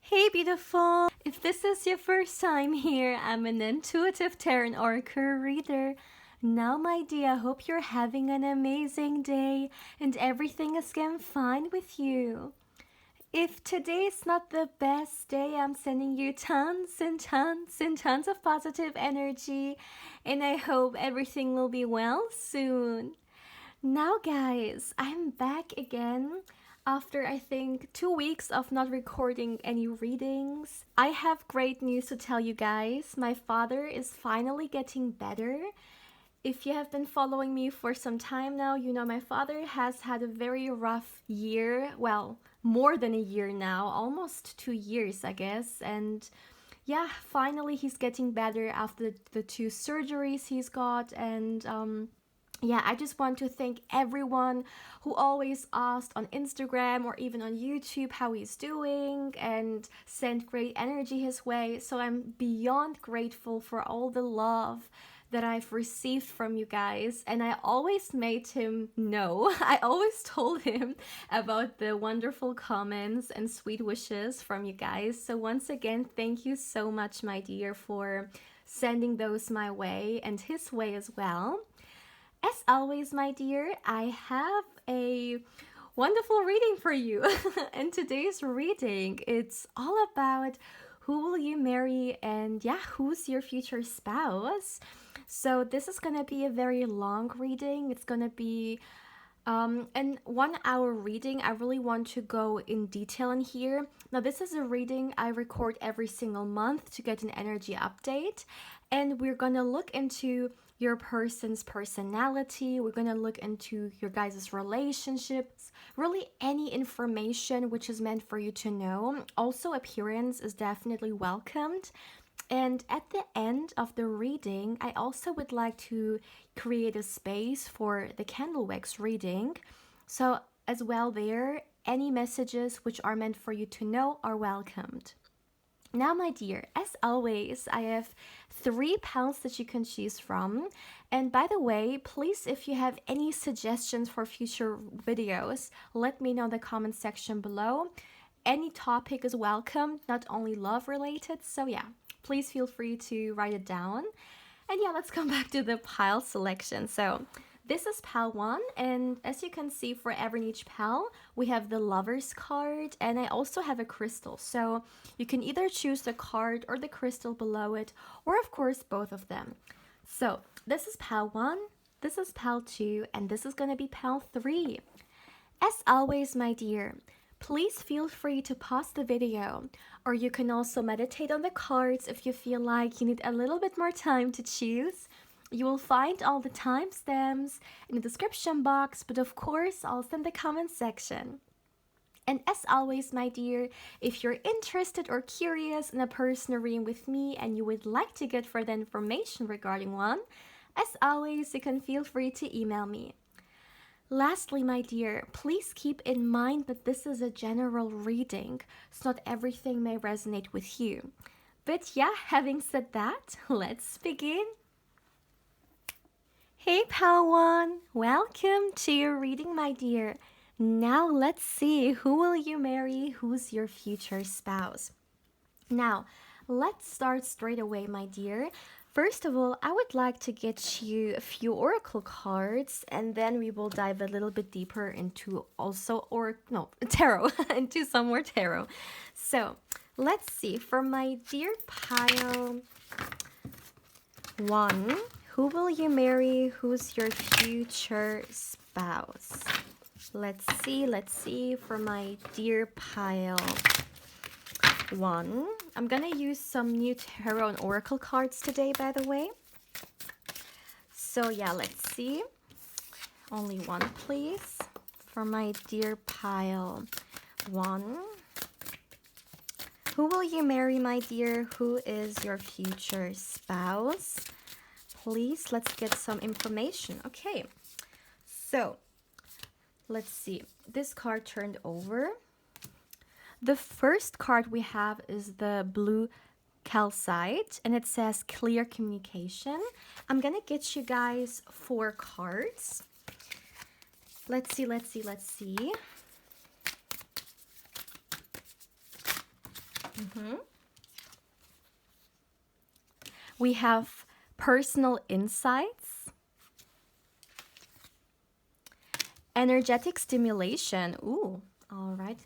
Hey beautiful! If this is your first time here, I'm an intuitive tarot oracle reader. Now my dear, I hope you're having an amazing day and everything is going fine with you. If today is not the best day, I'm sending you tons and tons and tons of positive energy, and I hope everything will be well soon. Now guys, I'm back again after I think 2 weeks of not recording any readings. I have great news to tell you guys. My father is finally getting better. If you have been following me for some time now, you know my father has had a very rough year. Well, more than a year now, almost 2 years, I guess. And yeah, finally he's getting better after the 2 surgeries he's got. And yeah, I just want to thank everyone who always asked on Instagram or even on YouTube how he's doing and sent great energy his way. So I'm beyond grateful for all the love that I've received from you guys, and I always made him know. I always told him about the wonderful comments and sweet wishes from you guys. So once again, thank you so much, my dear, for sending those my way and his way as well. As always, my dear, I have a wonderful reading for you. In today's reading, it's all about who will you marry and yeah, who's your future spouse. So this is gonna be a very long reading. It's gonna be an 1 hour reading. I really want to go in detail in here. Now this is a reading I record every single month to get an energy update, and we're gonna look into your person's personality. We're gonna look into your guys' relationships, really any information which is meant for you to know. Also, appearance is definitely welcomed. And at the end of the reading, I also would like to create a space for the candle wax reading. So as well there, any messages which are meant for you to know are welcomed. Now, my dear, as always, I have 3 pals that you can choose from. And by the way, please, if you have any suggestions for future videos, let me know in the comment section below. Any topic is welcome, not only love related. So yeah, please feel free to write it down. And yeah, let's come back to the pile selection. So this is pile 1, and as you can see, for every each pile, we have the Lovers card, and I also have a crystal. So you can either choose the card or the crystal below it, or of course both of them. So this is pile 1, this is pile 2, and this is gonna be pile 3. As always, my dear, please feel free to pause the video, or you can also meditate on the cards if you feel like you need a little bit more time to choose. You will find all the timestamps in the description box, but of course also in the comment section. And as always, my dear, if you're interested or curious in a personal reading with me and you would like to get further information regarding one, as always, you can feel free to email me. Lastly, my dear, please keep in mind that this is a general reading, so not everything may resonate with you. But yeah, having said that, let's begin. Hey pal 1, welcome to your reading, my dear. Now let's see, who will you marry, who's your future spouse? Now, let's start straight away, my dear. First of all, I would like to get you a few oracle cards, and then we will dive a little bit deeper into tarot, into some more tarot. So, let's see, for my dear pile 1, who will you marry, who's your future spouse? Let's see, for my dear pile 1. I'm gonna use some new tarot and oracle cards today, by the way. So yeah, let's see. Only one, please. For my dear pile 1. Who will you marry, my dear? Who is your future spouse? Please, let's get some information. Okay, so let's see. This card turned over. The first card we have is the blue calcite, and it says clear communication. I'm gonna get you guys 4 cards. Let's see. We have personal insights, energetic stimulation. Ooh, all right.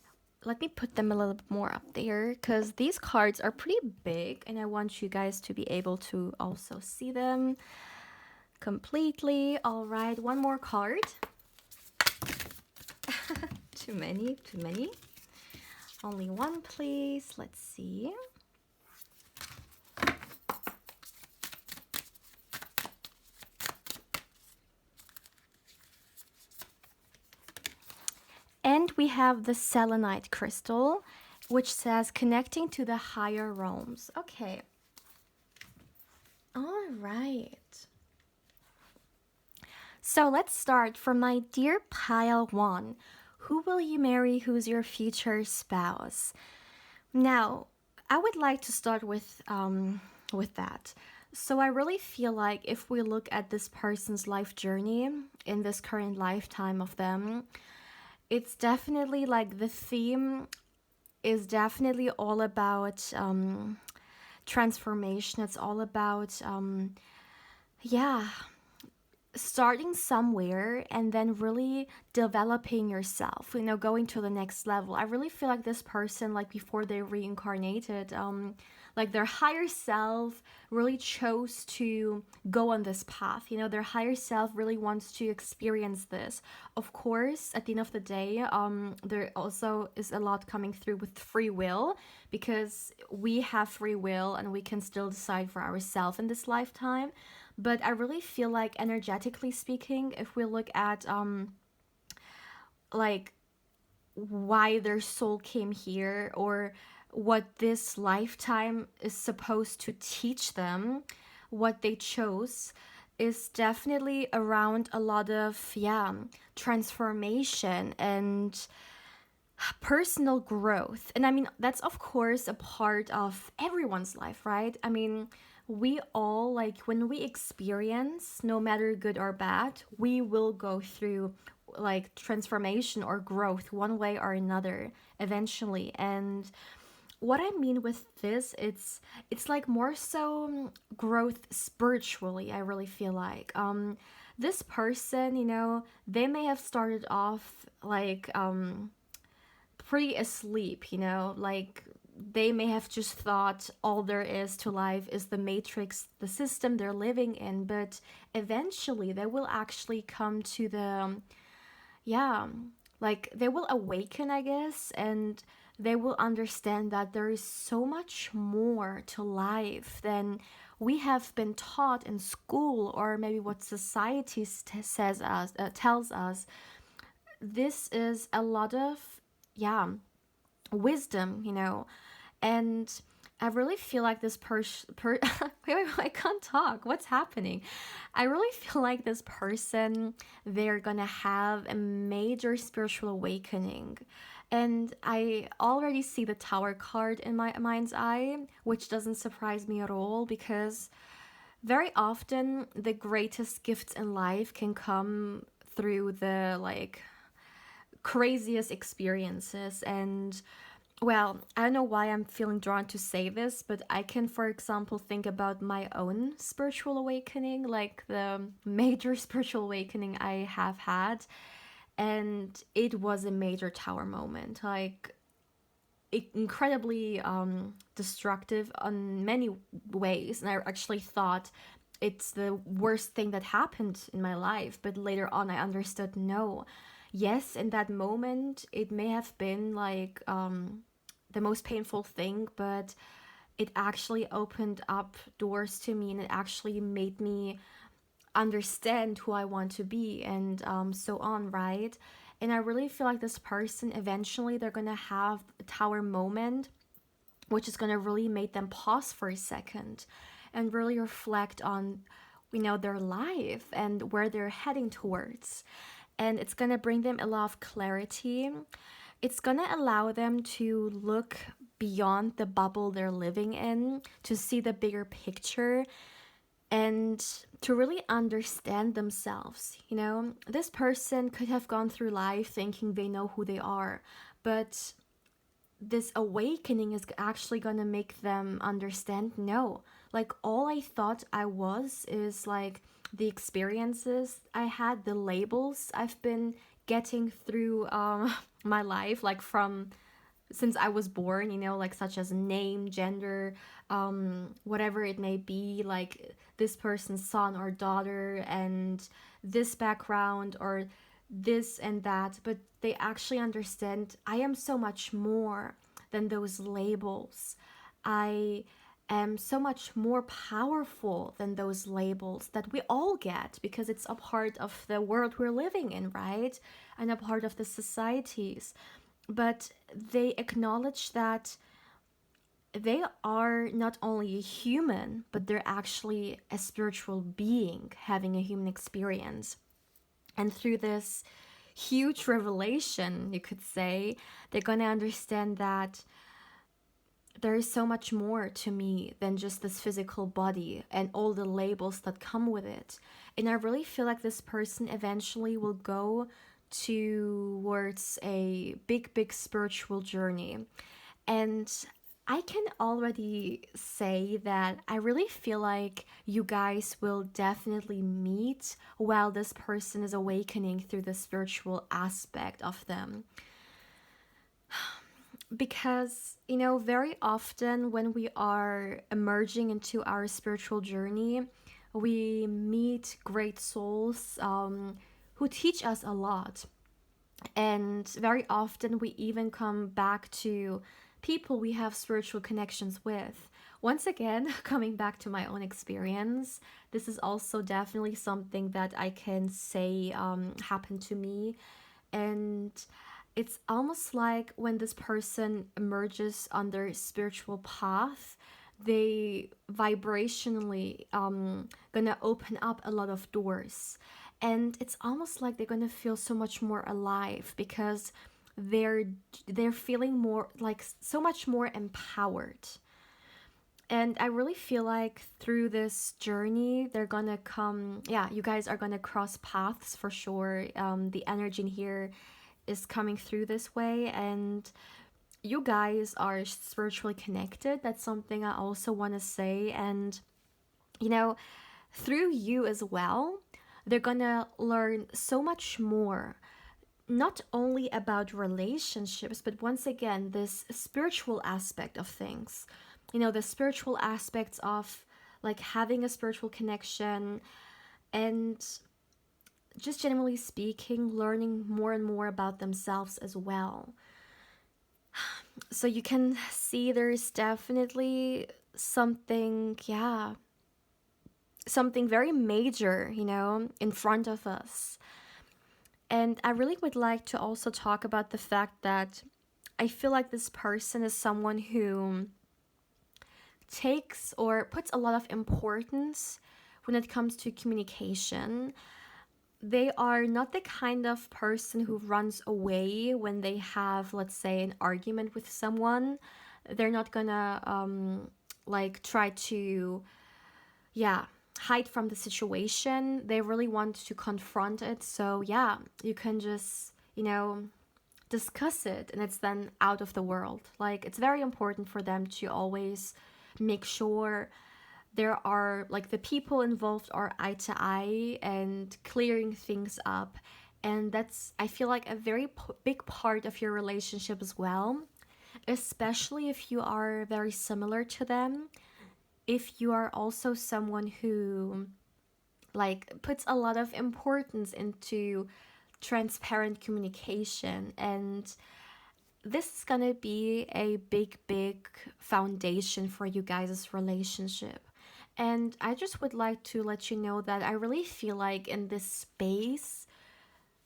Let me put them a little bit more up there because these cards are pretty big and I want you guys to be able to also see them completely. All right, one more card. Too many. Only one, please. Let's see. And we have the selenite crystal, which says connecting to the higher realms. Okay. All right. So let's start from my dear pile 1. Who will you marry? Who's your future spouse? Now, I would like to start with that. So I really feel like if we look at this person's life journey in this current lifetime of them, it's definitely like the theme is definitely all about transformation. It's all about starting somewhere and then really developing yourself, going to the next level. I really feel like this person, like before they reincarnated, like their higher self really chose to go on this path. Their higher self really wants to experience this. Of course, at the end of the day, there also is a lot coming through with free will, because we have free will and we can still decide for ourselves in this lifetime. But I really feel like, energetically speaking, if we look at like why their soul came here, or what this lifetime is supposed to teach them, what they chose is definitely around a lot of transformation and personal growth. And I mean, that's of course a part of everyone's life, right? I mean, we all, like, when we experience, no matter good or bad, we will go through like transformation or growth one way or another eventually. And what I mean with this, it's like more so growth spiritually. I really feel like this person, they may have started off like pretty asleep, like they may have just thought all there is to life is the matrix, the system they're living in. But eventually they will actually come to the like they will awaken, I guess, and they will understand that there is so much more to life than we have been taught in school, or maybe what society tells us. This is a lot of wisdom, and I really feel like this wait, I can't talk. What's happening? I really feel like this person, they're gonna have a major spiritual awakening. And I already see the Tower card in my mind's eye, which doesn't surprise me at all, because very often the greatest gifts in life can come through the like craziest experiences. And well, I don't know why I'm feeling drawn to say this, but I can, for example, think about my own spiritual awakening, like the major spiritual awakening I have had. And it was a major Tower moment, like incredibly destructive on many ways. And I actually thought it's the worst thing that happened in my life. But later on, I understood, no. Yes, in that moment, it may have been like the most painful thing, but it actually opened up doors to me, and it actually made me understand who I want to be, and so on, right? And I really feel like this person, eventually they're gonna have a Tower moment, which is gonna really make them pause for a second and really reflect on, their life and where they're heading towards. And it's gonna bring them a lot of clarity. It's gonna allow them to look beyond the bubble they're living in, to see the bigger picture, and to really understand themselves. This person could have gone through life thinking they know who they are, but this awakening is actually gonna make them understand, no, like all I thought I was is like the experiences I had, the labels I've been getting through my life, like from since I was born, you know, like such as name, gender, whatever it may be, like this person's son or daughter, and this background or this and that. But they actually understand I am so much more than those labels. I am so much more powerful than those labels that we all get because it's a part of the world we're living in, right? And a part of the societies. But they acknowledge that they are not only a human, but they're actually a spiritual being having a human experience. And through this huge revelation, you could say, they're going to understand that there is so much more to me than just this physical body and all the labels that come with it. And I really feel like this person eventually will go towards a big spiritual journey. And I can already say that I really feel like you guys will definitely meet while this person is awakening through the spiritual aspect of them. Because, you know, very often when we are emerging into our spiritual journey, we meet great souls who teach us a lot. And very often we even come back to people we have spiritual connections with. Once again, coming back to my own experience, this is also definitely something that I can say happened to me. And it's almost like when this person emerges on their spiritual path, they vibrationally gonna open up a lot of doors. And it's almost like they're gonna feel so much more alive because they're feeling more like so much more empowered. And I really feel like through this journey they're gonna come, yeah, you guys are gonna cross paths for sure. The energy in here is coming through this way, and you guys are spiritually connected. That's something I also want to say. And you know, through you as well, they're gonna learn so much more, not only about relationships, but once again, this spiritual aspect of things. You know, the spiritual aspects of like having a spiritual connection, and just generally speaking, learning more and more about themselves as well. So you can see there's definitely something, yeah, something very major, you know, in front of us. And I really would like to also talk about the fact that I feel like this person is someone who takes or puts a lot of importance when it comes to communication. They are not the kind of person who runs away when they have, let's say, an argument with someone. They're not gonna like try to, yeah, hide from the situation. They really want to confront it. So yeah, you can just, you know, discuss it and it's then out of the world. Like, it's very important for them to always make sure there are like the people involved are eye to eye and clearing things up. And that's, I feel like, a very big part of your relationship as well, especially if you are very similar to them. If you are also someone who like puts a lot of importance into transparent communication, and this is gonna be a big foundation for you guys' relationship. And I just would like to let you know that I really feel like in this space,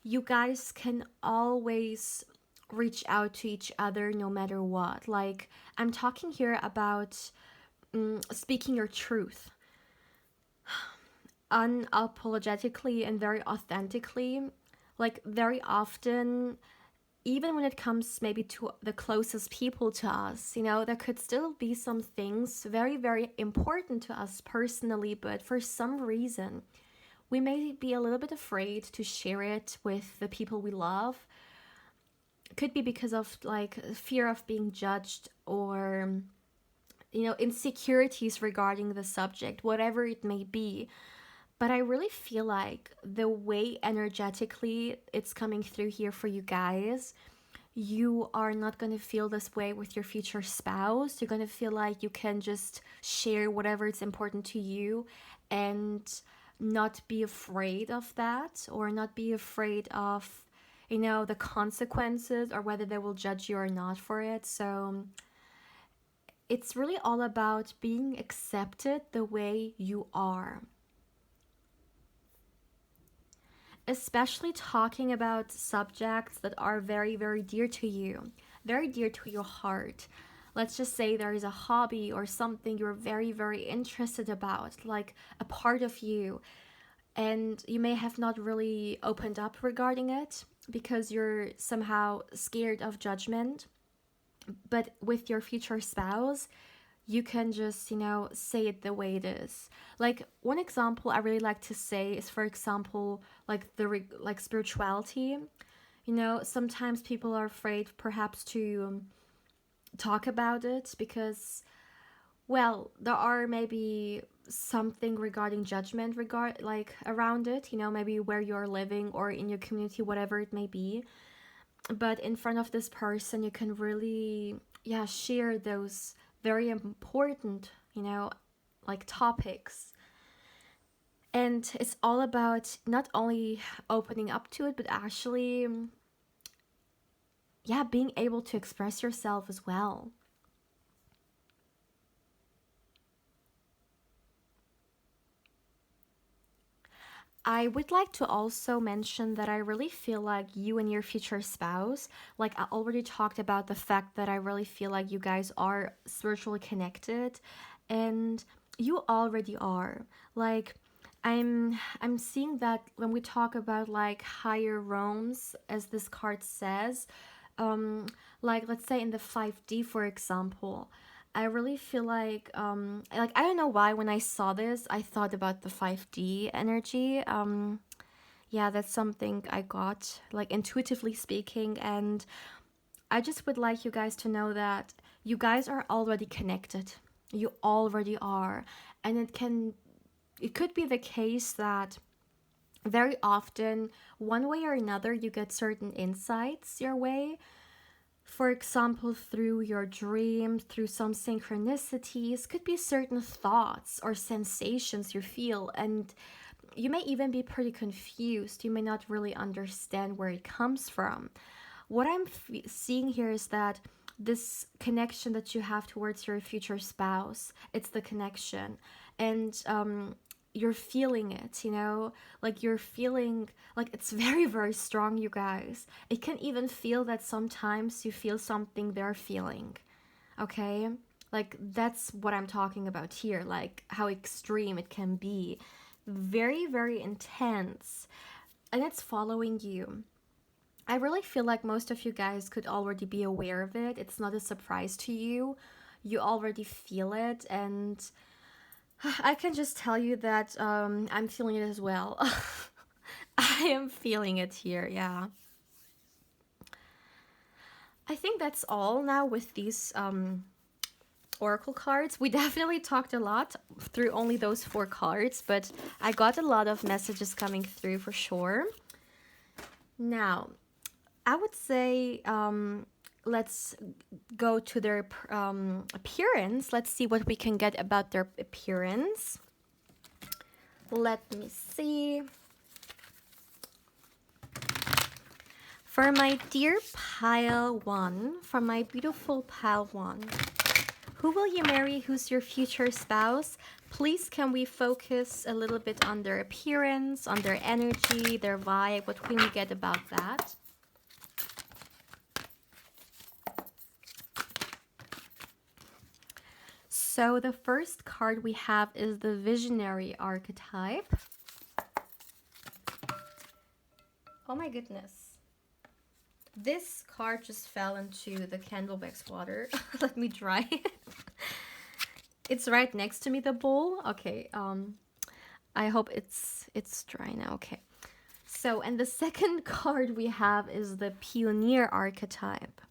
you guys can always reach out to each other no matter what. Like, I'm talking here about speaking your truth unapologetically and very authentically. Like, very often, even when it comes maybe to the closest people to us, you know, there could still be some things very important to us personally, but for some reason we may be a little bit afraid to share it with the people we love. could be because of like fear of being judged, or insecurities regarding the subject, whatever it may be. But I really feel like the way energetically it's coming through here for you guys, you are not going to feel this way with your future spouse. You're going to feel like you can just share whatever is important to you and not be afraid of that, or not be afraid of, the consequences, or whether they will judge you or not for it. So it's really all about being accepted the way you are. Especially talking about subjects that are very, very dear to you, very dear to your heart. Let's just say there is a hobby or something you're very, very interested about, like a part of you, and you may have not really opened up regarding it because you're somehow scared of judgment. But with your future spouse, you can just, say it the way it is. Like, one example I really like to say is, for example, like like spirituality. Sometimes people are afraid perhaps to talk about it because, well, there are maybe something regarding judgment around it, maybe where you're living or in your community, whatever it may be. But in front of this person, you can really, share those very important, like topics. And it's all about not only opening up to it, but actually, being able to express yourself as well. I would like to also mention that I really feel like you and your future spouse, like I already talked about the fact that I really feel like you guys are spiritually connected, and you already are. Like, I'm seeing that when we talk about like higher realms, as this card says, like let's say in the 5D, for example, I really feel like I don't know why when I saw this I thought about the 5D energy. Yeah, that's something I got, like intuitively speaking, and I just would like you guys to know that you guys are already connected. You already are. And it could be the case that very often, one way or another, you get certain insights your way. For example, through your dreams, through some synchronicities, could be certain thoughts or sensations you feel, and you may even be pretty confused. You may not really understand where it comes from. What I'm seeing here is that this connection that you have towards your future spouse, it's the connection. And you're feeling it, like you're feeling like it's very, very strong, you guys. It can even feel that sometimes you feel something they're feeling, okay? Like, that's what I'm talking about here, like how extreme it can be. Very, very intense. And it's following you. I really feel like most of you guys could already be aware of it. It's not a surprise to you. You already feel it, and I can just tell you that I'm feeling it as well. I am feeling it here, yeah. I think that's all now with these oracle cards. We definitely talked a lot through only those 4 cards, but I got a lot of messages coming through for sure. Now, I would say let's go to their appearance. Let's see what we can get about their appearance. Let me see. For my dear pile 1, from my beautiful pile 1, who will you marry? Who's your future spouse? Please, can we focus a little bit on their appearance, on their energy, their vibe? What can we get about that? So the first card we have is the visionary archetype. Oh my goodness. This card just fell into the candle wax water. Let me dry it. It's right next to me, the bowl. Okay, I hope it's dry now. Okay. So, and the second card we have is the pioneer archetype.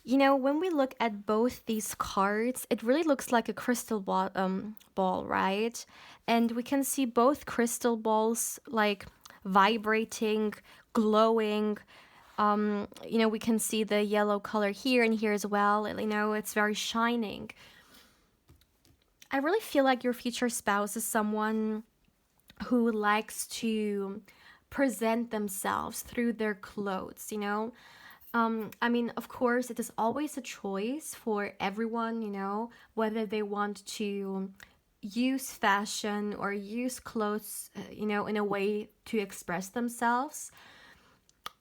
You know, when we look at both these cards, it really looks like a crystal ball, right? And we can see both crystal balls like vibrating, glowing. You know, we can see the yellow color here and here as well. You know, it's very shining. I really feel like your future spouse is someone who likes to present themselves through their clothes, you know? I mean, of course, it is always a choice for everyone, you know, whether they want to use fashion or use clothes, you know, in a way to express themselves.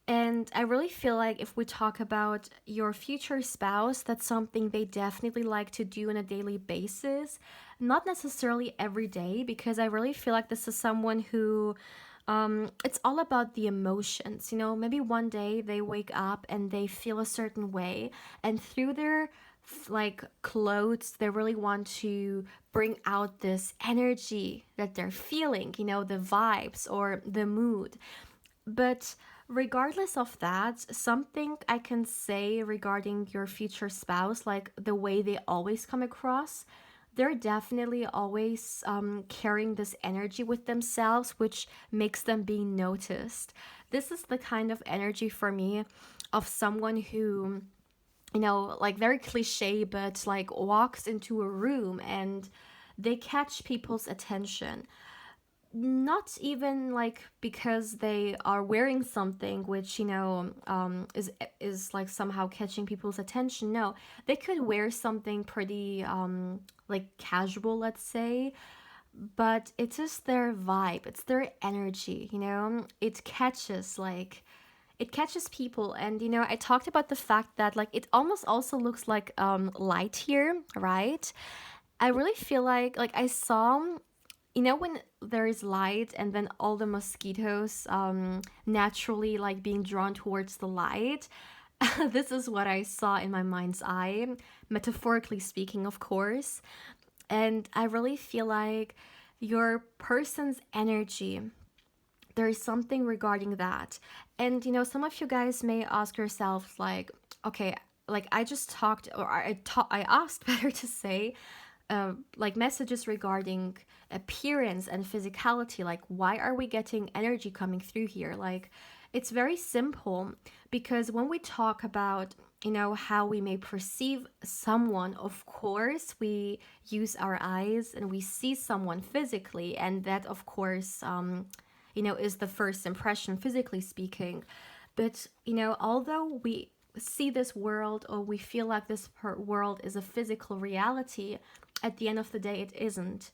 And I really feel like if we talk about your future spouse, that's something they definitely like to do on a daily basis. Not necessarily every day, because I really feel like this is someone who it's all about the emotions. You know, maybe one day they wake up and they feel a certain way, and through their like clothes, they really want to bring out this energy that they're feeling, you know, the vibes or the mood. But regardless of that, something I can say regarding your future spouse, like the way they always come across, they're definitely always carrying this energy with themselves, which makes them being noticed. This is the kind of energy for me of someone who, you know, like very cliche, but like walks into a room and they catch people's attention, not even like because they are wearing something which, you know, is like somehow catching people's attention. No, they could wear something pretty like casual, let's say, but it's just their vibe, it's their energy, you know. It catches people. And you know, I talked about the fact that like it almost also looks like light here, right? I really feel like I saw, you know, when there is light and then all the mosquitoes naturally like being drawn towards the light. This is what I saw in my mind's eye, metaphorically speaking, of course. And I really feel like your person's energy, there is something regarding that. And you know, some of you guys may ask yourselves like, okay, like I just talked, or I asked better to say, like messages regarding appearance and physicality. Like, why are we getting energy coming through here? Like, it's very simple, because when we talk about, you know, how we may perceive someone, of course we use our eyes and we see someone physically, and that of course you know, is the first impression, physically speaking. But you know, although we see this world, or we feel like this world is a physical reality, at the end of the day it isn't.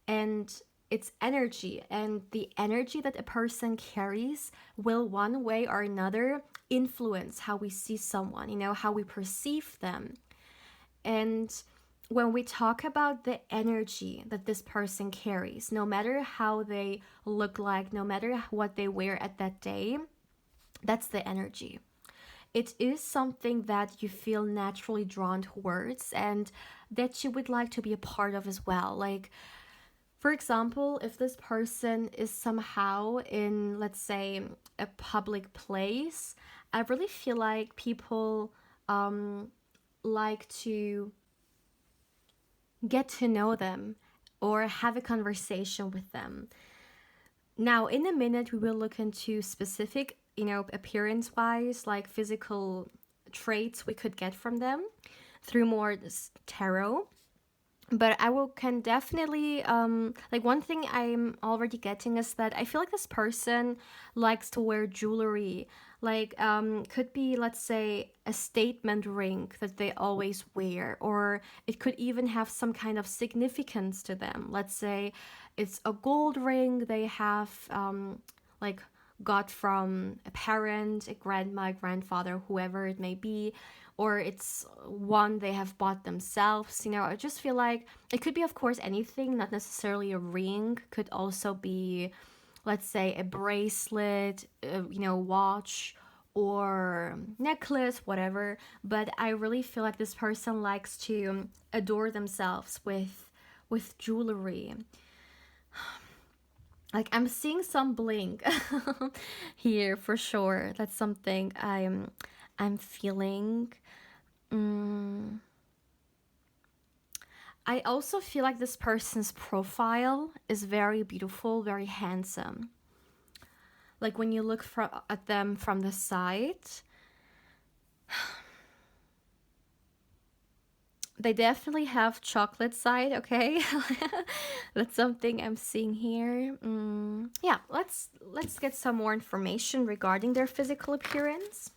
And it's energy, and the energy that a person carries will one way or another influence how we see someone, you know, how we perceive them. And when we talk about the energy that this person carries, no matter how they look like, no matter what they wear at that day, that's the energy. It is something that you feel naturally drawn towards, and that you would like to be a part of as well. Like, for example, if this person is somehow in, let's say, a public place, I really feel like people like to get to know them or have a conversation with them. Now, in a minute, we will look into specific, you know, appearance wise, like physical traits we could get from them through more tarot. But can definitely like, one thing I'm already getting is that I feel like this person likes to wear jewelry. Like could be, let's say, a statement ring that they always wear, or it could even have some kind of significance to them. Let's say it's a gold ring they have like got from a parent, a grandma, a grandfather, whoever it may be, or it's one they have bought themselves. You know, I just feel like it could be, of course, anything, not necessarily a ring. Could also be, let's say, a bracelet, you know, watch or necklace, whatever. But I really feel like this person likes to adore themselves with jewelry. Like I'm seeing some blink here for sure. That's something I'm feeling. I also feel like this person's profile is very beautiful, very handsome. Like when you look at them from the side, they definitely have chocolate side, okay? That's something I'm seeing here. Yeah, let's get some more information regarding their physical appearance.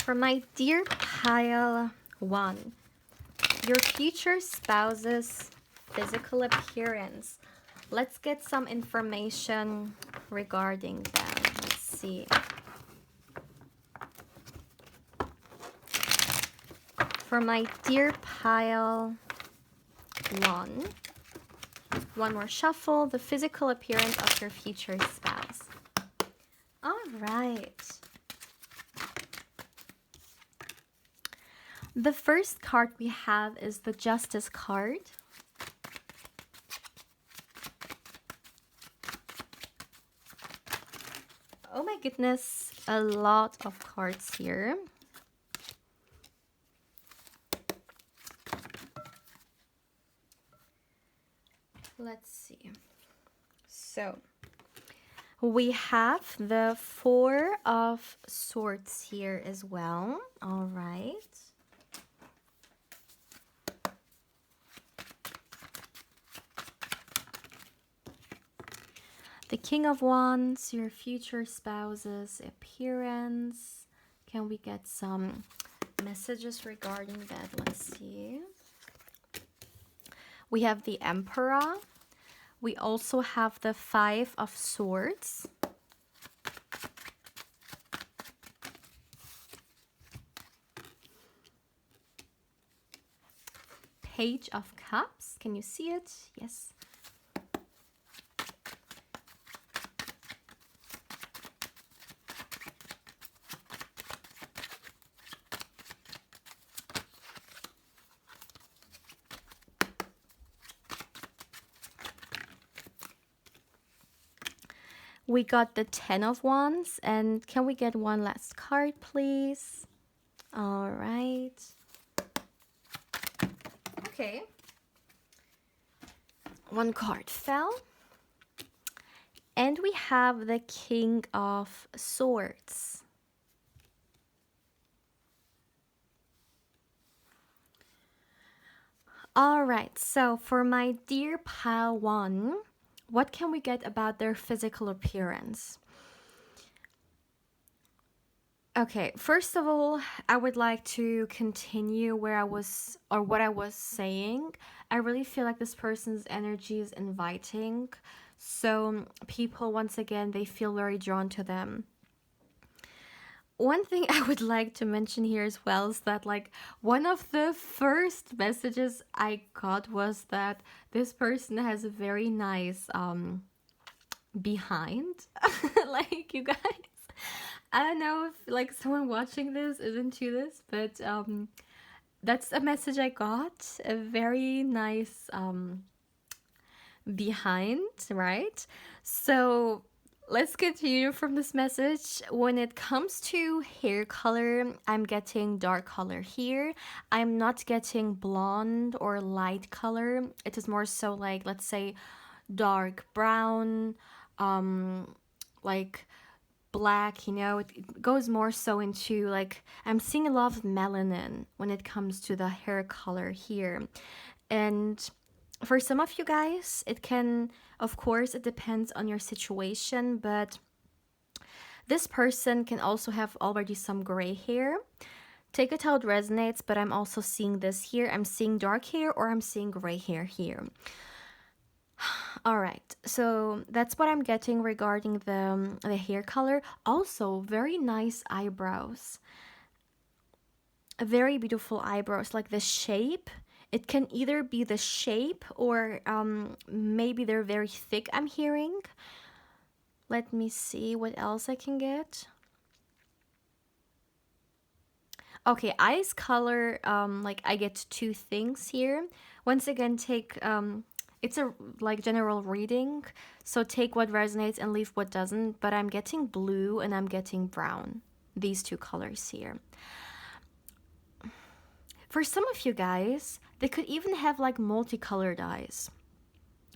For my dear pile 1, your future spouse's physical appearance. Let's get some information regarding them. Let's see. For my dear pile 1, one more shuffle, the physical appearance of your future spouse. All right. The first card we have is the Justice card. Oh my goodness, a lot of cards here. Let's see. So, we have the Four of Swords here as well. All right. The King of Wands, your future spouse's appearance. Can we get some messages regarding that? Let's see. We have the Emperor. We also have the Five of Swords. Page of Cups. Can you see it? Yes. We got the Ten of Wands, and can we get one last card, please? All right. Okay. One card fell. And we have the King of Swords. All right, so for my dear pile 1, what can we get about their physical appearance? Okay, first of all, I would like to continue where I was, or what I was saying. I really feel like this person's energy is inviting. So people, once again, they feel very drawn to them. One thing I would like to mention here as well is that, like, one of the first messages I got was that this person has a very nice behind. Like, you guys, I don't know if like someone watching this is into this, but that's a message I got. A very nice behind, right? So let's continue from this message. When it comes to hair color, I'm getting dark color here. I'm not getting blonde or light color. It is more so like, let's say, dark brown, like black, you know. It goes more so into, like, I'm seeing a lot of melanin when it comes to the hair color here. And for some of you guys, it can, of course, it depends on your situation, but this person can also have already some gray hair. Take it how it resonates, but I'm also seeing this here. I'm seeing dark hair or I'm seeing gray hair here. All right, so that's what I'm getting regarding the hair color. Also, very nice eyebrows. Very beautiful eyebrows, like the shape. It can either be the shape or maybe they're very thick, I'm hearing. Let me see what else I can get. Okay, eyes color, like I get two things here. Once again, take it's a like general reading, so take what resonates and leave what doesn't, but I'm getting blue and I'm getting brown. These two colors here. For some of you guys, they could even have like multicolored eyes.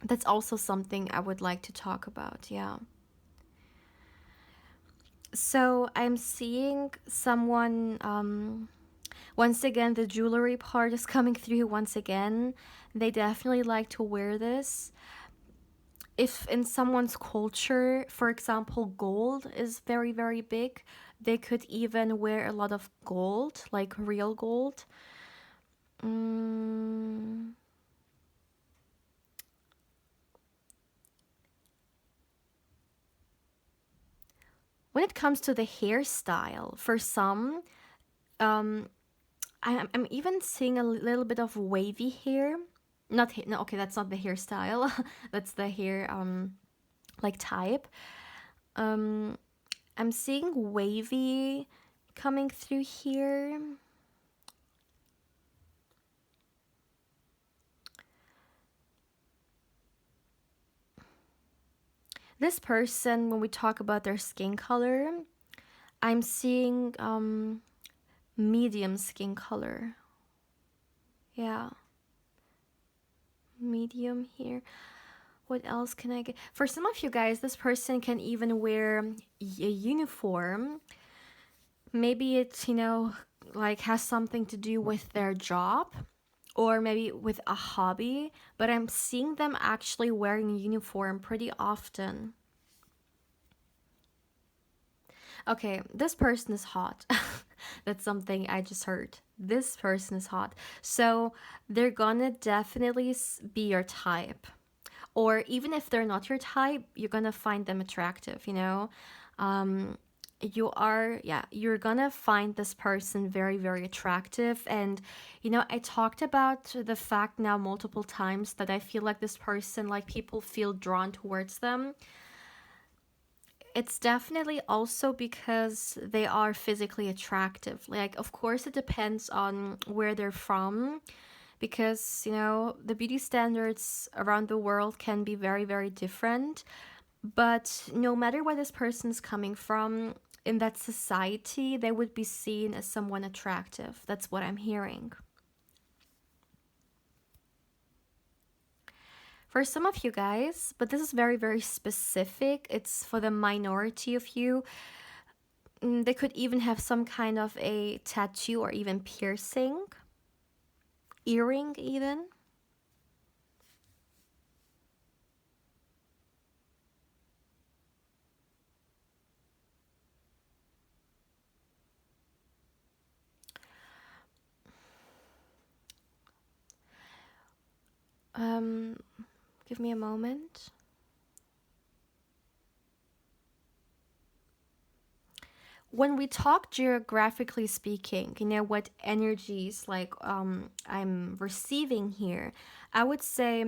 That's also something I would like to talk about, yeah. So I'm seeing someone, once again, the jewelry part is coming through once again. They definitely like to wear this. If in someone's culture, for example, gold is very, very big, they could even wear a lot of gold, like real gold. Mm. When it comes to the hairstyle, for some, um, I'm even seeing a little bit of wavy hair. Not no, okay, that's not the hairstyle. That's the hair like type. Um, I'm seeing wavy coming through here. This person, when we talk about their skin color, I'm seeing medium skin color. Yeah. Medium here. What else can I get? For some of you guys, this person can even wear a uniform. Maybe it's, like has something to do with their job or maybe with a hobby, but I'm seeing them actually wearing a uniform pretty often. Okay, this person is hot. That's something I just heard. This person is hot. So they're gonna definitely be your type. Or even if they're not your type, you're gonna find them attractive, you're gonna find this person very, very attractive. And I talked about the fact now multiple times that I feel like this person, like people feel drawn towards them. It's definitely also because they are physically attractive. Like, of course, it depends on where they're from, because, the beauty standards around the world can be very, very different. But no matter where this person's coming from, in that society, they would be seen as someone attractive. That's what I'm hearing. For some of you guys, but this is very, very specific, it's for the minority of you. They could even have some kind of a tattoo or even piercing, earring even. Um, Give me a moment. When we talk geographically speaking, what energies like I'm receiving here, I would say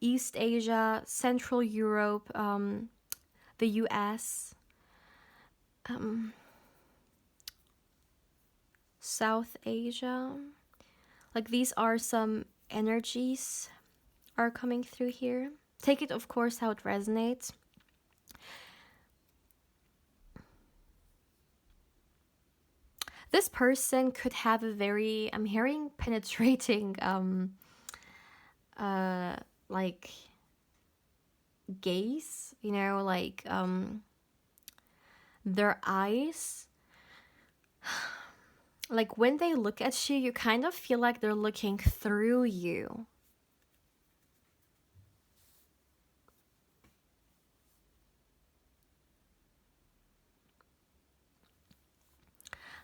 East Asia, Central Europe, the US, South Asia. Like these are some energies are coming through here. Take it, of course, how it resonates. This person could have a very, I'm hearing penetrating, like gaze, like their eyes. Like when they look at you, you kind of feel like they're looking through you.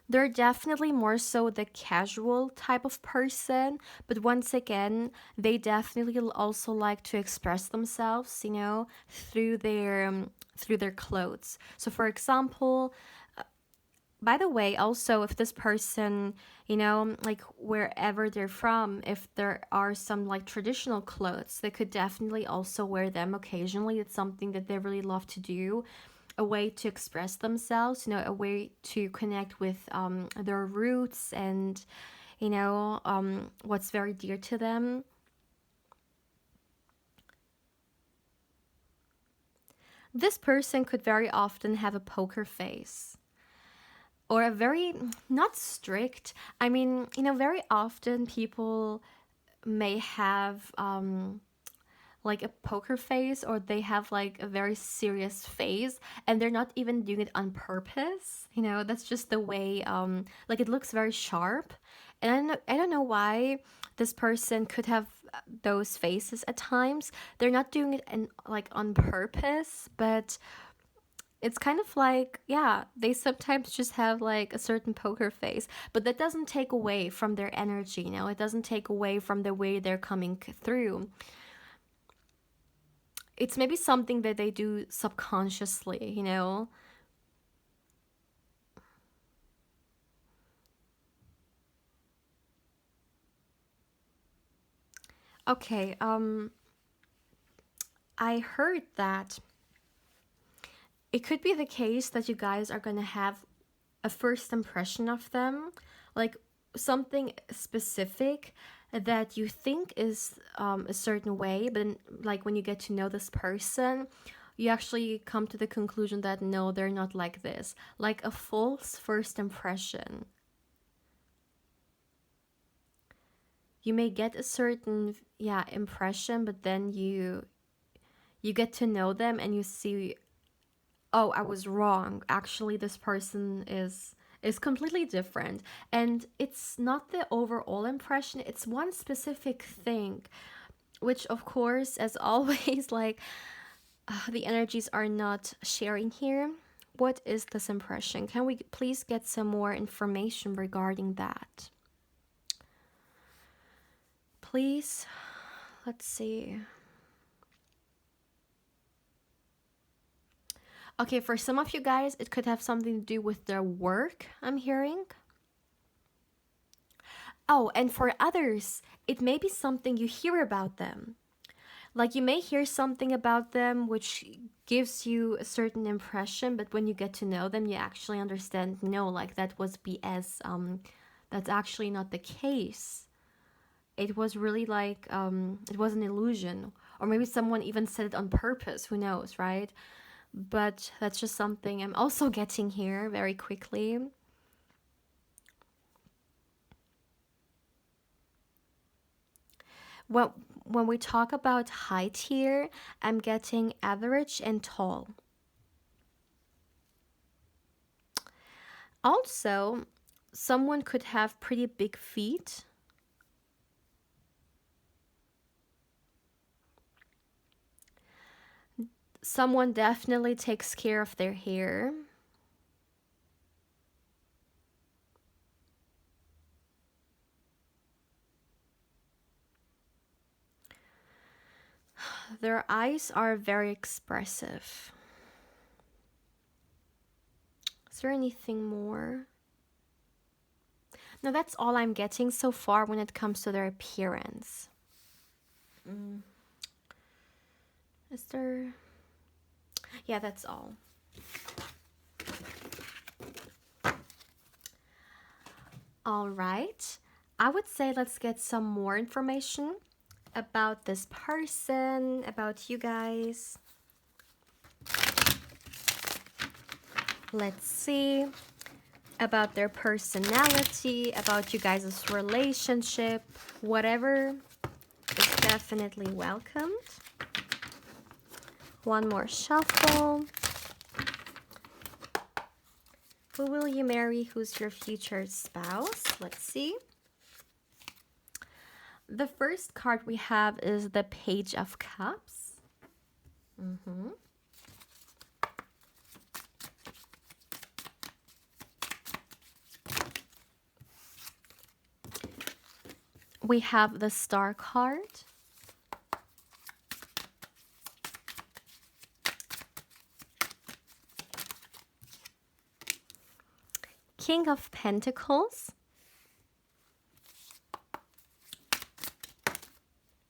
They're definitely more so the casual type of person, but once again, they definitely also like to express themselves, through their clothes. So for example, by the way, also if this person, like wherever they're from, if there are some like traditional clothes, they could definitely also wear them occasionally. It's something that they really love to do. a way to express themselves, a way to connect with their roots and, what's very dear to them. This person could very often have a poker face or a very, not strict. I mean, very often people may have like a poker face, or they have like a very serious face, and they're not even doing it on purpose. That's just the way, like it looks very sharp. And I don't know why this person could have those faces at times. They're not doing it like on purpose, but it's kind of like, yeah, they sometimes just have like a certain poker face, but that doesn't take away from their energy, it doesn't take away from the way they're coming through. It's maybe something that they do subconsciously, Okay, I heard that it could be the case that you guys are going to have a first impression of them, like something specific that you think is a certain way, but then, like when you get to know this person, you actually come to the conclusion that no, they're not like this, like a false first impression. You may get a certain impression, but then you get to know them and you see, oh, I was wrong. Actually, this person is completely different. And it's not the overall impression, it's one specific thing, which of course, as always, like the energies are not sharing here. What is this impression? Can we please get some more information regarding that? Please, let's see. Okay, for some of you guys, it could have something to do with their work, I'm hearing. Oh, and for others, it may be something you hear about them. Like you may hear something about them which gives you a certain impression, but when you get to know them, you actually understand, no, like that was BS. That's actually not the case. It was really like, it was an illusion. Or maybe someone even said it on purpose, who knows, right? But that's just something I'm also getting here very quickly. Well, when we talk about height here, I'm getting average and tall. Also, someone could have pretty big feet. Someone definitely takes care of their hair. Their eyes are very expressive. Is there anything more? No, that's all I'm getting so far when it comes to their appearance. Is there... Yeah, that's all. All right. I would say let's get some more information about this person, about you guys. Let's see. About their personality, about you guys' relationship, whatever is definitely welcomed. One more shuffle. Who will you marry? Who's your future spouse? Let's see. The first card we have is the Page of Cups. We have the Star card. King of Pentacles.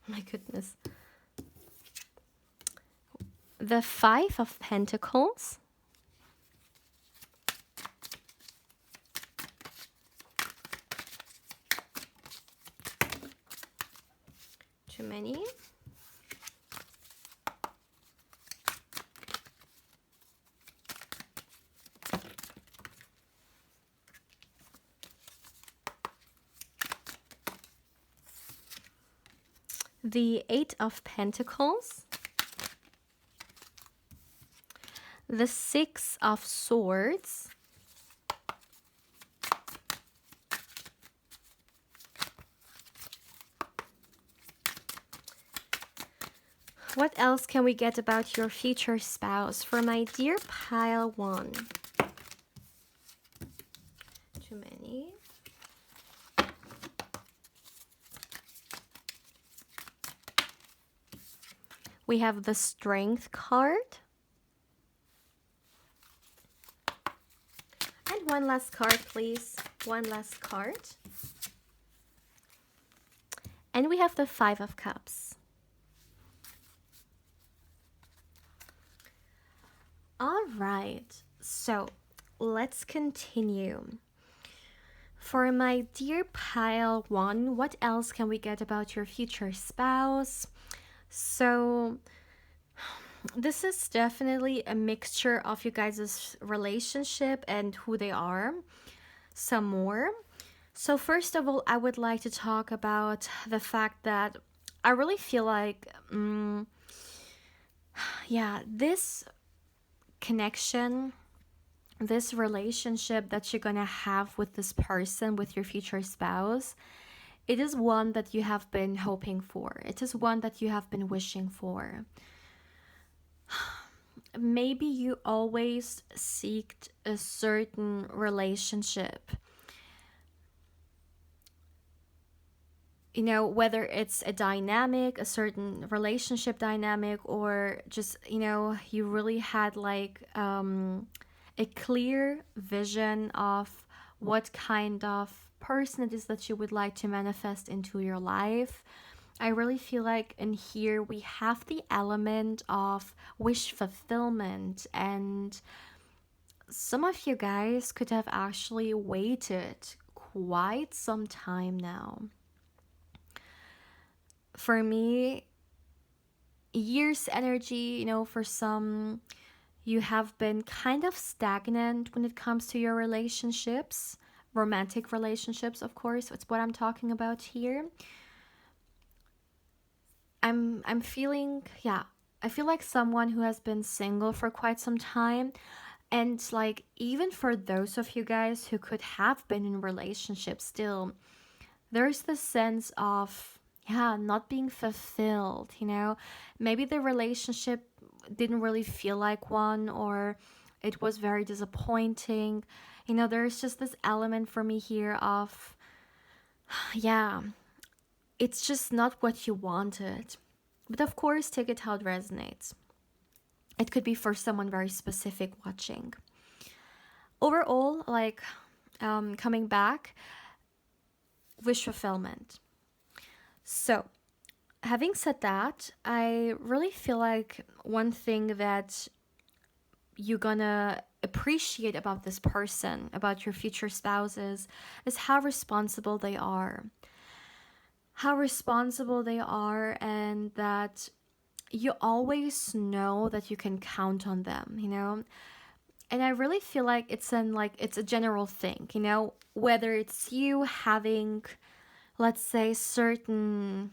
My goodness. The Five of Pentacles. Too many. The Eight of Pentacles, the Six of Swords, what else can we get about your future spouse for my dear pile one? Too many. We have the Strength card. And one last card, please. One last card. And we have the Five of Cups. All right, so let's continue. For my dear pile one, what else can we get about your future spouse? So this is definitely a mixture of you guys' relationship and who they are, some more. So first of all, I would like to talk about the fact that I really feel like, this connection, this relationship that you're gonna have with this person, with your future spouse, it is one that you have been hoping for. It is one that you have been wishing for. Maybe you always seeked a certain relationship. You know, whether it's a dynamic, a certain relationship dynamic, or just, you know, you really had like a clear vision of what kind of person it is that you would like to manifest into your life. I really feel like in here we have the element of wish fulfillment, and some of you guys could have actually waited quite some time now. For me, years energy, you know, for some, you have been kind of stagnant when it comes to your relationships. Romantic relationships, of course, it's what I'm talking about here. I'm feeling, I feel like someone who has been single for quite some time. And like, even for those of you guys who could have been in relationships still, there's this sense of, not being fulfilled, you know? Maybe the relationship didn't really feel like one, or it was very disappointing. You know, there's just this element for me here of, it's just not what you wanted. But of course, take it how it resonates. It could be for someone very specific watching. Overall, like, coming back, wish fulfillment. So, having said that, I really feel like one thing that you're gonna appreciate about this person, about your future spouses, is how responsible they are. How responsible they are, and that you always know that you can count on them, you know? And I really feel like it's a general thing, you know, whether it's you having, let's say, certain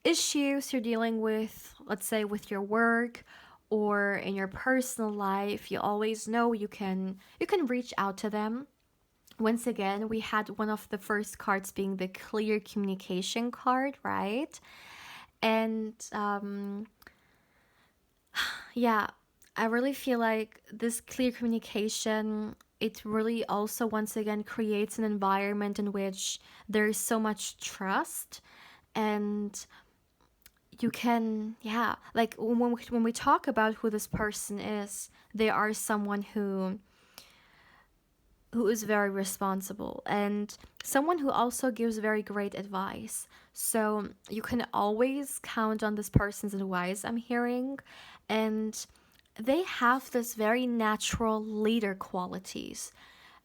issues you're dealing with, let's say with your work or in your personal life, you always know you can reach out to them. Once again, we had one of the first cards being the clear communication card, right? And I really feel like this clear communication, it really also once again creates an environment in which there is so much trust. And you can, like when we talk about who this person is, they are someone who is very responsible, and someone who also gives very great advice. So you can always count on this person's advice, I'm hearing. And they have this very natural leader qualities.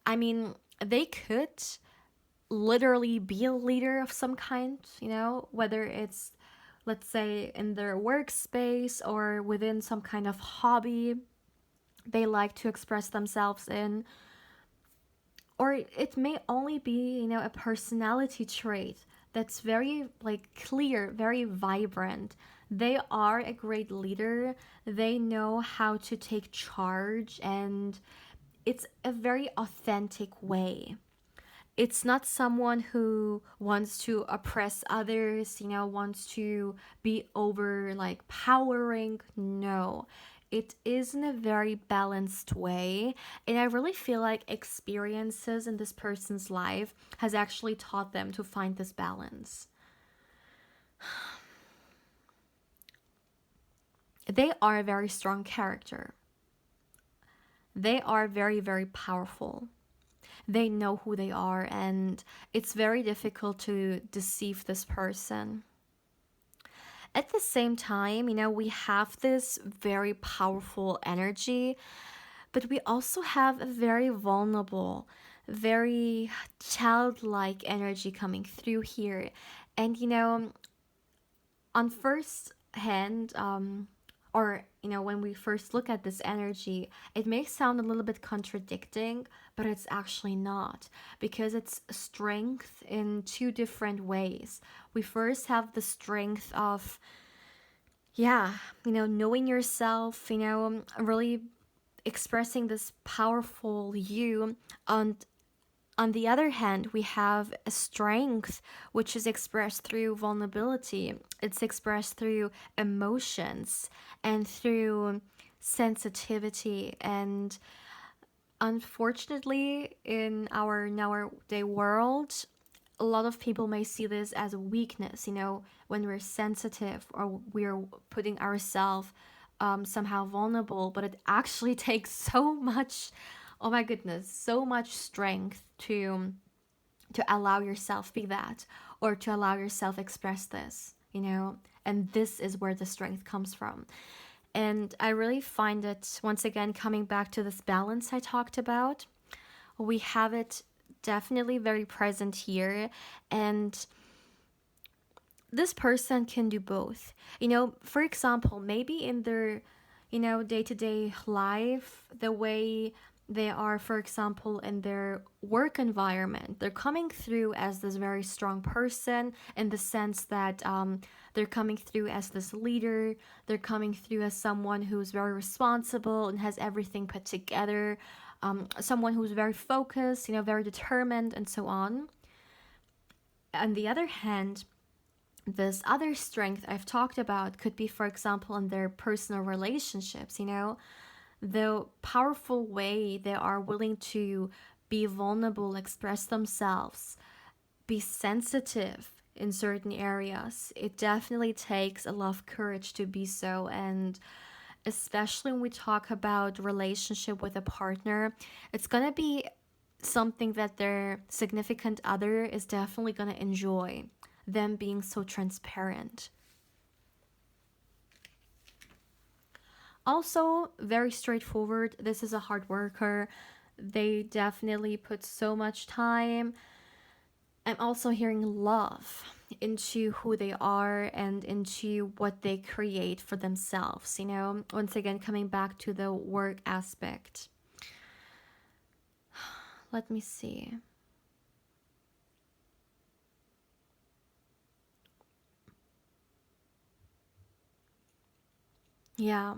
I mean, they could literally be a leader of some kind, whether it's, let's say, in their workspace or within some kind of hobby they like to express themselves in. Or it may only be, a personality trait that's very clear, very vibrant. They are a great leader. They know how to take charge, and it's a very authentic way. It's not someone who wants to oppress others, wants to be over powering. No, it is in a very balanced way. And I really feel like experiences in this person's life has actually taught them to find this balance. They are a very strong character. They are very, very powerful. They know who they are, and it's very difficult to deceive this person. At the same time, we have this very powerful energy, but we also have a very vulnerable, very childlike energy coming through here. And, on first hand, or when we first look at this energy, it may sound a little bit contradicting, but it's actually not, because it's strength in two different ways. We first have the strength of knowing yourself, really expressing this powerful you. And on the other hand, we have a strength which is expressed through vulnerability. It's expressed through emotions and through sensitivity. And unfortunately, in our nowadays world, a lot of people may see this as a weakness, when we're sensitive or we're putting ourselves somehow vulnerable. But it actually takes so much, oh my goodness, so much strength to allow yourself be that, or to allow yourself express this, and this is where the strength comes from. And I really find it, once again, coming back to this balance I talked about, we have it definitely very present here. And this person can do both. For example, maybe in their, day-to-day life, the way they are, for example, in their work environment, they're coming through as this very strong person, in the sense that they're coming through as this leader. They're coming through as someone who's very responsible and has everything put together, someone who's very focused, very determined, and so on. On the other hand, this other strength I've talked about could be, for example, in their personal relationships, the powerful way they are willing to be vulnerable, express themselves, be sensitive in certain areas. It definitely takes a lot of courage to be so. And especially when we talk about relationship with a partner, it's going to be something that their significant other is definitely going to enjoy, them being so transparent. Also, very straightforward. This is a hard worker. They definitely put so much time. I'm also hearing love into who they are and into what they create for themselves, once again, coming back to the work aspect. Let me see. Yeah.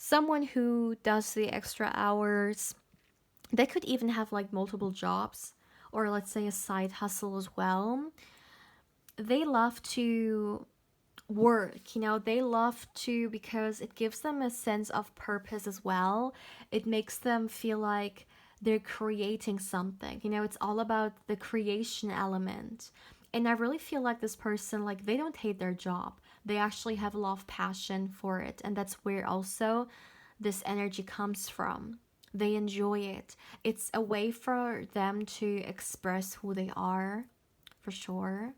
Someone who does the extra hours, they could even have multiple jobs, or let's say a side hustle as well. They love to work, they love to, because it gives them a sense of purpose as well. It makes them feel like they're creating something, it's all about the creation element. And I really feel like this person, they don't hate their job. They actually have a lot of passion for it. And that's where also this energy comes from. They enjoy it. It's a way for them to express who they are, for sure.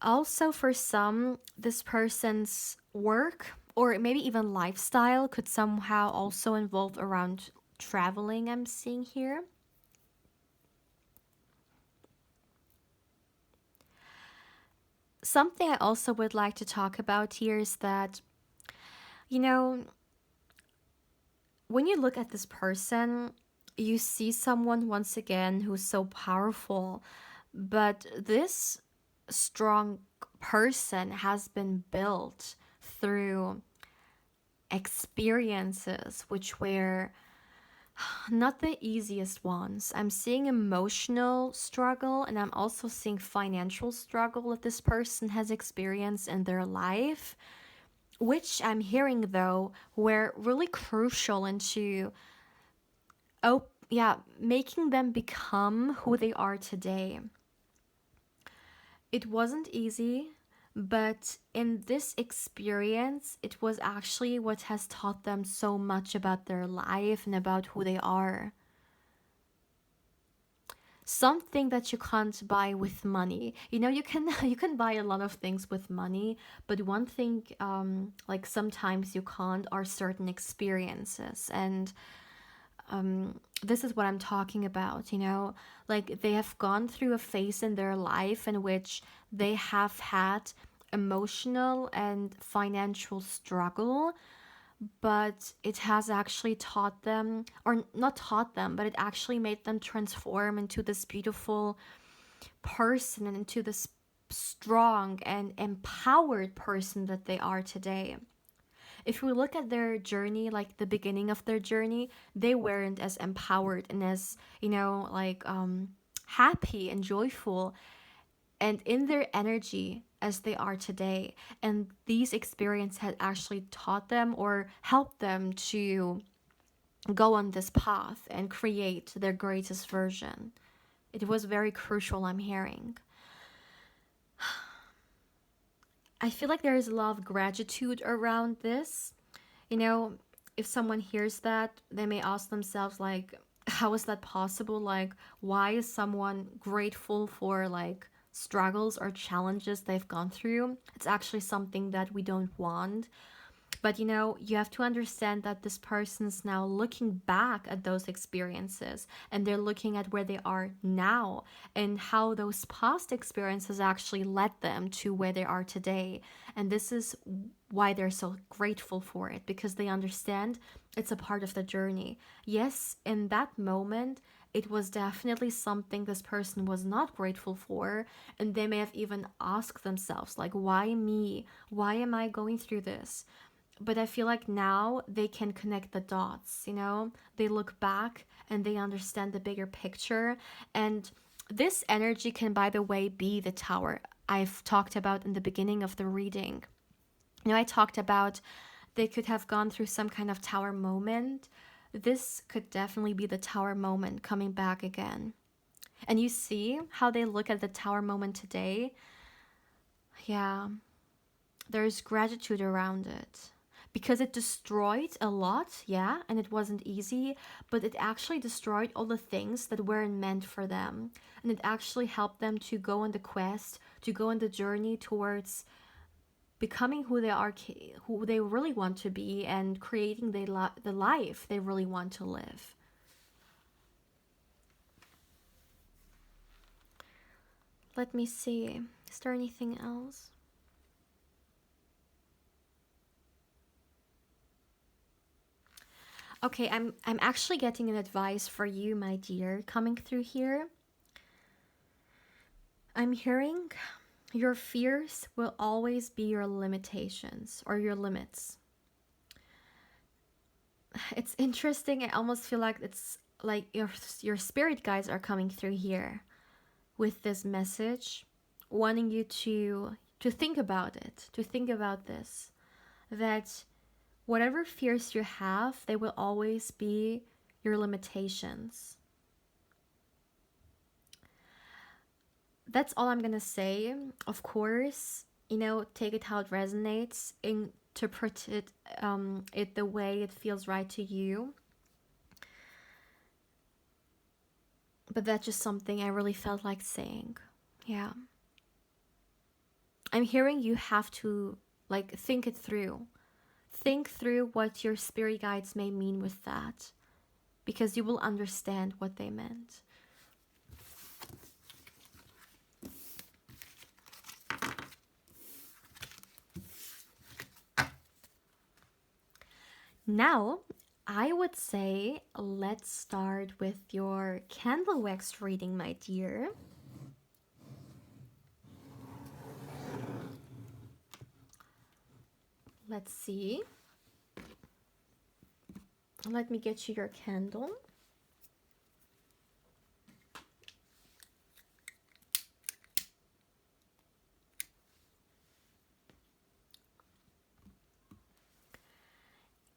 Also, for some, this person's work or maybe even lifestyle could somehow also involve around traveling, I'm seeing here. something I also would like to talk about here is that, you know, when you look at this person, you see someone once again who's so powerful, but this strong person has been built through experiences which were not the easiest ones. I'm seeing emotional struggle, and I'm also seeing financial struggle that this person has experienced in their life, which I'm hearing though were really crucial into making them become who they are today. It wasn't easy, but in this experience, it was actually what has taught them so much about their life and about who they are. Something that you can't buy with money. You know, you can buy a lot of things with money, but one thing, like sometimes you can't, are certain experiences. And this is what I'm talking about, you know, like they have gone through a phase in their life in which they have had emotional and financial struggle, but it has actually taught them, or not taught them, but it actually made them transform into this beautiful person and into this strong and empowered person that they are today. If we look at their journey, like the beginning of their journey, they weren't as empowered and as, you know, like happy and joyful and in their energy as they are today. And these experiences had actually taught them or helped them to go on this path and create their greatest version. It was very crucial, I'm hearing. I feel like there is a lot of gratitude around this. You know, if someone hears that, they may ask themselves, like, how is that possible? Like, why is someone grateful for, like, struggles or challenges they've gone through? It's actually something that we don't want. But you know, you have to understand that this person's now looking back at those experiences and they're looking at where they are now and how those past experiences actually led them to where they are today. And this is why they're so grateful for it, because they understand it's a part of the journey. Yes, in that moment, it was definitely something this person was not grateful for, and they may have even asked themselves, like, why me? Why am I going through this? But I feel like now they can connect the dots, you know? They look back and they understand the bigger picture. And this energy can, by the way, be the tower I've talked about in the beginning of the reading. You know, I talked about they could have gone through some kind of tower moment. This could definitely be the tower moment coming back again. And you see how they look at the tower moment today? Yeah, there's gratitude around it. Because it destroyed a lot, yeah, and it wasn't easy, but it actually destroyed all the things that weren't meant for them. And it actually helped them to go on the quest, to go on the journey towards becoming who they are, who they really want to be, and creating the life they really want to live. Let me see. Is there anything else? Okay, I'm actually getting an advice for you, my dear, coming through here. I'm hearing your fears will always be your limitations or your limits. It's interesting. I almost feel like it's like your spirit guides are coming through here with this message, wanting you to think about it, to think about this, that whatever fears you have, they will always be your limitations. That's all I'm gonna say. Of course, you know, take it how it resonates, interpret it the way it feels right to you. But that's just something I really felt like saying. Yeah. I'm hearing you have to, like, think it through. Think through what your spirit guides may mean with that, because you will understand what they meant. Now, I would say let's start with your candle wax reading, my dear. Let's see. Let me get you your candle.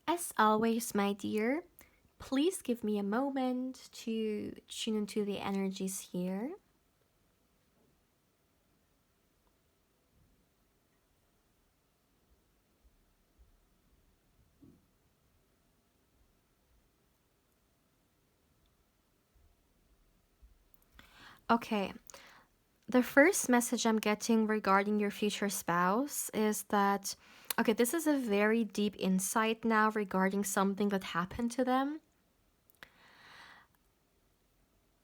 As always, my dear, please give me a moment to tune into the energies here. Okay, the first message I'm getting regarding your future spouse is that, okay, this is a very deep insight now regarding something that happened to them.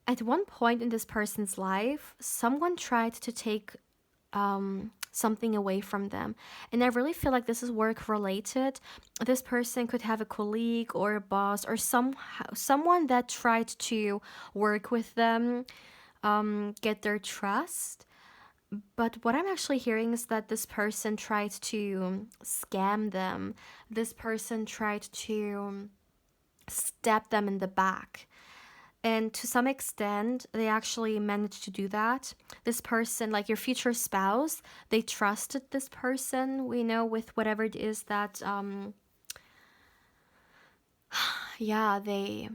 At one point in this person's life, someone tried to take something away from them. And I really feel like this is work related. This person could have a colleague or a boss or someone that tried to work with them, get their trust. But what I'm actually hearing is that this person tried to scam them. This person tried to stab them in the back. And to some extent, they actually managed to do that. This person, like your future spouse, they trusted this person, we know, with whatever it is that, yeah, they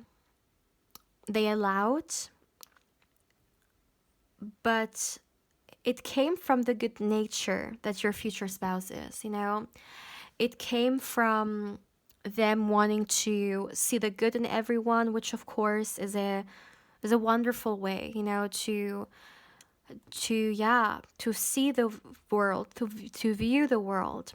allowed. But it came from the good nature that your future spouse is, you know? It came from them wanting to see the good in everyone, which of course is a wonderful way, you know, to see the world, to view the world.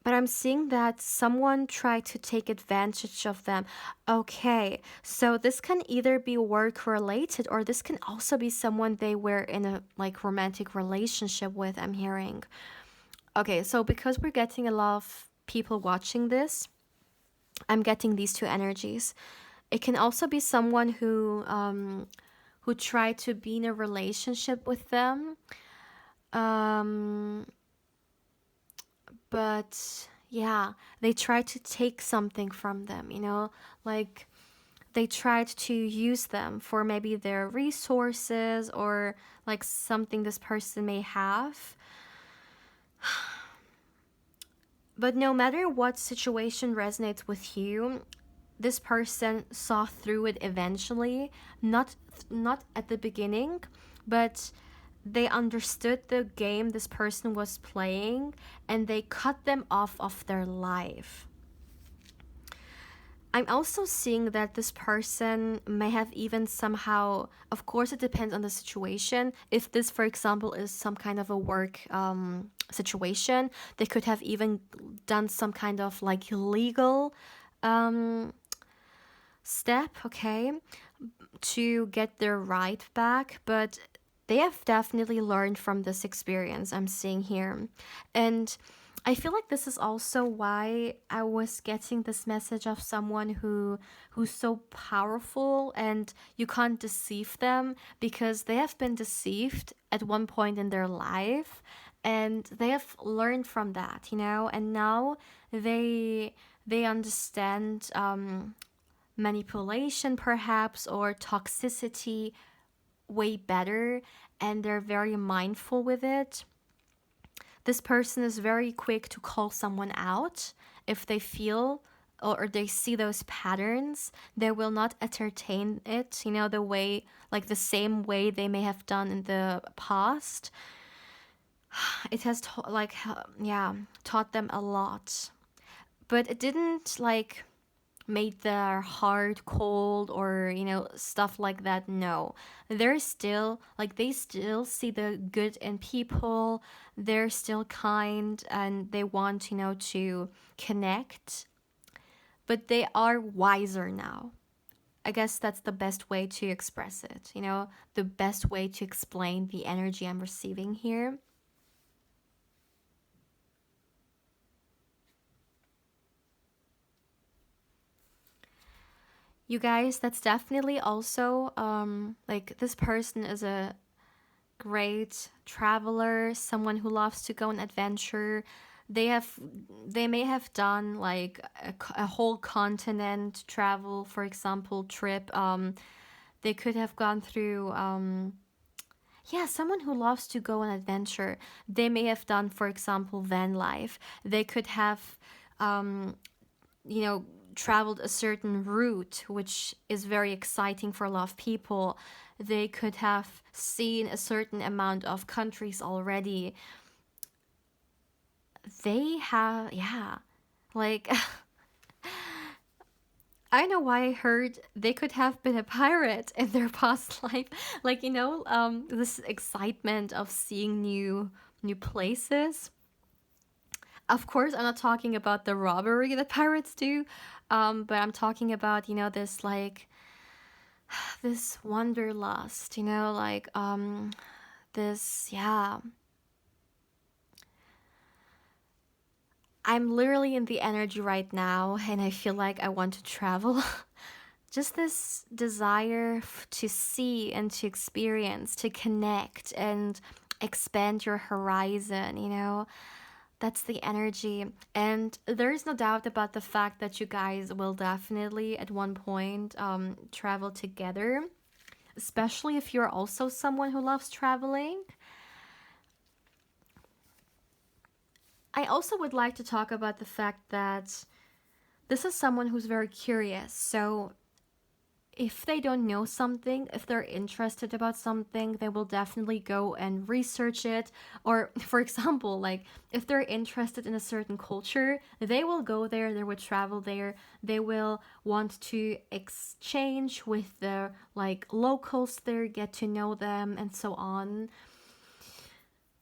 But I'm seeing that someone tried to take advantage of them. Okay, so this can either be work related, or this can also be someone they were in a like romantic relationship with, I'm hearing. Okay, so because we're getting a lot of people watching this, I'm getting these two energies. It can also be someone who tried to be in a relationship with them, but yeah, they tried to take something from them, you know, like they tried to use them for maybe their resources or like something this person may have. But no matter what situation resonates with you, this person saw through it eventually, not at the beginning, but they understood the game this person was playing and they cut them off of their life. I'm also seeing that this person may have even somehow, of course, it depends on the situation. If this, for example, is some kind of a work situation, they could have even done some kind of like legal step, okay, to get their right back. But they have definitely learned from this experience I'm seeing here. And I feel like this is also why I was getting this message of someone who's so powerful and you can't deceive them, because they have been deceived at one point in their life and they have learned from that, you know, and now they understand manipulation perhaps or toxicity way better, and they're very mindful with it. This person is very quick to call someone out if they feel or they see those patterns. They will not entertain it, you know, the way, like the same way they may have done in the past. It has taught them a lot, but it didn't like made their heart cold or, you know, stuff like that. No, they're still like, they still see the good in people. They're still kind and they want, you know, to connect, but they are wiser now. I guess that's the best way to express it, you know, the best way to explain the energy I'm receiving here. You guys, that's definitely also like this person is a great traveler, someone who loves to go on adventure. They have they may have done like a whole continent travel, for example, trip. They could have gone through yeah, someone who loves to go on adventure. They may have done, for example, van life. They could have you know, traveled a certain route, which is very exciting for a lot of people. They could have seen a certain amount of countries already. They have, yeah, like, I know why I heard they could have been a pirate in their past life. Like, you know, this excitement of seeing new places. Of course, I'm not talking about the robbery that pirates do, but I'm talking about, you know, this like this wanderlust, you know, like this, yeah. I'm literally in the energy right now, and I feel like I want to travel. Just this desire to see and to experience, to connect and expand your horizon, you know. That's the energy. And there is no doubt about the fact that you guys will definitely at one point travel together, especially if you're also someone who loves traveling. I also would like to talk about the fact that this is someone who's very curious. So if they don't know something, if they're interested about something, they will definitely go and research it. Or, for example, like if they're interested in a certain culture, they will go there, they will travel there, they will want to exchange with the like locals there, get to know them, and so on.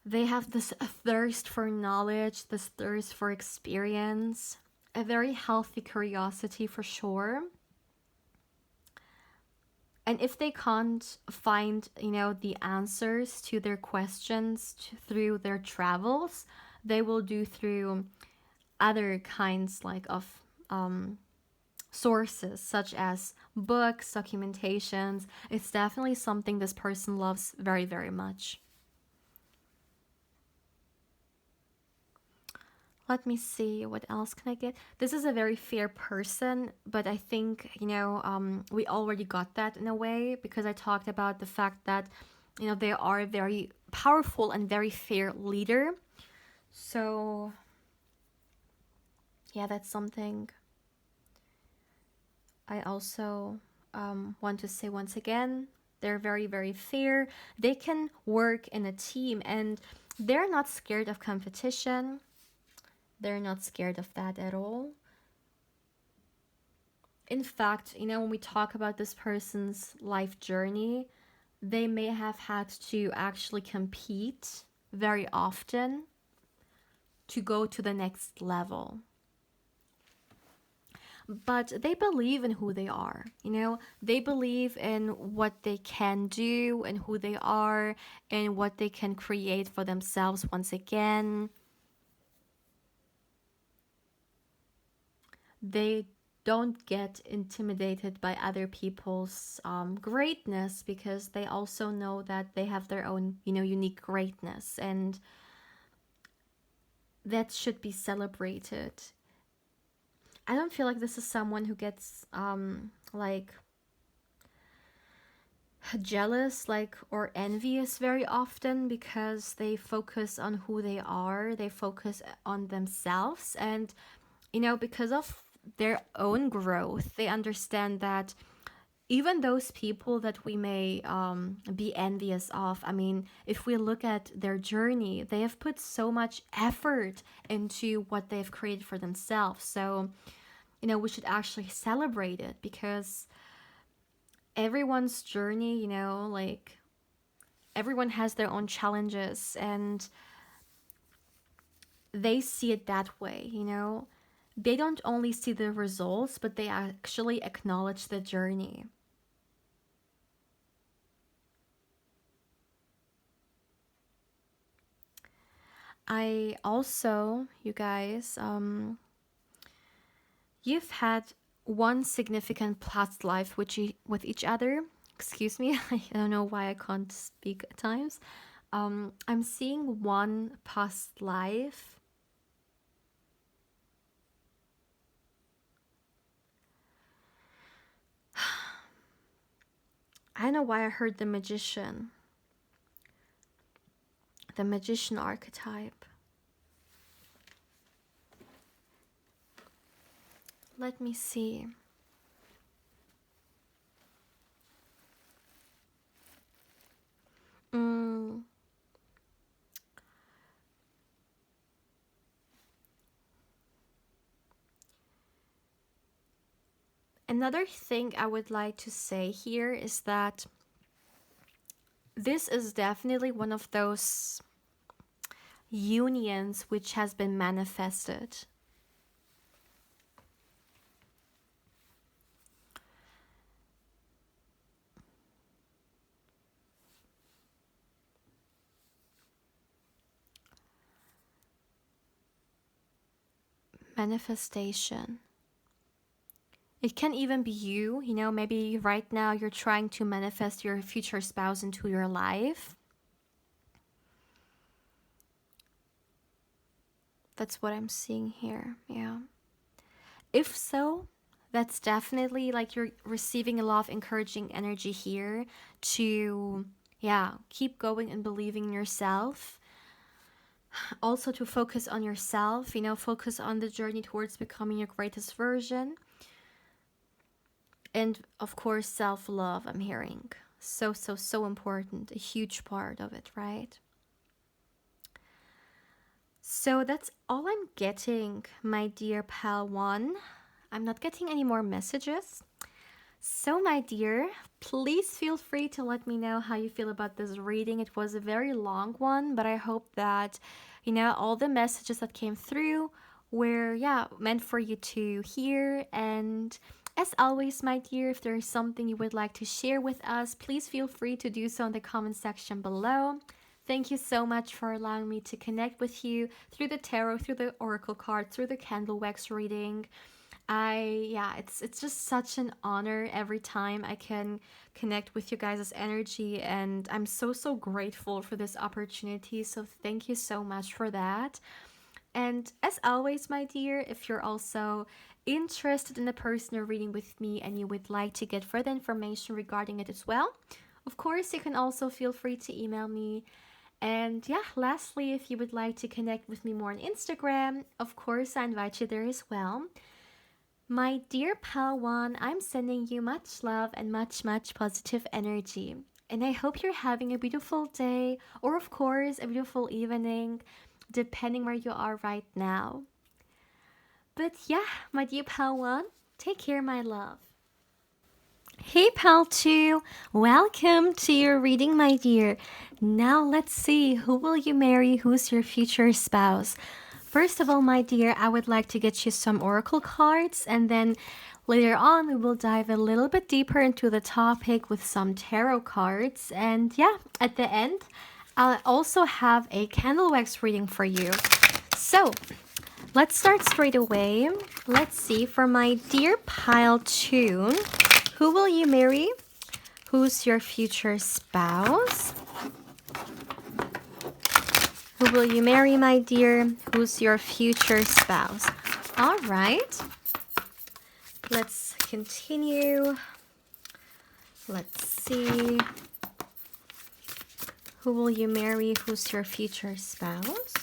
They have this thirst for knowledge, this thirst for experience, a very healthy curiosity for sure. And if they can't find, you know, the answers to their questions through their travels, they will do through other kinds like of sources such as books, documentations. It's definitely something this person loves very, very much. Let me see, what else can I get? This is a very fair person, but I think, you know, we already got that in a way because I talked about the fact that, you know, they are a very powerful and very fair leader. So, yeah, that's something I also want to say once again. They're very, very fair. They can work in a team and they're not scared of competition. They're not scared of that at all. In fact, you know, when we talk about this person's life journey, they may have had to actually compete very often to go to the next level. But they believe in who they are, you know, they believe in what they can do and who they are and what they can create for themselves once again. They don't get intimidated by other people's greatness because they also know that they have their own, you know, unique greatness and that should be celebrated. I don't feel like this is someone who gets like jealous like or envious very often because they focus on who they are, they focus on themselves, and you know, because of their own growth, they understand that even those people that we may be envious of, I mean, if we look at their journey, they have put so much effort into what they've created for themselves. So, you know, we should actually celebrate it because everyone's journey, you know, like everyone has their own challenges and they see it that way, you know. They don't only see the results, but they actually acknowledge the journey. I also, you guys, you've had one significant past life with each other. Excuse me, I don't know why I can't speak at times. I'm seeing one past life. I don't know why I heard the magician. The magician archetype. Let me see. Another thing I would like to say here is that this is definitely one of those unions which has been manifested. Manifestation. It can even be you, maybe right now you're trying to manifest your future spouse into your life. That's what I'm seeing here, yeah. If so, that's definitely like you're receiving a lot of encouraging energy here to, keep going and believing in yourself. Also to focus on yourself, focus on the journey towards becoming your greatest version. And of course, self-love, I'm hearing. So important. A huge part of it, right? So that's all I'm getting, my dear pal one. I'm not getting any more messages. So, my dear, please feel free to let me know how you feel about this reading. It was a very long one, but I hope that, all the messages that came through were, meant for you to hear. And as always, my dear, if there is something you would like to share with us, please feel free to do so in the comment section below. Thank you so much for allowing me to connect with you through the tarot, through the oracle card, through the candle wax reading. It's just such an honor every time I can connect with you guys' energy, and I'm so grateful for this opportunity. So thank you so much for that. And as always, my dear, if you're also interested in a personal reading with me and you would like to get further information regarding it as well, of course, you can also feel free to email me. And lastly, if you would like to connect with me more on Instagram, of course, I invite you there as well. My dear pal one, I'm sending you much love and much positive energy. And I hope you're having a beautiful day, or of course, a beautiful evening, depending where you are right now. But my dear pal one, take care, my love. Hey pal 2, welcome to your reading, my dear. Now let's see, who will you marry? Who's your future spouse? First of all, my dear, I would like to get you some oracle cards, and then later on we will dive a little bit deeper into the topic with some tarot cards. And at the end, I'll also have a candle wax reading for you. So let's start straight away. Let's see, for my dear pile 2, who will you marry? Who's your future spouse? Who will you marry, my dear? Who's your future spouse? All right. Let's continue. Let's see. Who will you marry? Who's your future spouse?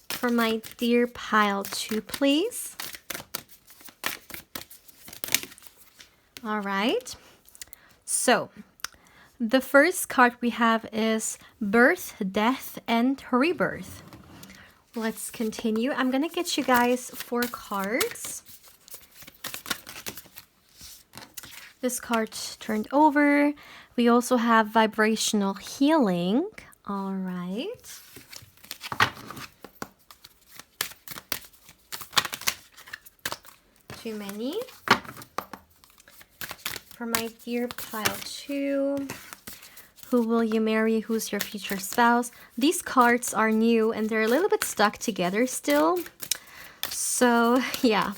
For my dear pile 2, please. All right. So the first card we have is birth, death, and rebirth. Let's continue. I'm going to get you guys 4 cards. This card turned over. We also have vibrational healing. All right. Too many. For my dear pile 2, Who will you marry? Who's your future spouse? These cards are new and they're a little bit stuck together still. So yeah,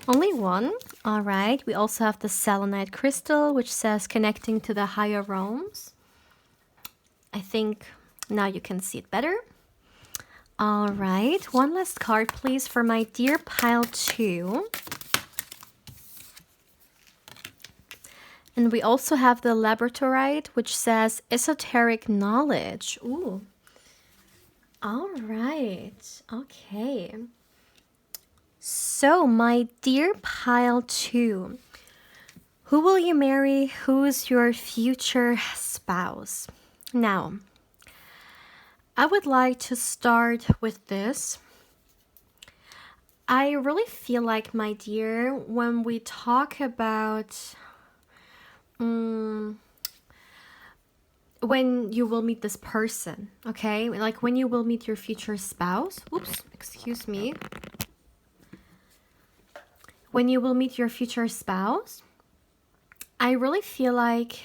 only one. All right. We also have the selenite crystal, which says connecting to the higher realms. I think now you can see it better. All right. One last card, please, for my dear pile 2. And we also have the labradorite, which says esoteric knowledge. Ooh. All right. Okay. So, my dear pile 2, who will you marry? Who's your future spouse? Now, I would like to start with this. I really feel like, my dear, when we talk about when you will meet this person, okay? Like when you will meet your future spouse. Oops, excuse me. When you will meet your future spouse, I really feel like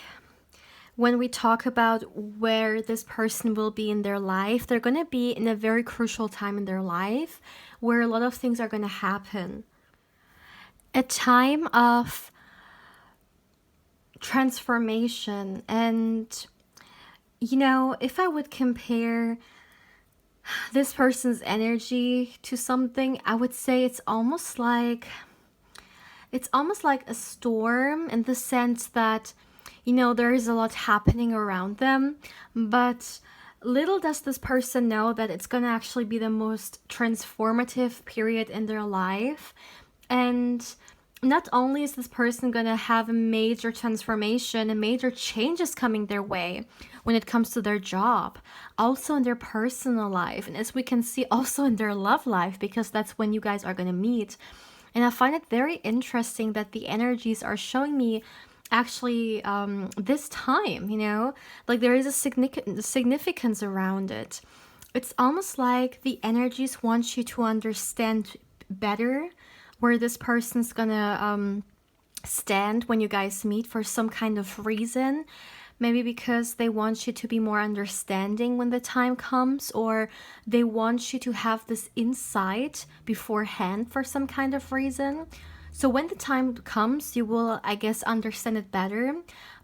when we talk about where this person will be in their life, they're going to be in a very crucial time in their life where a lot of things are going to happen. A time of transformation. And, you know, if I would compare this person's energy to something, I would say it's almost like a storm, in the sense that, you know, there is a lot happening around them, but little does this person know that it's going to actually be the most transformative period in their life. And not only is this person going to have a major transformation and major changes coming their way when it comes to their job, also in their personal life, and as we can see, also in their love life, because that's when you guys are going to meet. And I find it very interesting that the energies are showing me actually this time, you know, like there is a significance around it. It's almost like the energies want you to understand better where this person's gonna stand when you guys meet, for some kind of reason. Maybe because they want you to be more understanding when the time comes, or they want you to have this insight beforehand for some kind of reason. So when the time comes, you will, I guess, understand it better.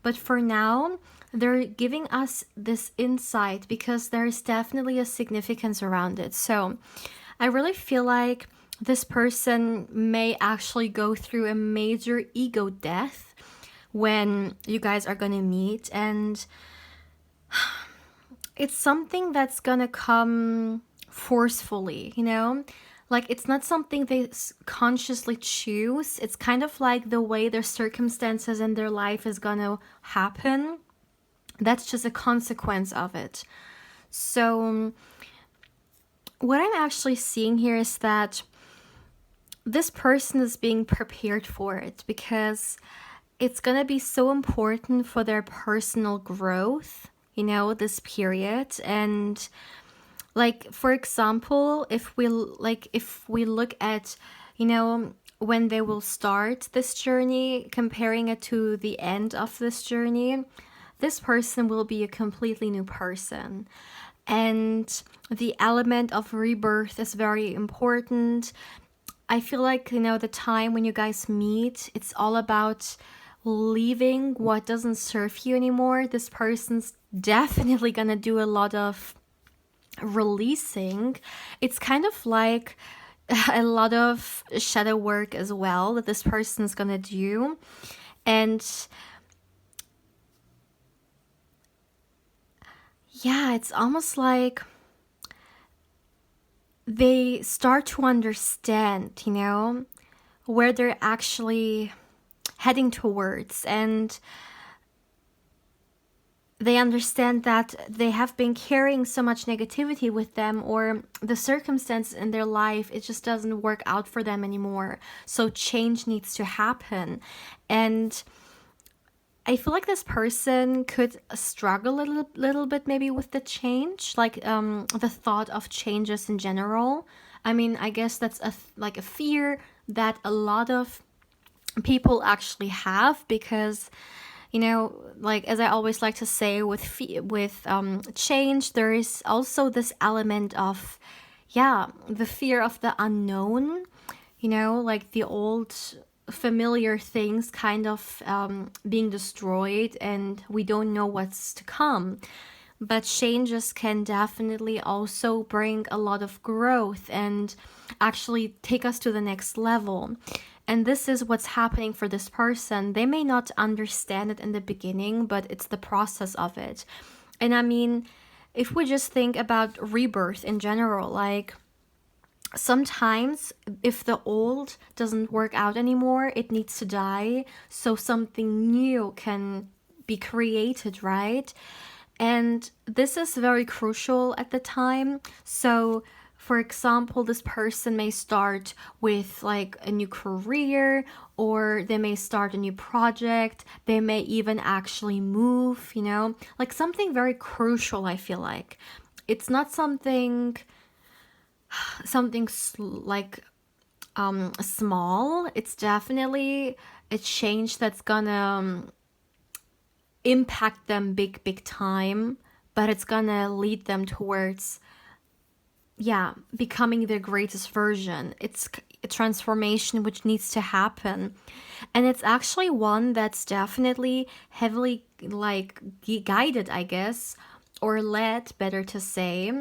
But for now, they're giving us this insight because there is definitely a significance around it. So I really feel like this person may actually go through a major ego death when you guys are going to meet. And it's something that's going to come forcefully, you know? Like, it's not something they consciously choose. It's kind of like the way their circumstances in their life is going to happen. That's just a consequence of it. So what I'm actually seeing here is that this person is being prepared for it, because it's going to be so important for their personal growth, you know, this period. And like, for example, if we look at, you know, when they will start this journey, comparing it to the end of this journey, this person will be a completely new person. And the element of rebirth is very important. I feel like, you know, the time when you guys meet, it's all about leaving what doesn't serve you anymore. This person's definitely gonna do a lot of releasing. It's kind of like a lot of shadow work as well that this person's gonna do. And yeah, it's almost like they start to understand, you know, where they're actually heading towards. And they understand that they have been carrying so much negativity with them, or the circumstances in their life, it just doesn't work out for them anymore. So change needs to happen. And I feel like this person could struggle a little bit maybe with the change, like the thought of changes in general. I mean, I guess that's like a fear that a lot of people actually have, because You know, like as I always like to say, with change, there is also this element of, yeah, the fear of the unknown. You know, like the old familiar things kind of being destroyed, and we don't know what's to come. But changes can definitely also bring a lot of growth and actually take us to the next level. And this is what's happening for this person. They may not understand it in the beginning, but it's the process of it. And I mean, if we just think about rebirth in general, like sometimes if the old doesn't work out anymore, it needs to die so something new can be created, right? And this is very crucial at the time. So, for example, this person may start with like a new career, or they may start a new project. They may even actually move, you know, like something very crucial, I feel like. It's not something like small. It's definitely a change that's gonna impact them big time, but it's gonna lead them towards, yeah, becoming their greatest version. It's a transformation which needs to happen, and it's actually one that's definitely heavily like guided, I guess, or led, better to say,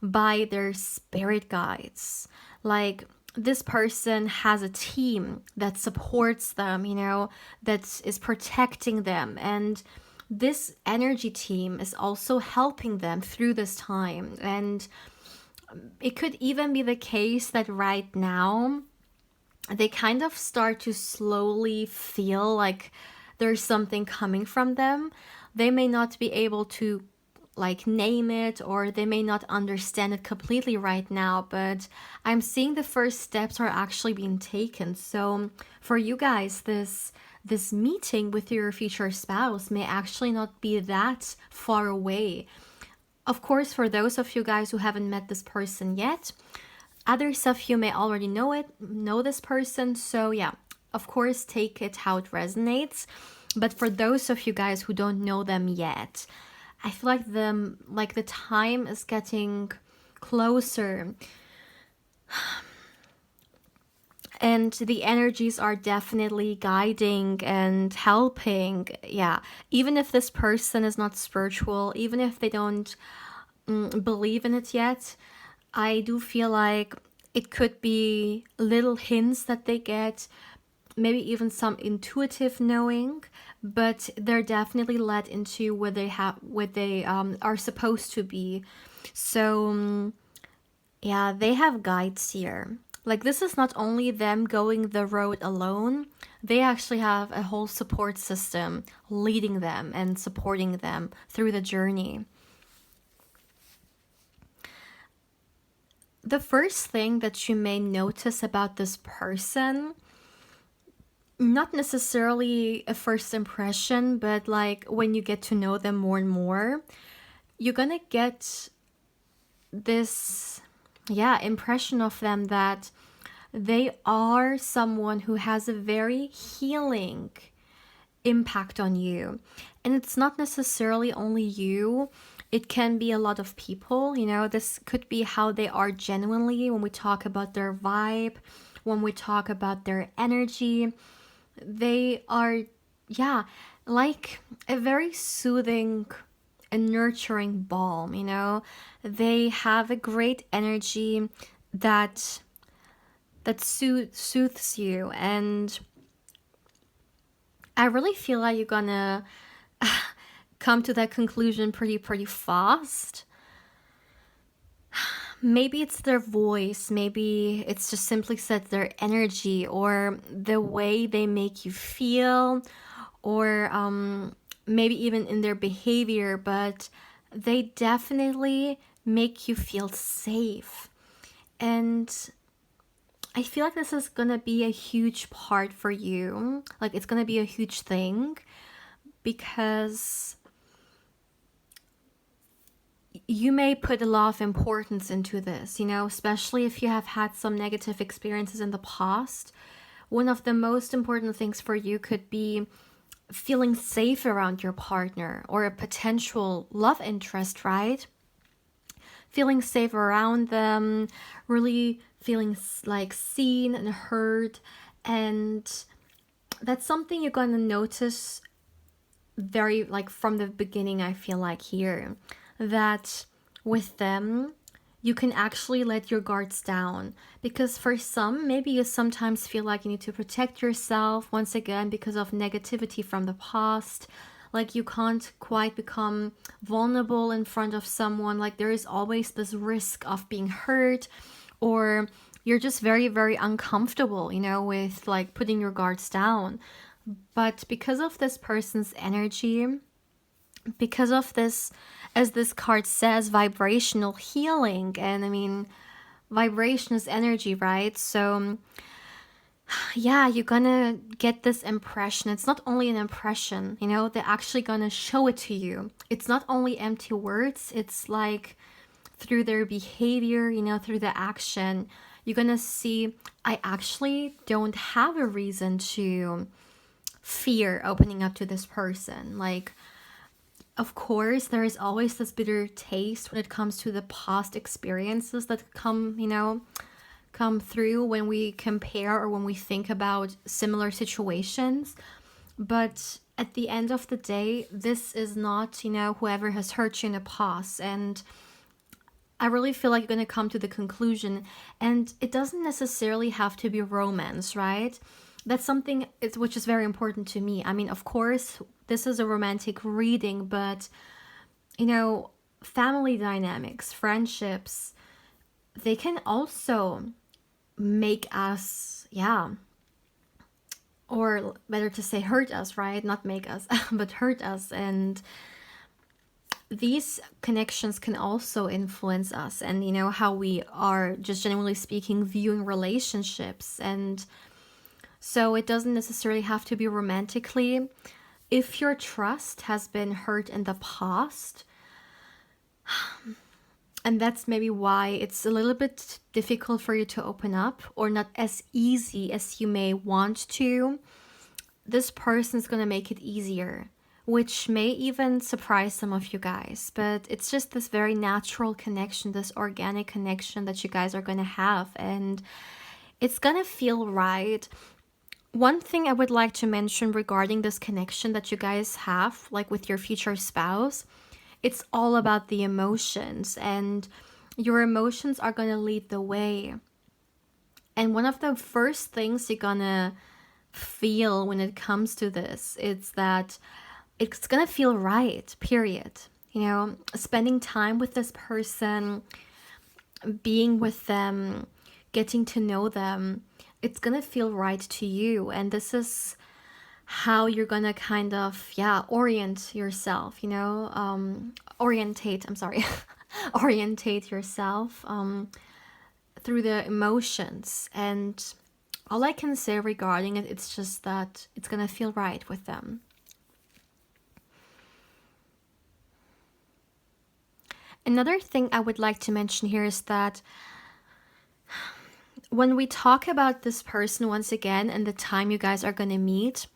by their spirit guides. Like this person has a team that supports them, you know, that is protecting them. And this energy team is also helping them through this time. And it could even be the case that right now they kind of start to slowly feel like there's something coming from them. They may not be able to like name it, or they may not understand it completely right now, but I'm seeing the first steps are actually being taken. So for you guys, this meeting with your future spouse may actually not be that far away. Of course, for those of you guys who haven't met this person yet, others of you may already know this person. So yeah, of course, take it how it resonates. But for those of you guys who don't know them yet, I feel like the time is getting closer. And the energies are definitely guiding and helping. Yeah, even if this person is not spiritual, even if they don't believe in it yet, I do feel like it could be little hints that they get, maybe even some intuitive knowing, but they're definitely led into where they are supposed to be. So yeah, they have guides here. Like this is not only them going the road alone, they actually have a whole support system leading them and supporting them through the journey. The first thing that you may notice about this person, not necessarily a first impression, but like when you get to know them more and more, you're gonna get this, yeah, impression of them that they are someone who has a very healing impact on you. And it's not necessarily only you, it can be a lot of people, you know. This could be how they are genuinely when we talk about their vibe, when we talk about their energy. They are, yeah, like a very soothing and nurturing balm, you know. They have a great energy that soothes you, and I really feel like you're gonna come to that conclusion pretty fast. Maybe it's their voice, maybe it's just simply said their energy, or the way they make you feel, or maybe even in their behavior, but they definitely make you feel safe. And I feel like this is gonna be a huge part for you. Like it's gonna be a huge thing, because you may put a lot of importance into this, you know, especially if you have had some negative experiences in the past. One of the most important things for you could be feeling safe around your partner or a potential love interest, right? Feeling safe around them, really feeling like seen and heard. And that's something you're gonna notice very like from the beginning. I feel like here that with them you can actually let your guards down, because for some, maybe you sometimes feel like you need to protect yourself once again because of negativity from the past. Like you can't quite become vulnerable in front of someone. Like there is always this risk of being hurt, or you're just very, very uncomfortable, you know, with like putting your guards down. But because of this person's energy, because of this, as this card says, vibrational healing, and I mean, vibration is energy, right? So yeah, you're gonna get this impression. It's not only an impression, you know, they're actually gonna show it to you. It's not only empty words, it's like through their behavior, you know, through the action, you're gonna see, I actually don't have a reason to fear opening up to this person. Like, of course, there is always this bitter taste when it comes to the past experiences that come, you know, come through when we compare or when we think about similar situations. But at the end of the day, this is not, you know, whoever has hurt you in the past. And I really feel like you're going to come to the conclusion, and it doesn't necessarily have to be romance, right? That's something which is very important to me. I mean, of course, this is a romantic reading, but, you know, family dynamics, friendships, they can also make us, yeah, or better to say hurt us, right? Not make us, but hurt us. And these connections can also influence us and, you know, how we are, just generally speaking, viewing relationships. And so it doesn't necessarily have to be romantically. If your trust has been hurt in the past, and that's maybe why it's a little bit difficult for you to open up, or not as easy as you may want to, this person's going to make it easier, which may even surprise some of you guys. But it's just this very natural connection, this organic connection that you guys are going to have, and it's going to feel right. One thing I would like to mention regarding this connection that you guys have, like with your future spouse, it's all about the emotions, and your emotions are going to lead the way. And one of the first things you're going to feel when it comes to this, it's that it's going to feel right, period. You know, spending time with this person, being with them, getting to know them, it's going to feel right to you. And this is how you're going to kind of, yeah, orient yourself, you know, orientate yourself through the emotions. And all I can say regarding it, it's just that it's going to feel right with them. Another thing I would like to mention here is that when we talk about this person once again and the time you guys are going to meet,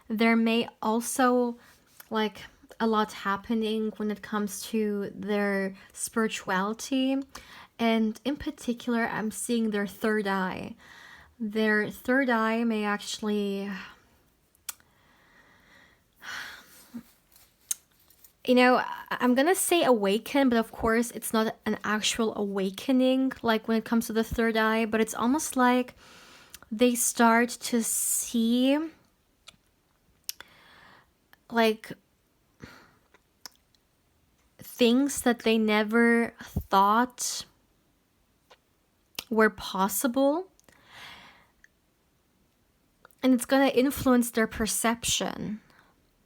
there may also like a lot happening when it comes to their spirituality. And in particular, I'm seeing their third eye. Their third eye may actually, you know, I'm going to say awaken, but of course it's not an actual awakening like when it comes to the third eye, but it's almost like they start to see like things that they never thought were possible. And it's going to influence their perception.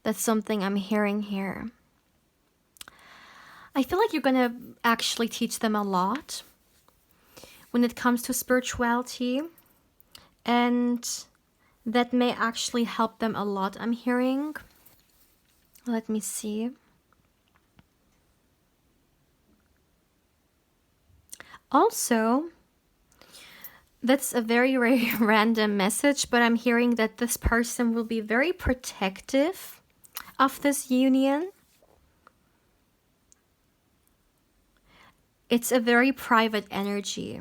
That's something I'm hearing here. I feel like you're going to actually teach them a lot when it comes to spirituality. And that may actually help them a lot, I'm hearing. Let me see. Also, that's a very random message, but I'm hearing that this person will be very protective of this union. It's a very private energy.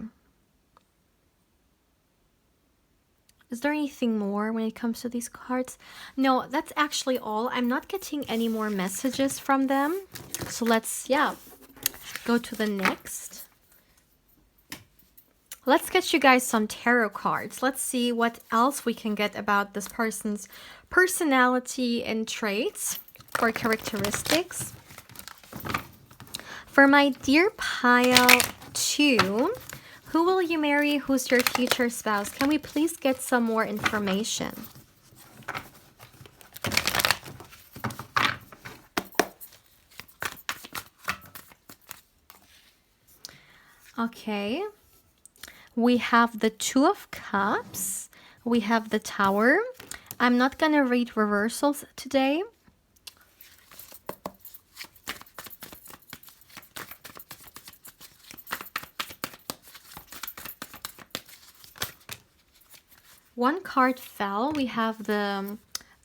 Is there anything more when it comes to these cards? No, that's actually all. I'm not getting any more messages from them. So let's, go to the next. Let's get you guys some tarot cards. Let's see what else we can get about this person's personality and traits or characteristics. For my dear pile 2, who will you marry? Who's your future spouse? Can we please get some more information? Okay. We have the Two of Cups. We have the Tower. I'm not going to read reversals today. One card fell. We have the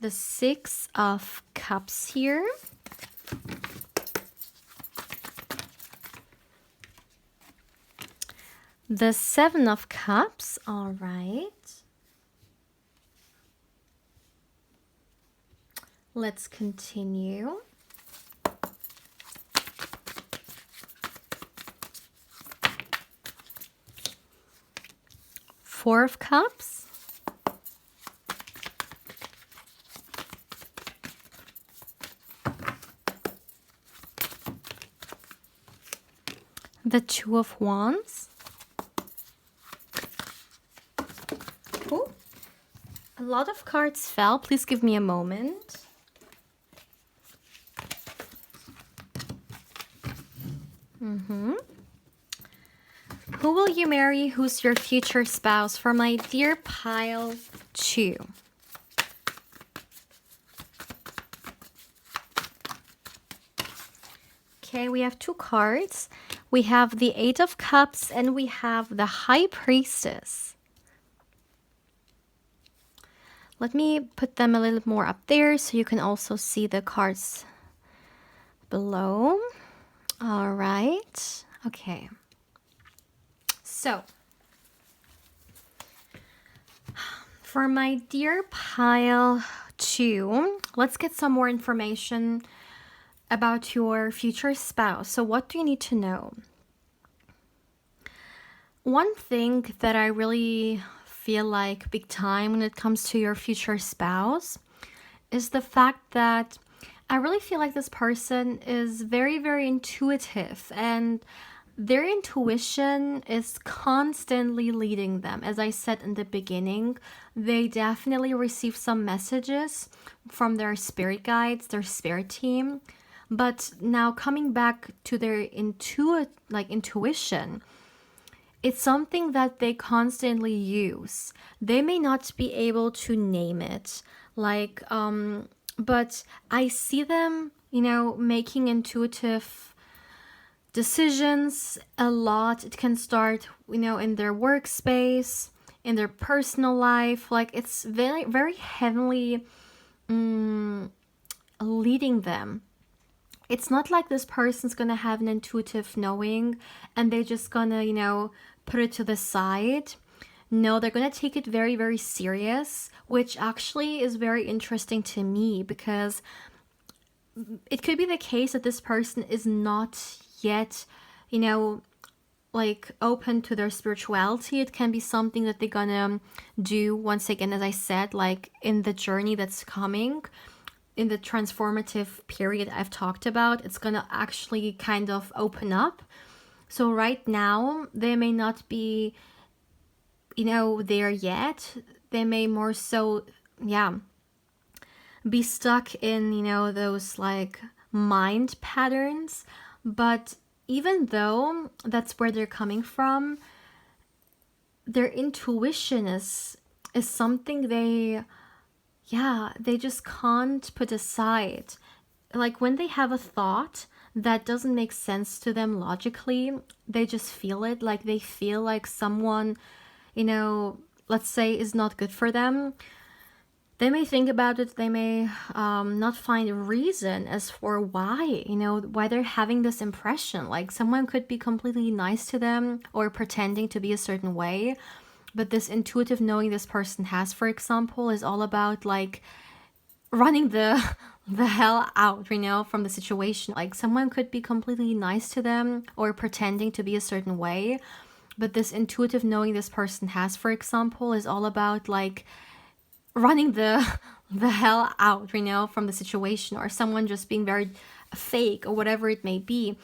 Six of Cups here. The Seven of Cups. All right. Let's continue. Four of Cups. The Two of Wands. Oh, a lot of cards fell. Please give me a moment. Who will you marry? Who's your future spouse? For my dear pile 2. Okay, we have 2 cards. We have the Eight of Cups and we have the High Priestess. Let me put them a little more up there so you can also see the cards below. All right. Okay. So, for my dear pile 2, let's get some more information about your future spouse. So what do you need to know? One thing that I really feel like big time when it comes to your future spouse is the fact that I really feel like this person is very, very intuitive, and their intuition is constantly leading them. As I said in the beginning, they definitely receive some messages from their spirit guides, their spirit team. But now coming back to their intuition, it's something that they constantly use. They may not be able to name it, but I see them, making intuitive decisions a lot. It can start, in their workspace, in their personal life. Like, it's very, very heavily leading them. It's not like this person's gonna have an intuitive knowing and they're just gonna, put it to the side. No, they're gonna take it very, very serious, which actually is very interesting to me, because it could be the case that this person is not yet, open to their spirituality. It can be something that they're gonna do, once again, as I said, like in the journey that's coming, in the transformative period I've talked about. It's gonna actually kind of open up. So right now, they may not be, there yet. They may more so, be stuck in, those like mind patterns. But even though that's where they're coming from, their intuition is something they just can't put aside. Like, when they have a thought that doesn't make sense to them logically, they just feel it. Like, they feel like someone, let's say, is not good for them. They may think about it, they may not find a reason as for why, why they're having this impression. Like someone could be completely nice to them or pretending to be a certain way, but this intuitive knowing this person has, for example, is all about like running the hell out, from the situation. Like someone could be completely nice to them or pretending to be a certain way, but this intuitive knowing this person has, for example, is all about like running the hell out, from the situation, or someone just being very fake or whatever it may be.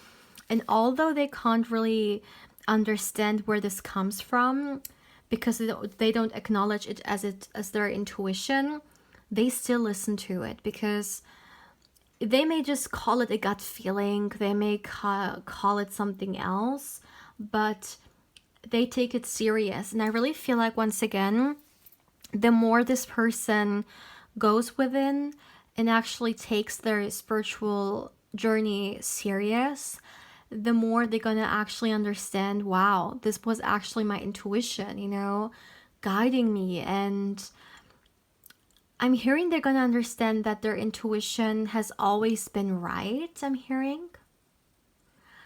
And although they can't really understand where this comes from, because they don't acknowledge it as their intuition, they still listen to it, because they may just call it a gut feeling, they may call it something else, but they take it serious. And I really feel like, once again, the more this person goes within and actually takes their spiritual journey serious, the more they're gonna actually understand, wow, this was actually my intuition, guiding me. And I'm hearing they're gonna understand that their intuition has always been right, I'm hearing.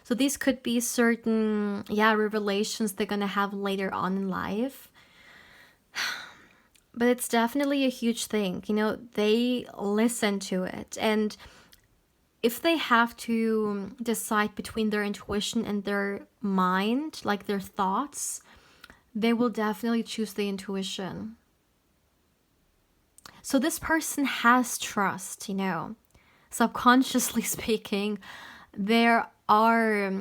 So these could be certain, revelations they're gonna have later on in life. But it's definitely a huge thing, they listen to it. And if they have to decide between their intuition and their mind, like their thoughts, they will definitely choose the intuition. So this person has trust, subconsciously speaking, they are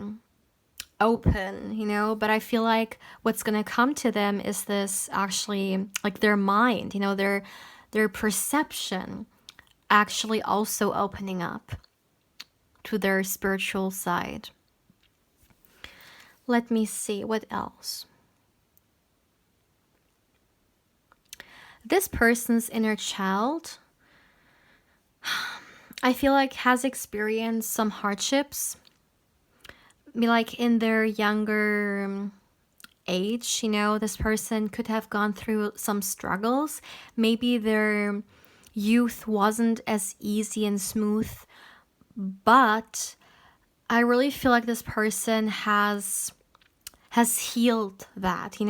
open, but I feel like what's gonna come to them is this, actually, like their mind, their perception actually also opening up to their spiritual side. Let me see what else. This person's inner child, I feel like, has experienced some hardships, like in their younger age. This person could have gone through some struggles. Maybe their youth wasn't as easy and smooth, but I really feel like this person has healed that,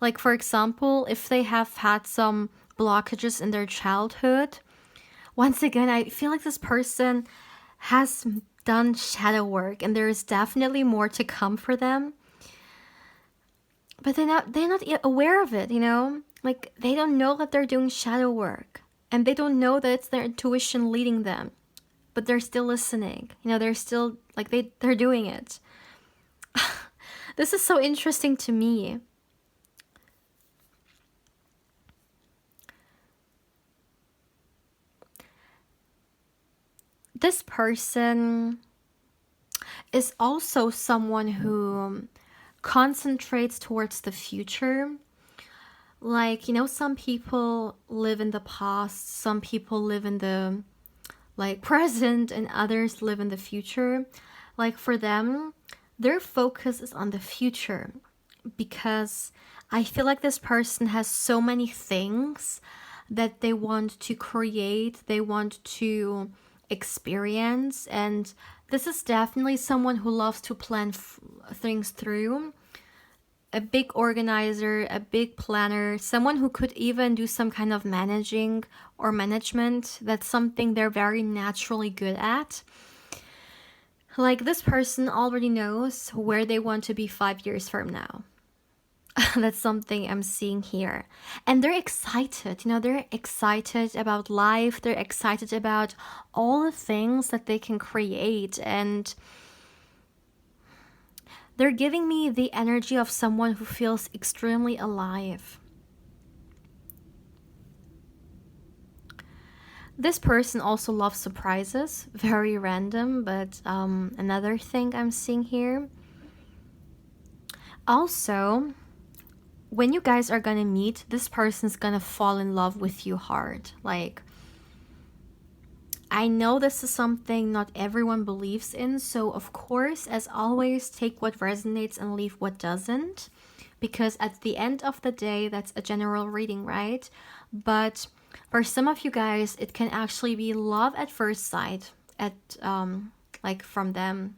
like, for example, if they have had some blockages in their childhood, once again, I feel like this person has done shadow work, and there is definitely more to come for them, but they're not aware of it. Like, they don't know that they're doing shadow work, and they don't know that it's their intuition leading them, but they're still listening. They're still like, they're doing it. This is so interesting to me. This person is also someone who concentrates towards the future. Like, some people live in the past, some people live in the present, and others live in the future. Like, for them, their focus is on the future, because I feel like this person has so many things that they want to create, they want to experience, and this is definitely someone who loves to plan things through. A big organizer, a big planner, someone who could even do some kind of managing or management. That's something they're very naturally good at. Like, this person already knows where they want to be 5 years from now. That's something I'm seeing here. And they're excited, they're excited about life. They're excited about all the things that they can create. And they're giving me the energy of someone who feels extremely alive. This person also loves surprises. Very random, but another thing I'm seeing here. Also, when you guys are gonna meet, this person's gonna fall in love with you hard. Like, I know this is something not everyone believes in, so of course, as always, take what resonates and leave what doesn't, because at the end of the day, that's a general reading, right? But For some of you guys, it can actually be love at first sight at like from them.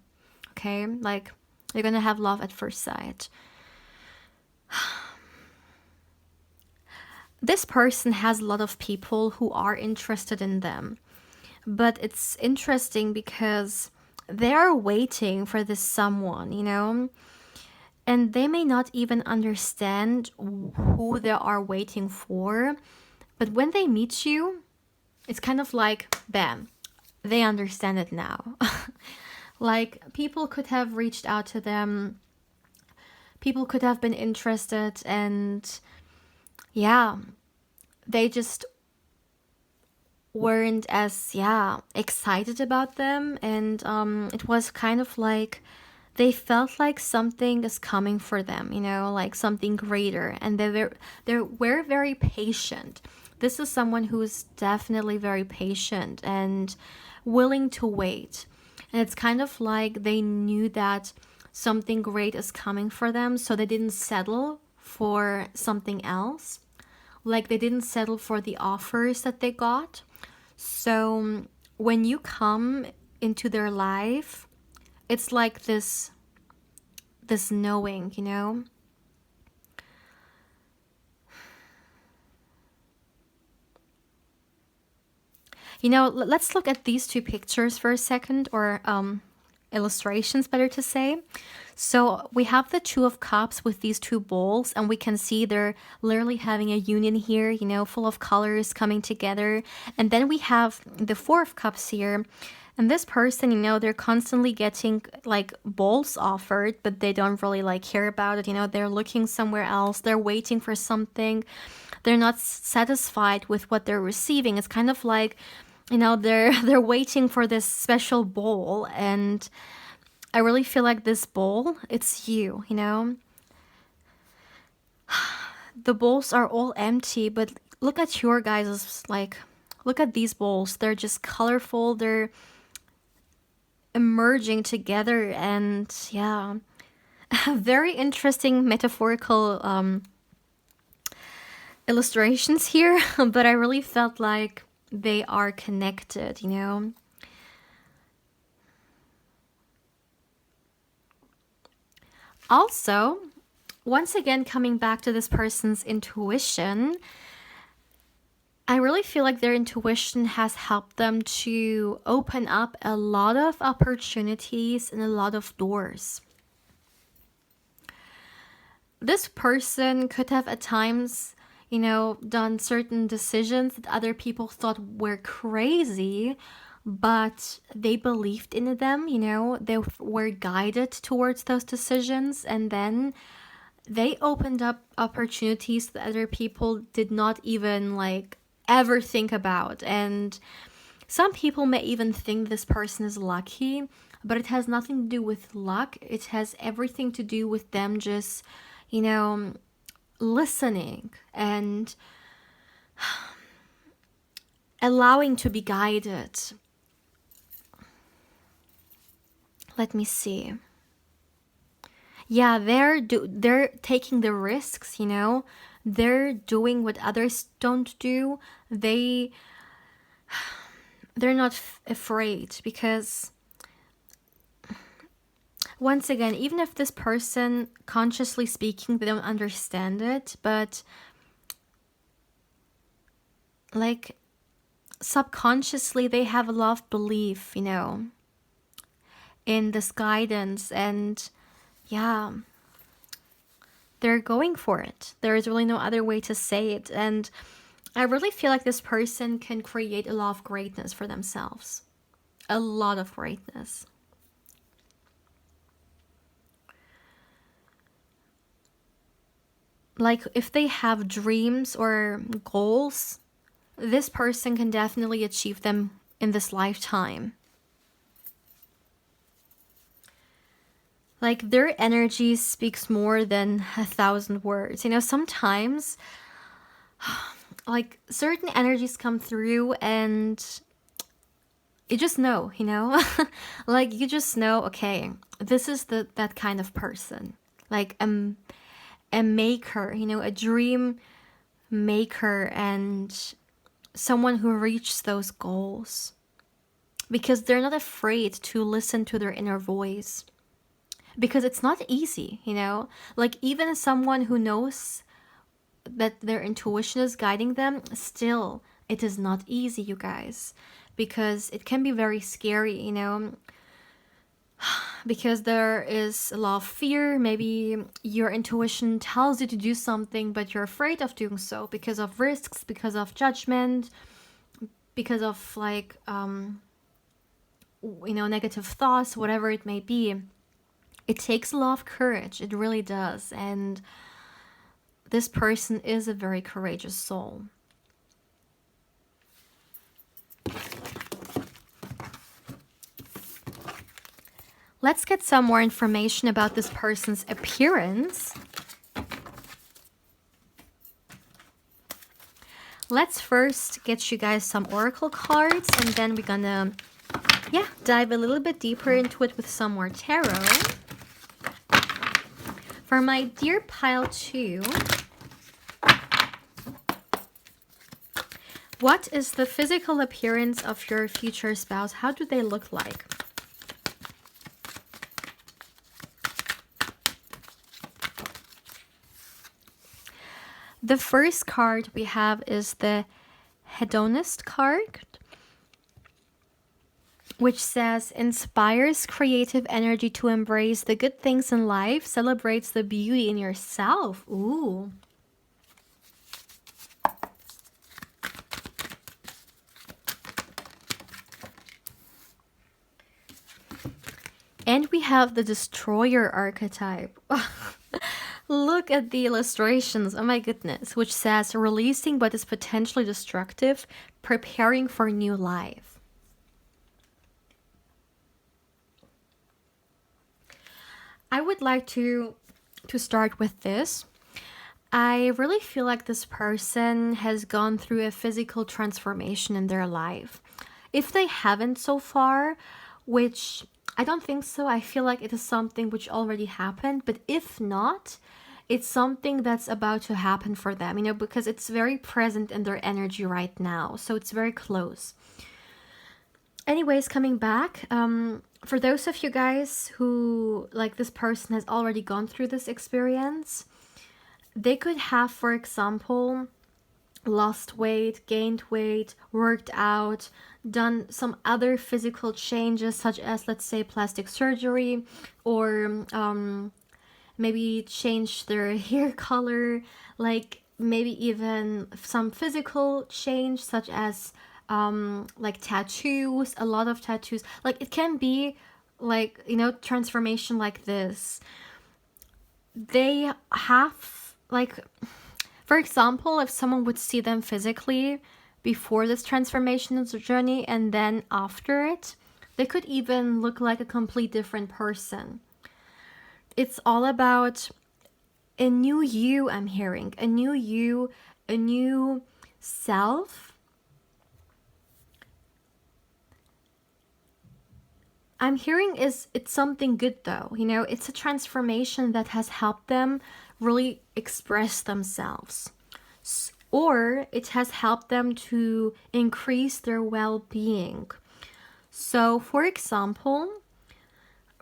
Okay, like you're gonna have love at first sight. This person has a lot of people who are interested in them, but it's interesting because they are waiting for this someone, you know, and they may not even understand who they are waiting for, but when they meet you, it's kind of like bam, they understand it now. Like people could have reached out to them, people could have been interested, and yeah, they just weren't as excited about them, and it was kind of like they felt like something is coming for them, you know, like something greater, and they were very patient. This is someone who is definitely very patient and willing to wait, and it's kind of like they knew that something great is coming for them, so they didn't settle for something else. Like they didn't settle for the offers that they got. So when you come into their life, it's like this knowing, you know. You know, let's look at these two pictures for a second, or illustrations, better to say. So we have the Two of Cups with these two bowls, and we can see they're literally having a union here, you know, full of colors coming together. And then we have the Four of Cups here. And this person, you know, they're constantly getting like bowls offered, but they don't really like care about it. You know, they're looking somewhere else. They're waiting for something. They're not satisfied with what they're receiving. It's kind of like, you know, they're waiting for this special bowl, and I really feel like this bowl, it's you, you know. The bowls are all empty, but look at your guys', like, look at these bowls. They're just colorful. They're emerging together, and yeah, very interesting metaphorical illustrations here. But I really felt like they are connected, you know. Also, once again, coming back to this person's intuition, I really feel like their intuition has helped them to open up a lot of opportunities and a lot of doors. This person could have at times, you know, done certain decisions that other people thought were crazy, but they believed in them, you know, they were guided towards those decisions, and then they opened up opportunities that other people did not even like ever think about. And some people may even think this person is lucky, but it has nothing to do with luck. It has everything to do with them just, you know, listening and allowing to be guided. Let me see. Yeah, they're taking the risks, you know. They're doing what others don't do. They're not afraid, because once again, even if this person, consciously speaking, they don't understand it, but like subconsciously they have a lot of belief, you know, in this guidance, and yeah, they're going for it. There is really no other way to say it. And I really feel like this person can create a lot of greatness for themselves. A lot of greatness. Like if they have dreams or goals, this person can definitely achieve them in this lifetime. Like their energy speaks more than 1,000 words. You know, sometimes like certain energies come through and you just know, you know? Like you just know, okay, this is that kind of person. Like a maker, you know, a dream maker, and someone who reaches those goals, because they're not afraid to listen to their inner voice, because it's not easy, you know, like even someone who knows that their intuition is guiding them, still it is not easy, you guys, because it can be very scary, you know, because there is a lot of fear. Maybe your intuition tells you to do something, but you're afraid of doing so because of risks, because of judgment, because of like you know, negative thoughts, whatever it may be. It takes a lot of courage, it really does. And this person is a very courageous soul. Let's get some more information about this person's appearance. Let's first get you guys some oracle cards, and then we're gonna, yeah, dive a little bit deeper into it with some more tarot. For my dear pile 2, what is the physical appearance of your future spouse? How do they look like? The first card we have is the hedonist card, which says, inspires creative energy to embrace the good things in life, celebrates the beauty in yourself. Ooh. And we have the destroyer archetype. Look at the illustrations, oh my goodness, which says releasing what is potentially destructive, preparing for new life. I would like to start with this. I really feel like this person has gone through a physical transformation in their life. If they haven't so far, which I don't think so, I feel like it is something which already happened, but if not, it's something that's about to happen for them, you know, because it's very present in their energy right now. So it's very close. Anyways, coming back, for those of you guys who, like, this person has already gone through this experience, they could have, for example, lost weight, gained weight, worked out, done some other physical changes, such as, let's say, plastic surgery, or maybe change their hair color, like maybe even some physical change, such as like tattoos, a lot of tattoos. Like it can be like, you know, transformation like this. They have, like, for example, if someone would see them physically before this transformation journey and then after it, they could even look like a complete different person. It's all about a new you, I'm hearing. A new you, a new self. I'm hearing it's something good though, you know, it's a transformation that has helped them really express themselves. Or it has helped them to increase their well-being. So, for example,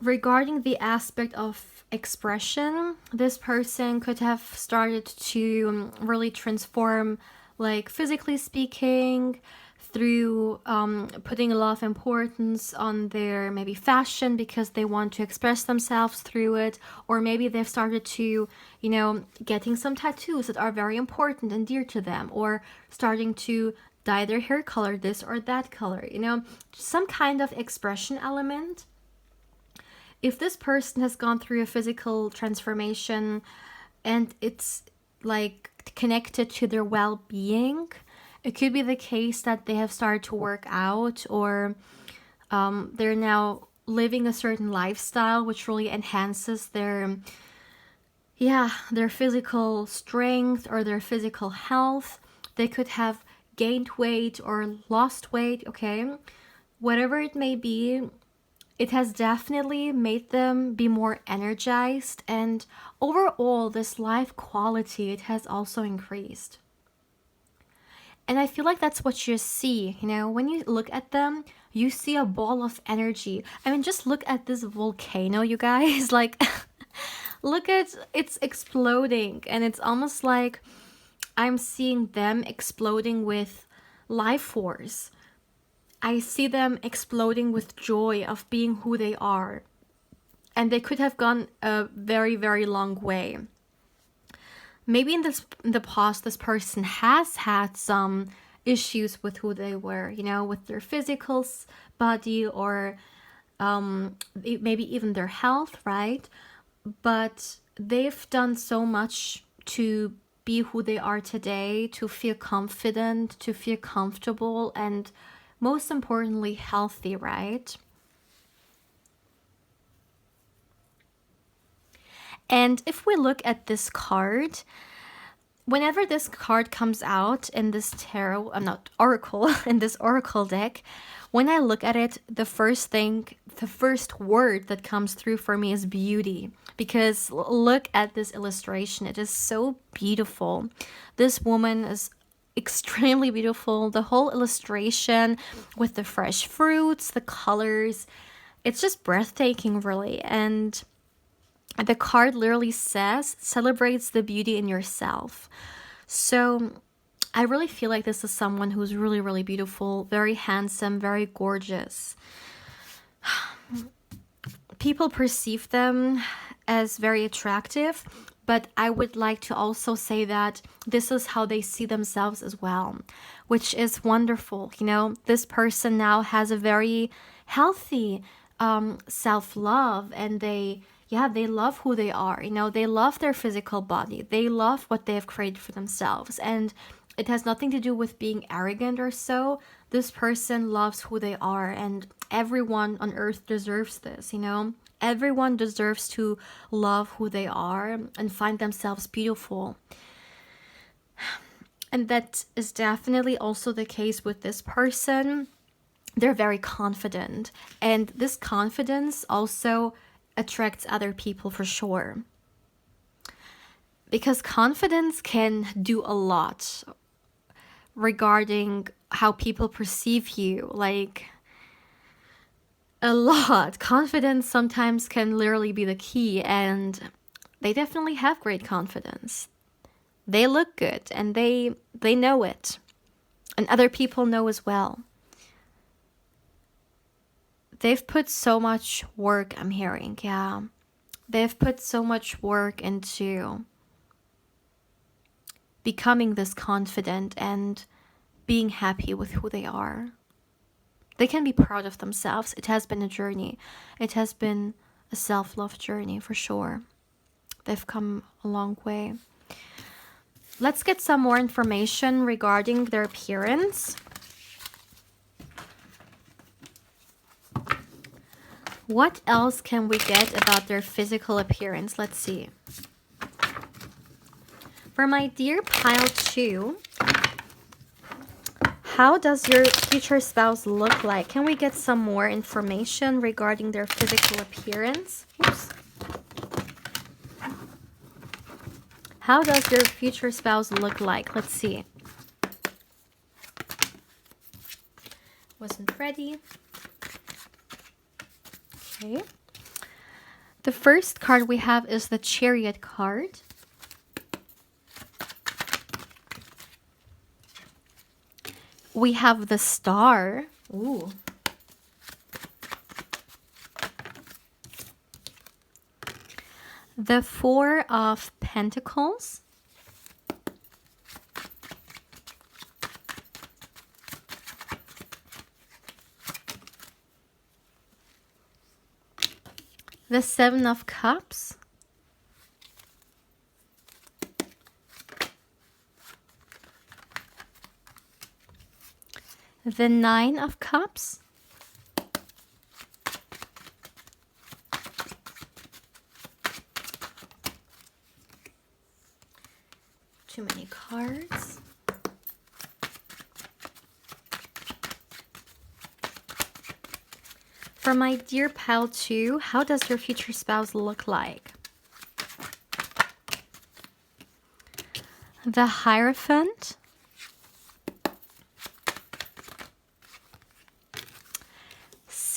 regarding the aspect of expression, this person could have started to really transform, like physically speaking, through putting a lot of importance on their maybe fashion because they want to express themselves through it, or maybe they've started to, you know, getting some tattoos that are very important and dear to them, or starting to dye their hair color this or that color, you know, some kind of expression element. If this person has gone through a physical transformation and it's like connected to their well-being, it could be the case that they have started to work out, or they're now living a certain lifestyle which really enhances their physical strength or their physical health. They could have gained weight or lost weight, okay? Whatever it may be, it has definitely made them be more energized, and overall, this life quality, it has also increased. And I feel like that's what you see, you know, when you look at them, you see a ball of energy. I mean, just look at this volcano, you guys. Like, look at it's exploding, and it's almost like I'm seeing them exploding with life force. I see them exploding with joy of being who they are. And they could have gone a very, very long way. Maybe in the past, this person has had some issues with who they were, you know, with their physical body, or maybe even their health, right? But they've done so much to be who they are today, to feel confident, to feel comfortable, and most importantly, healthy, right? And if we look at this card, whenever this card comes out in this tarot, I'm not oracle, in this oracle deck, when I look at it, the first word that comes through for me is beauty. Because look at this illustration. It is so beautiful. This woman is extremely beautiful. The whole illustration with the fresh fruits, the colors, it's just breathtaking, really. And the card literally says, celebrates the beauty in yourself. So I really feel like this is someone who's really, really beautiful, very handsome, very gorgeous. People perceive them as very attractive, but I would like to also say that this is how they see themselves as well, which is wonderful. You know, this person now has a very healthy self-love, and they love who they are. You know, they love their physical body. They love what they have created for themselves. And it has nothing to do with being arrogant or so. This person loves who they are, and everyone on earth deserves this, you know? Everyone deserves to love who they are and find themselves beautiful. And that is definitely also the case with this person. They're very confident, and this confidence also attracts other people for sure. Because confidence can do a lot regarding how people perceive you, like a lot. Confidence sometimes can literally be the key, and they definitely have great confidence. They look good, and they know it, and other people know as well. They've put so much work, I'm hearing, yeah. They've put so much work into becoming this confident and being happy with who they are. They can be proud of themselves. It has been a journey. It has been a self-love journey for sure. They've come a long way. Let's get some more information regarding their appearance. What else can we get about their physical appearance? Let's see. For my dear pile 2, how does your future spouse look like? Can we get some more information regarding their physical appearance? Oops. How does your future spouse look like? Let's see. Wasn't ready. Okay. The first card we have is the Chariot card. We have the Star. Ooh. The Four of Pentacles. The Seven of Cups. The Nine of Cups. Too many cards. For my dear pal 2, how does your future spouse look like? The Hierophant.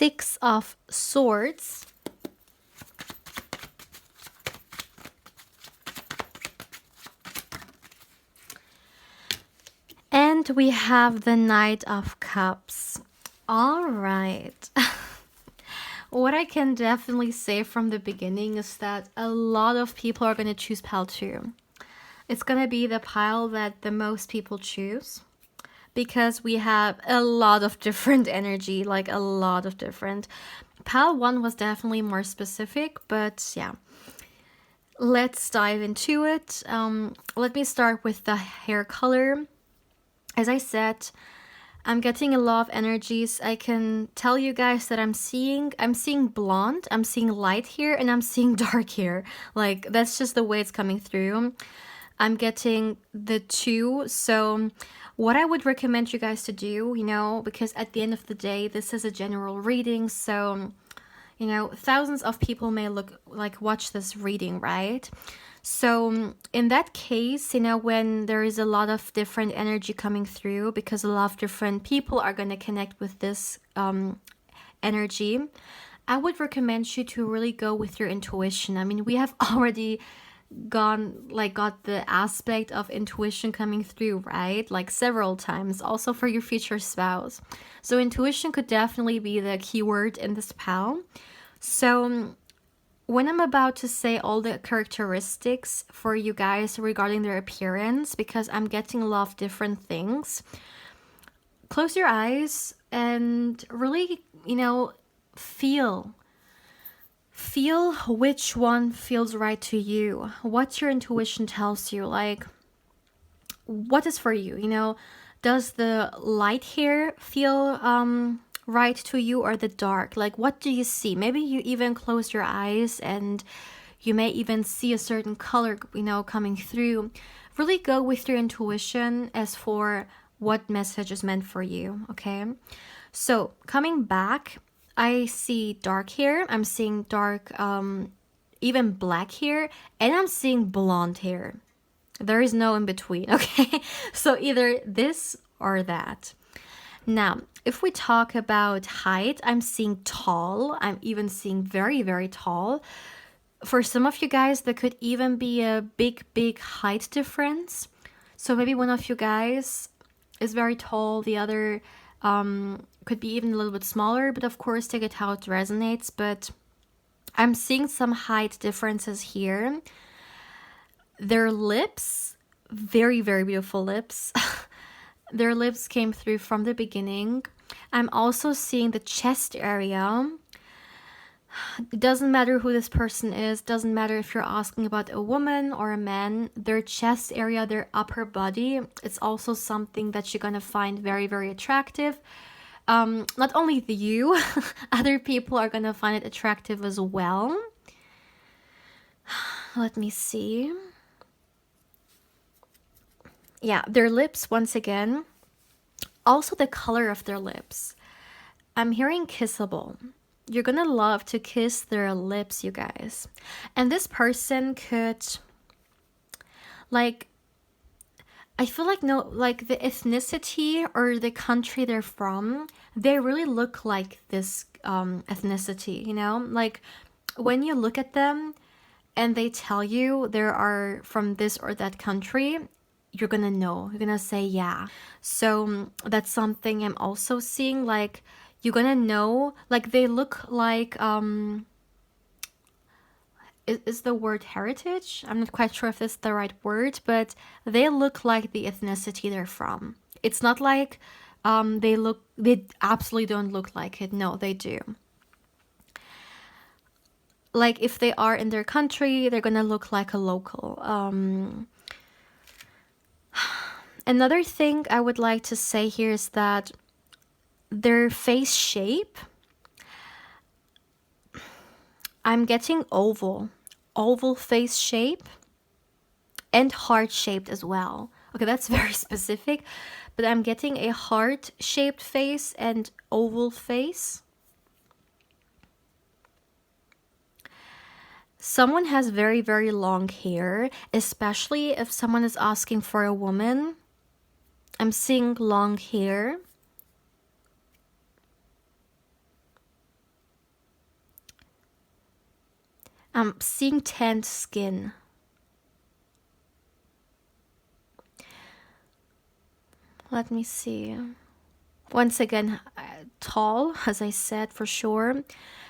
Six of Swords. And we have the Knight of Cups. All right. What I can definitely say from the beginning is that a lot of people are going to choose pile 2. It's going to be the pile that the most people choose, because we have a lot of different energy, like a lot of different. Pile 1 was definitely more specific, but yeah. Let's dive into it. Let me start with the hair color. As I said, I'm getting a lot of energies. I can tell you guys that I'm seeing blonde, I'm seeing light hair, and I'm seeing dark hair. Like, that's just the way it's coming through. I'm getting the 2. So what I would recommend you guys to do, you know, because at the end of the day, this is a general reading. So, you know, thousands of people may watch this reading, right? So in that case, you know, when there is a lot of different energy coming through, because a lot of different people are going to connect with this energy, I would recommend you to really go with your intuition. I mean, we have already got the aspect of intuition coming through, right? Like several times, also for your future spouse. So intuition could definitely be the keyword in this pal. So when I'm about to say all the characteristics for you guys regarding their appearance, because I'm getting a lot of different things, close your eyes and really, you know, feel which one feels right to you, what your intuition tells you, like what is for you, you know. Does the light hair feel right to you, or the dark? Like, what do you see? Maybe you even close your eyes and you may even see a certain color, you know, coming through. Really go with your intuition as for what message is meant for you, okay? So coming back, I see dark hair, I'm seeing dark, even black hair, and I'm seeing blonde hair. There is no in between, okay? So either this or that. Now, if we talk about height, I'm seeing tall. I'm even seeing very, very tall. For some of you guys, there could even be a big, big height difference. So maybe one of you guys is very tall, the other could be even a little bit smaller, but of course, take it how it resonates. But I'm seeing some height differences here. Their lips, very, very beautiful lips. Their lips came through from the beginning. I'm also seeing the chest area. It doesn't matter who this person is, doesn't matter if you're asking about a woman or a man, their chest area, their upper body, it's also something that you're gonna find very, very attractive. Not only you, other people are gonna find it attractive as well. Let me see. Yeah, their lips, once again. Also the color of their lips. I'm hearing kissable. You're gonna love to kiss their lips, you guys. And this person could, like, I feel like, no, like the ethnicity or the country they're from, they really look like this ethnicity, you know? Like, when you look at them and they tell you they are from this or that country, you're gonna know. You're gonna say, yeah. So that's something I'm also seeing. Like, you're gonna know, like, they look like, is the word heritage? I'm not quite sure if it's the right word, but they look like the ethnicity they're from. It's not like they absolutely don't look like it. No, they do. Like, if they are in their country, they're gonna look like a local. Another thing I would like to say here is that their face shape, I'm getting oval face shape and heart shaped as well. Okay, that's very specific, but I'm getting a heart shaped face and oval face. Someone has very, very long hair, especially if someone is asking for a woman. I'm seeing long hair. I'm seeing tanned skin. Let me see. Once again, tall, as I said, for sure.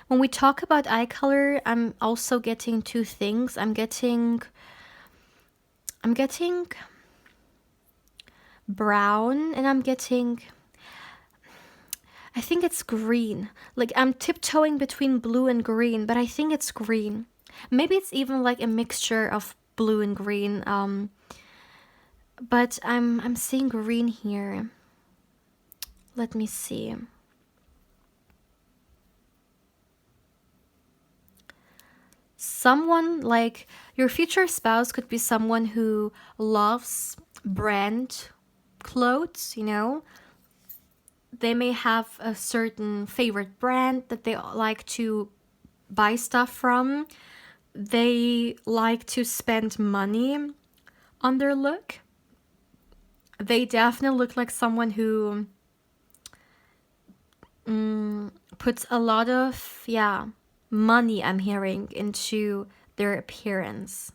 When we talk about eye color, I'm also getting two things. I'm getting brown, and I'm getting, I think it's green. Like, I'm tiptoeing between blue and green, but I think it's green. Maybe it's even like a mixture of blue and green. But I'm seeing green here. Let me see. Someone like your future spouse could be someone who loves brand clothes, you know. They may have a certain favorite brand that they like to buy stuff from. They like to spend money on their look. They definitely look like someone who puts a lot of, money, I'm hearing, into their appearance.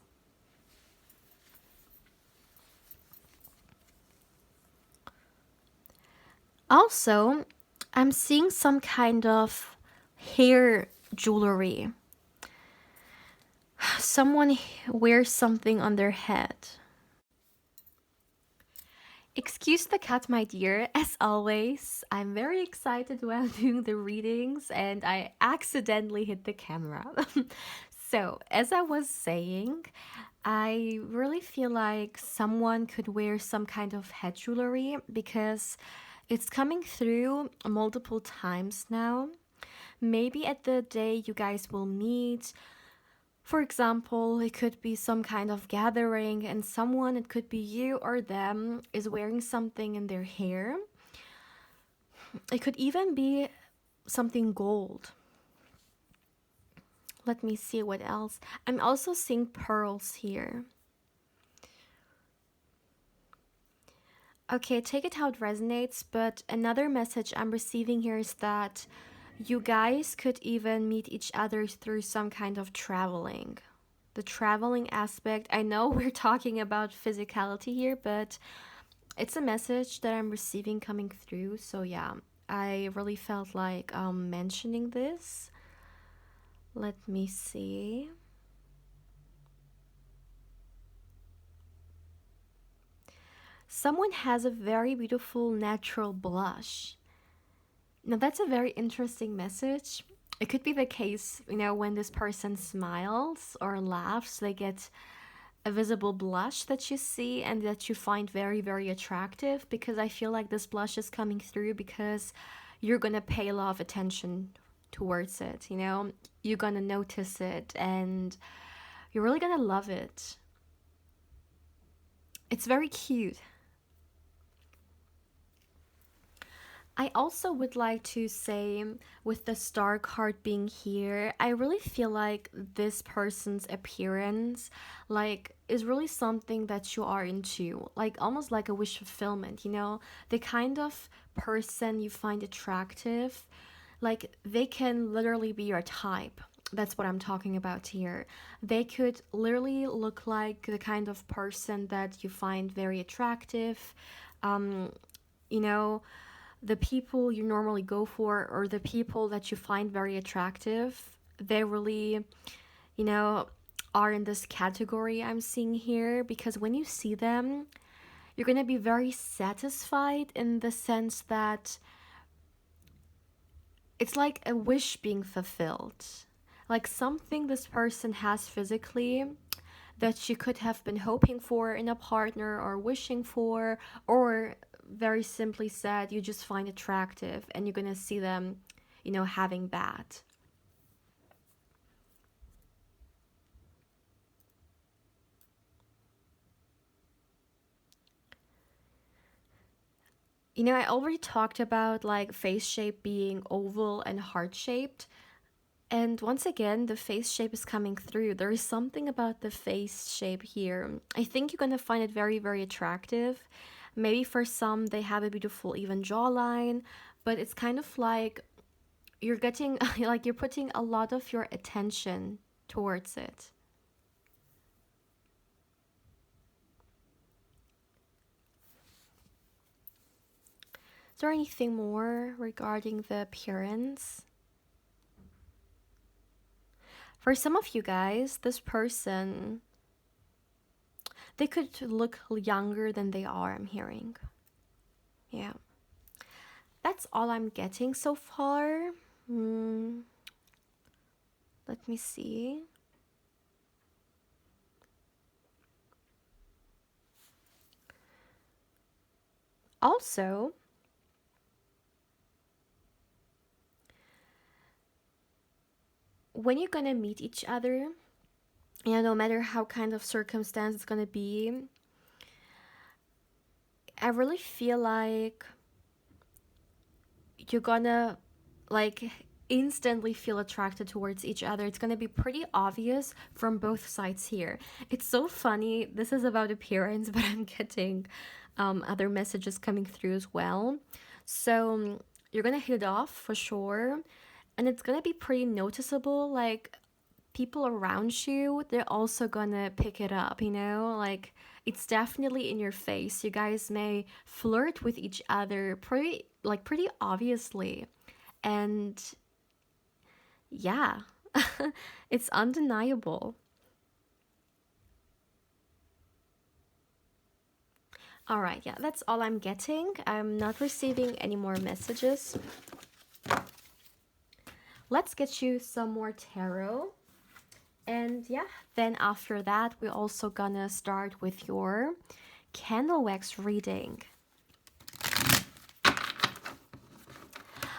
Also, I'm seeing some kind of hair jewelry. Someone wears something on their head. Excuse the cat, my dear. As always, I'm very excited while doing the readings and I accidentally hit the camera. So, as I was saying, I really feel like someone could wear some kind of head jewelry because it's coming through multiple times now. Maybe at the day you guys will meet. For example, it could be some kind of gathering and someone, it could be you or them, is wearing something in their hair. It could even be something gold. Let me see what else. I'm also seeing pearls here. Okay, take it how it resonates, but another message I'm receiving here is that you guys could even meet each other through some kind of traveling. The traveling aspect, I know we're talking about physicality here, but it's a message that I'm receiving coming through. So yeah, I really felt like mentioning this. Let me see. Someone has a very beautiful natural blush. Now, that's a very interesting message. It could be the case, when this person smiles or laughs, they get a visible blush that you see and that you find very, very attractive, because I feel like this blush is coming through because you're going to pay a lot of attention towards it, You're going to notice it and you're really going to love it. It's very cute. I also would like to say, with the star card being here, I really feel like this person's appearance, is really something that you are into, almost like a wish fulfillment, the kind of person you find attractive, they can literally be your type. That's what I'm talking about here. They could literally look like the kind of person that you find very attractive, you know the people you normally go for, or the people that you find very attractive, they really, are in this category I'm seeing here, because when you see them, you're going to be very satisfied in the sense that it's like a wish being fulfilled. Like something this person has physically that you could have been hoping for in a partner or wishing for, or very simply said, you just find attractive and you're going to see them, having that. I already talked about face shape being oval and heart shaped. And once again, the face shape is coming through. There is something about the face shape here. I think you're going to find it very, very attractive. Maybe for some, they have a beautiful even jawline, but it's kind of like you're getting, you're putting a lot of your attention towards it. Is there anything more regarding the appearance? For some of you guys, this person, they could look younger than they are, I'm hearing. Yeah. That's all I'm getting so far. Let me see. Also, when you're gonna meet each other, no matter how kind of circumstance it's gonna be, I really feel like you're gonna like instantly feel attracted towards each other. It's gonna be pretty obvious from both sides here. It's so funny. This is about appearance, but I'm getting other messages coming through as well. So you're gonna hit it off for sure, and it's gonna be pretty noticeable. Like, people around you, they're also gonna pick it up, like it's definitely in your face. You guys may flirt with each other pretty obviously, and yeah, it's undeniable. All right, yeah, that's all I'm getting. I'm not receiving any more messages. Let's get you some more tarot. And yeah, then after that, we're also gonna start with your candle wax reading.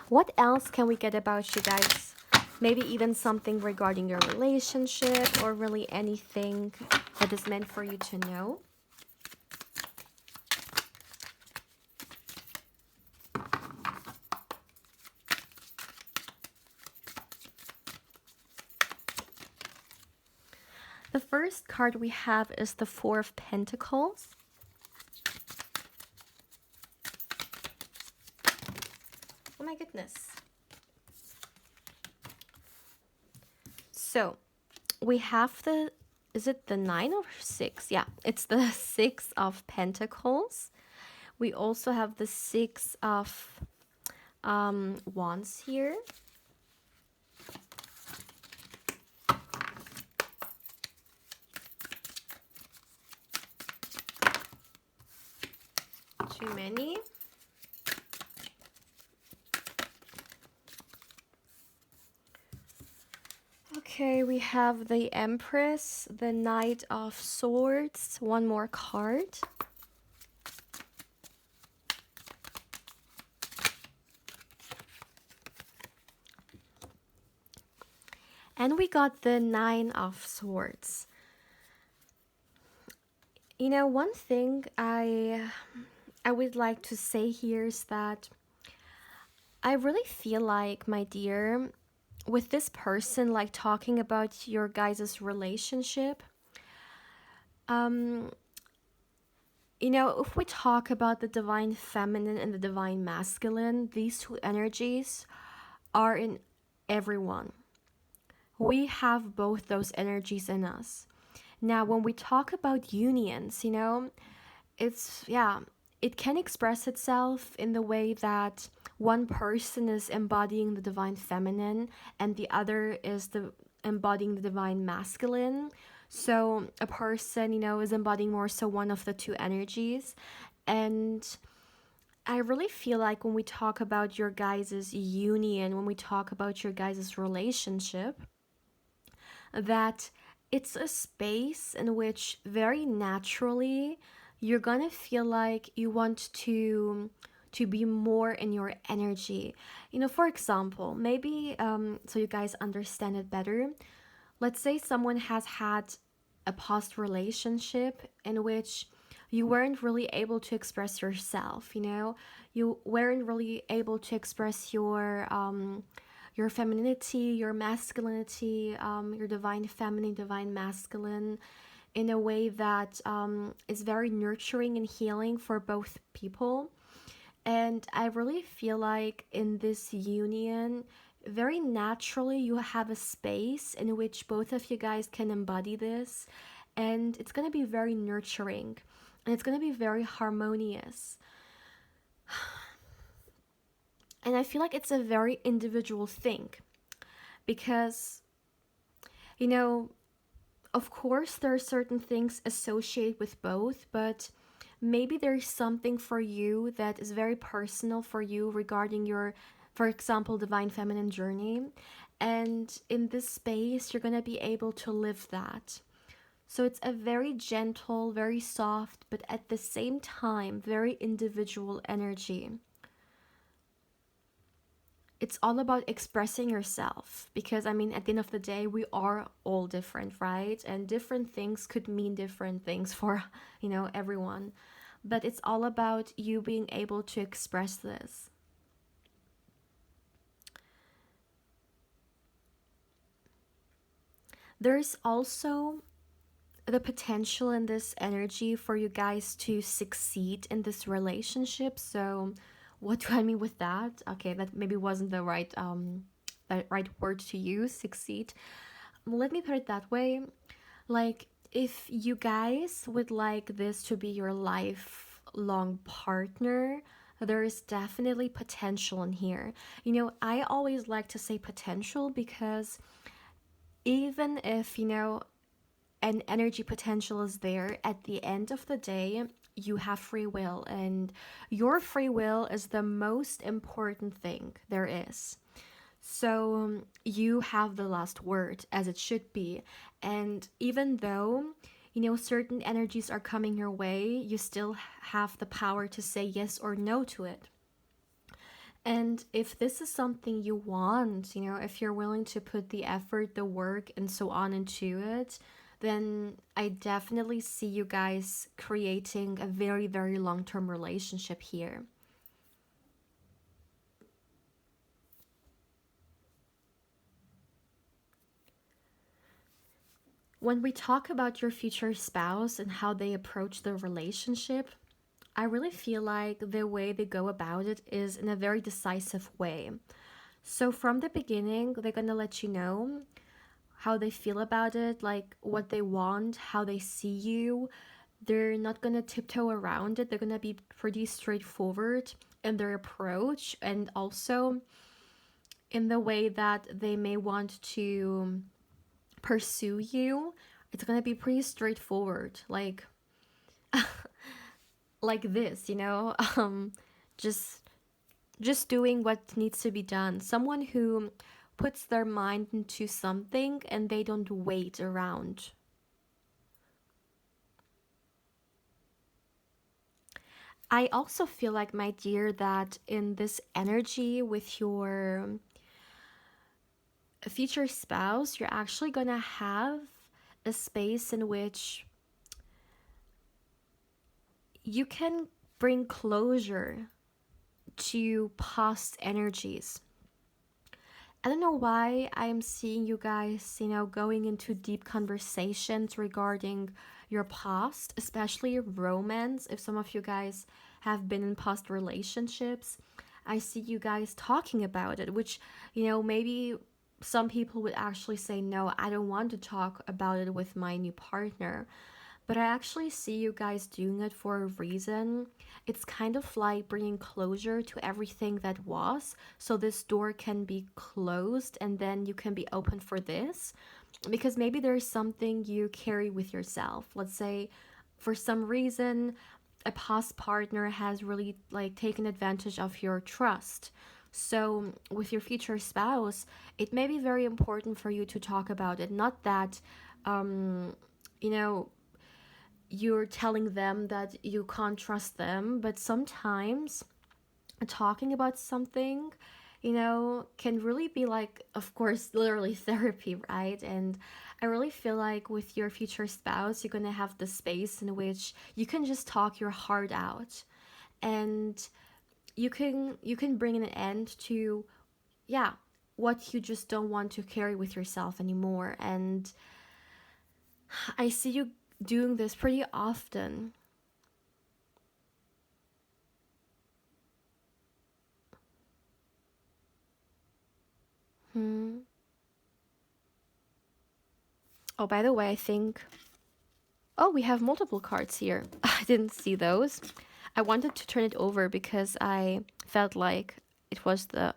What else can we get about you guys? Maybe even something regarding your relationship, or really anything that is meant for you to know. The first card we have is the Four of Pentacles. Oh my goodness. So we have the, is it the 9 or 6? Yeah, it's the 6 of Pentacles. We also have the 6 of Wands here. Too many. Okay, we have the Empress, the Knight of Swords, one more card. And we got the Nine of Swords. One thing I would like to say here is that I really feel like, my dear, with this person, like talking about your guys' relationship, if we talk about the divine feminine and the divine masculine, these two energies are in everyone. We have both those energies in us. Now, when we talk about unions, it can express itself in the way that one person is embodying the divine feminine and the other is embodying the divine masculine. So a person, is embodying more so one of the two energies. And I really feel like when we talk about your guys' union, when we talk about your guys' relationship, that it's a space in which very naturally you're gonna feel like you want to be more in your energy. For example, maybe so you guys understand it better, let's say someone has had a past relationship in which you weren't really able to express yourself. You weren't really able to express your femininity, your masculinity, your divine feminine, divine masculine, in a way that is very nurturing and healing for both people. And I really feel like in this union, very naturally you have a space in which both of you guys can embody this, and it's going to be very nurturing and it's going to be very harmonious. And I feel like it's a very individual thing because, you know, of course, there are certain things associated with both, but maybe there's something for you that is very personal for you regarding your, for example, divine feminine journey. And in this space, you're going to be able to live that. So it's a very gentle, very soft, but at the same time, very individual energy. It's all about expressing yourself because, I mean, at the end of the day, we are all different, right? And different things could mean different things for, everyone. But it's all about you being able to express this. There's also the potential in this energy for you guys to succeed in this relationship. So what do I mean with that? Okay, that maybe wasn't the right word to use, succeed. Let me put it that way. Like, if you guys would like this to be your lifelong partner, there is definitely potential in here. I always like to say potential because even if, an energy potential is there, at the end of the day, you have free will, and your free will is the most important thing there is. So you have the last word, as it should be. And even though, certain energies are coming your way, you still have the power to say yes or no to it. And if this is something you want, if you're willing to put the effort, the work, and so on into it, then I definitely see you guys creating a very, very long-term relationship here. When we talk about your future spouse and how they approach the relationship, I really feel like the way they go about it is in a very decisive way. So from the beginning, they're going to let you know how they feel about it, like what they want, how they see you. They're not going to tiptoe around it. They're going to be pretty straightforward in their approach, and also in the way that they may want to pursue you. It's going to be pretty straightforward, like this, just doing what needs to be done. Someone who puts their mind into something and they don't wait around. I also feel like, my dear, that in this energy with your future spouse, you're actually gonna have a space in which you can bring closure to past energies. I don't know why I'm seeing you guys, going into deep conversations regarding your past, especially romance. If some of you guys have been in past relationships, I see you guys talking about it, which, maybe some people would actually say, no, I don't want to talk about it with my new partner. But I actually see you guys doing it for a reason. It's kind of like bringing closure to everything that was, so this door can be closed and then you can be open for this. Because maybe there's something you carry with yourself. Let's say for some reason a past partner has really taken advantage of your trust. So with your future spouse, it may be very important for you to talk about it. Not that you know you're telling them that you can't trust them, but sometimes talking about something, can really be like, of course, literally therapy, right? And I really feel like with your future spouse, you're gonna have the space in which you can just talk your heart out, and you can bring an end to, yeah, what you just don't want to carry with yourself anymore. And I see you doing this pretty often. Hmm. Oh, by the way, I think... Oh, we have multiple cards here. I didn't see those. I wanted to turn it over because I felt like it was the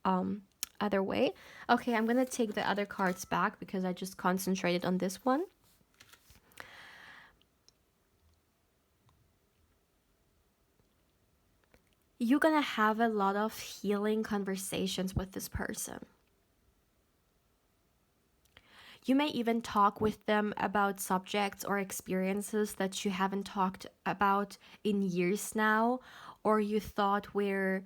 other way. Okay, I'm gonna take the other cards back because I just concentrated on this one. You're gonna have a lot of healing conversations with this person. You may even talk with them about subjects or experiences that you haven't talked about in years now, or you thought were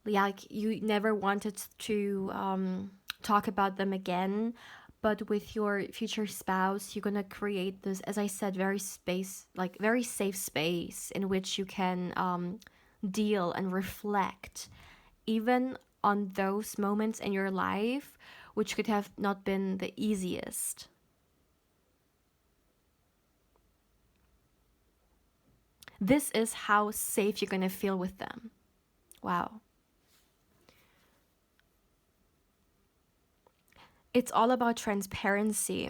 like you never wanted to talk about them again. But with your future spouse, you're gonna create this, as I said, very safe space in which you can deal and reflect, even on those moments in your life which could have not been the easiest. This is how safe you're gonna feel with them. Wow. It's all about transparency.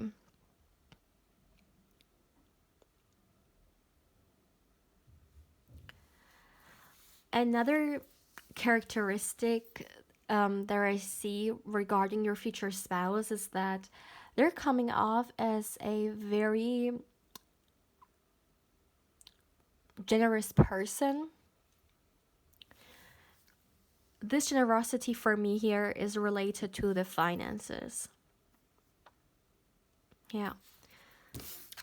Another characteristic that I see regarding your future spouse is that they're coming off as a very generous person. This generosity for me here is related to the finances. Yeah.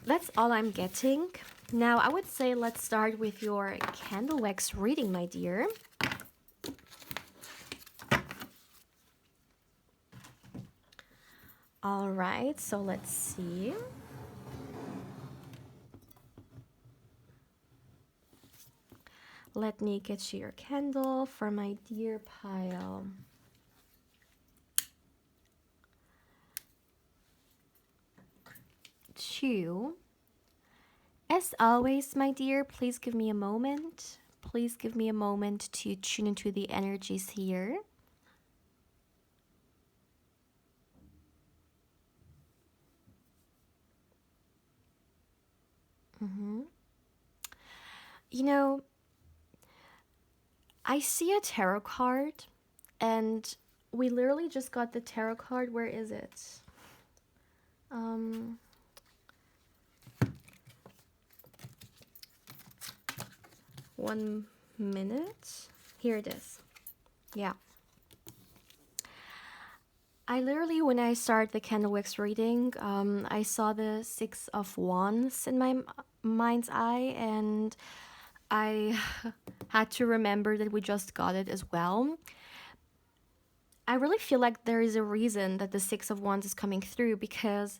That's all I'm getting. Now, I would say let's start with your candle wax reading, my dear. All right, so let's see. Let me get you your candle for my dear pile. Two. As always, my dear, please give me a moment. Please give me a moment to tune into the energies here. You know, I see a tarot card, and we literally just got the tarot card. Where is it? 1 minute. Here it is. Yeah. I literally, when I started the candle wax reading, I saw the 6 of Wands in my mind's eye, and I had to remember that we just got it as well. I really feel like there is a reason that the 6 of Wands is coming through, because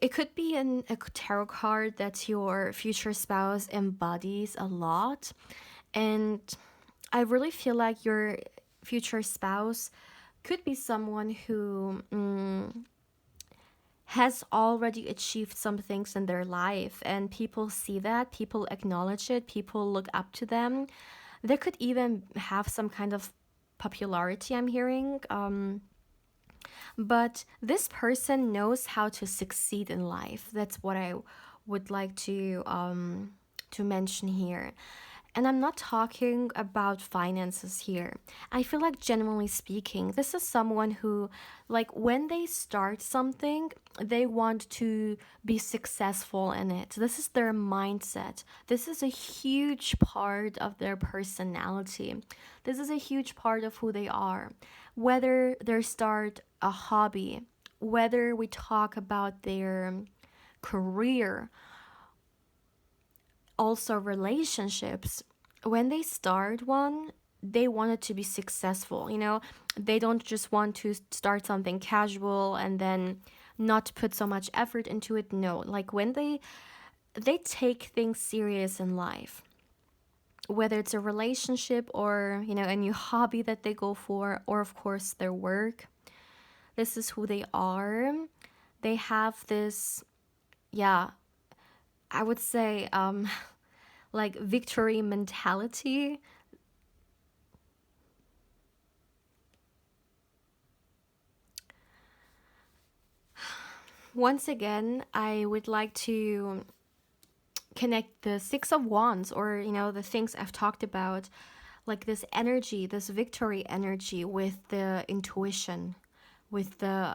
it could be a tarot card that your future spouse embodies a lot. And I really feel like your future spouse could be someone who has already achieved some things in their life, and people see that, people acknowledge it, people look up to them. They could even have some kind of popularity, I'm hearing. But this person knows how to succeed in life. That's what I would like to mention here. And I'm not talking about finances here. I feel like, generally speaking, this is someone who, like, when they start something, they want to be successful in it. This is their mindset. This is a huge part of their personality. This is a huge part of who they are. Whether they start a hobby, whether we talk about their career, also relationships, when they start one, they want it to be successful. They don't just want to start something casual and then not put so much effort into it. No, like when they take things serious in life, whether it's a relationship or a new hobby that they go for, or of course their work. This is who they are. They have this, yeah, I would say, like, victory mentality. Once again, I would like to connect the Six of Wands, or, the things I've talked about, like this energy, this victory energy, with the intuition, with the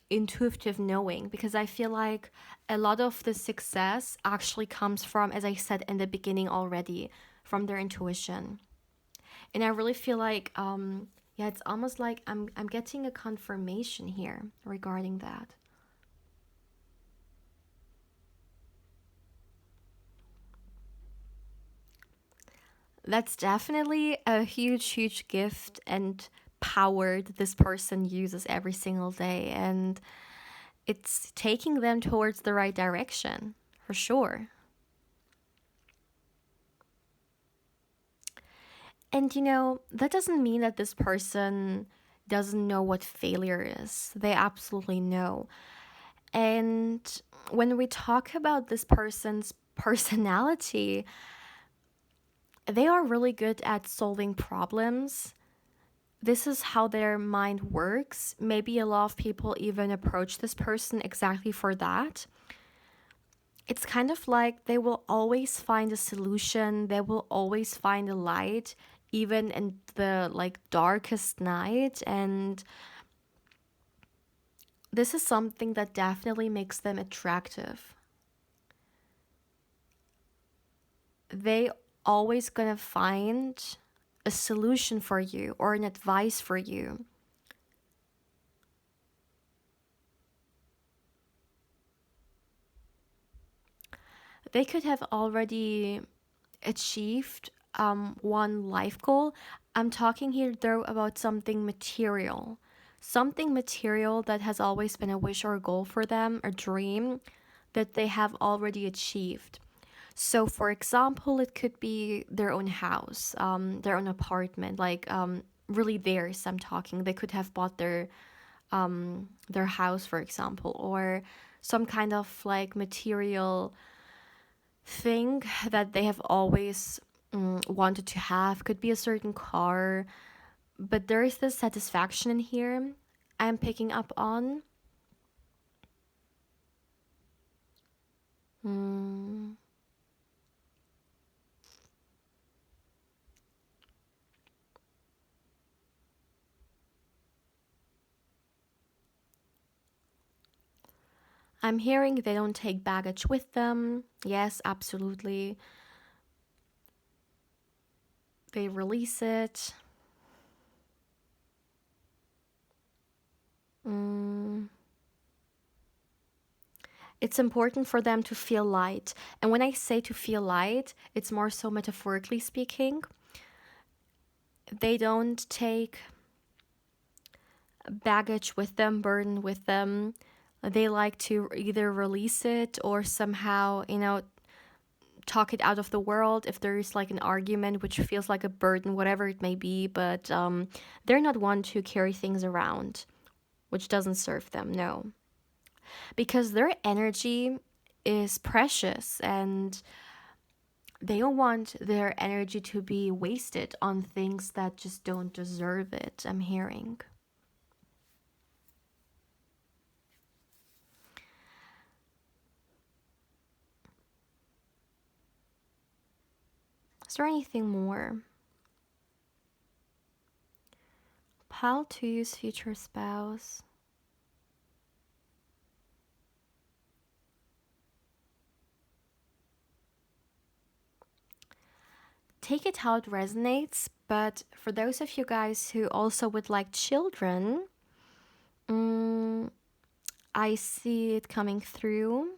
intuitive knowing, because I feel like a lot of the success actually comes from, as I said in the beginning already, from their intuition. And I really feel like, yeah, it's almost like I'm getting a confirmation here regarding that. That's definitely a huge, huge gift and power that this person uses every single day. And it's taking them towards the right direction, for sure. And that doesn't mean that this person doesn't know what failure is. They absolutely know. And when we talk about this person's personality, they are really good at solving problems. This is how their mind works. Maybe a lot of people even approach this person exactly for that. It's kind of like they will always find a solution, they will always find a light, even in the darkest night. And this is something that definitely makes them attractive. They always gonna find a solution for you or an advice for you. They could have already achieved one life goal. I'm talking here though about something material. Something material that has always been a wish or a goal for them, a dream that they have already achieved. So, for example, it could be their own house, their own apartment, really theirs. I'm talking. They could have bought their house, for example, or some kind of material thing that they have always wanted to have. Could be a certain car, but there is this satisfaction in here I'm picking up on. Mm. I'm hearing they don't take baggage with them. Yes, absolutely. They release it. Mm. It's important for them to feel light. And when I say to feel light, it's more so metaphorically speaking. They don't take baggage with them, burden with them. They like to either release it or somehow, talk it out of the world if there is an argument which feels like a burden, whatever it may be. But they're not one to carry things around, which doesn't serve them, no. Because their energy is precious and they don't want their energy to be wasted on things that just don't deserve it, I'm hearing. Is there anything more? Pile 2's future spouse. Take it how it resonates, but for those of you guys who also would like children, I see it coming through.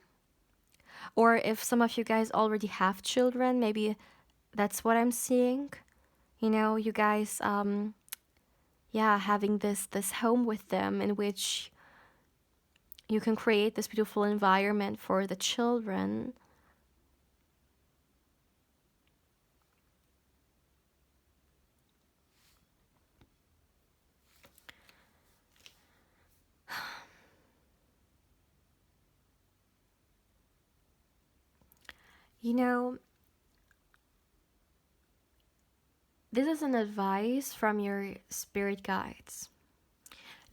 Or if some of you guys already have children, maybe that's what I'm seeing. You guys, yeah, having this home with them in which you can create this beautiful environment for the children. You know, this is an advice from your spirit guides.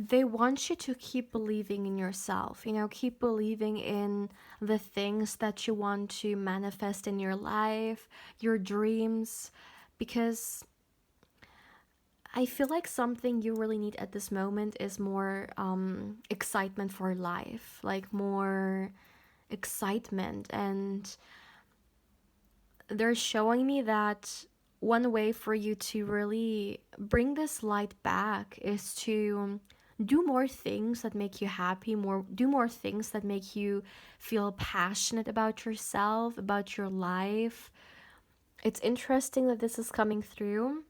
they want you to keep believing in yourself, keep believing in the things that you want to manifest in your life, your dreams, because I feel like something you really need at this moment is more excitement for life, like more excitement. And they're showing me that one way for you to really bring this light back is to do more things that make you happy, do more things that make you feel passionate about yourself, about your life. It's interesting that this is coming through.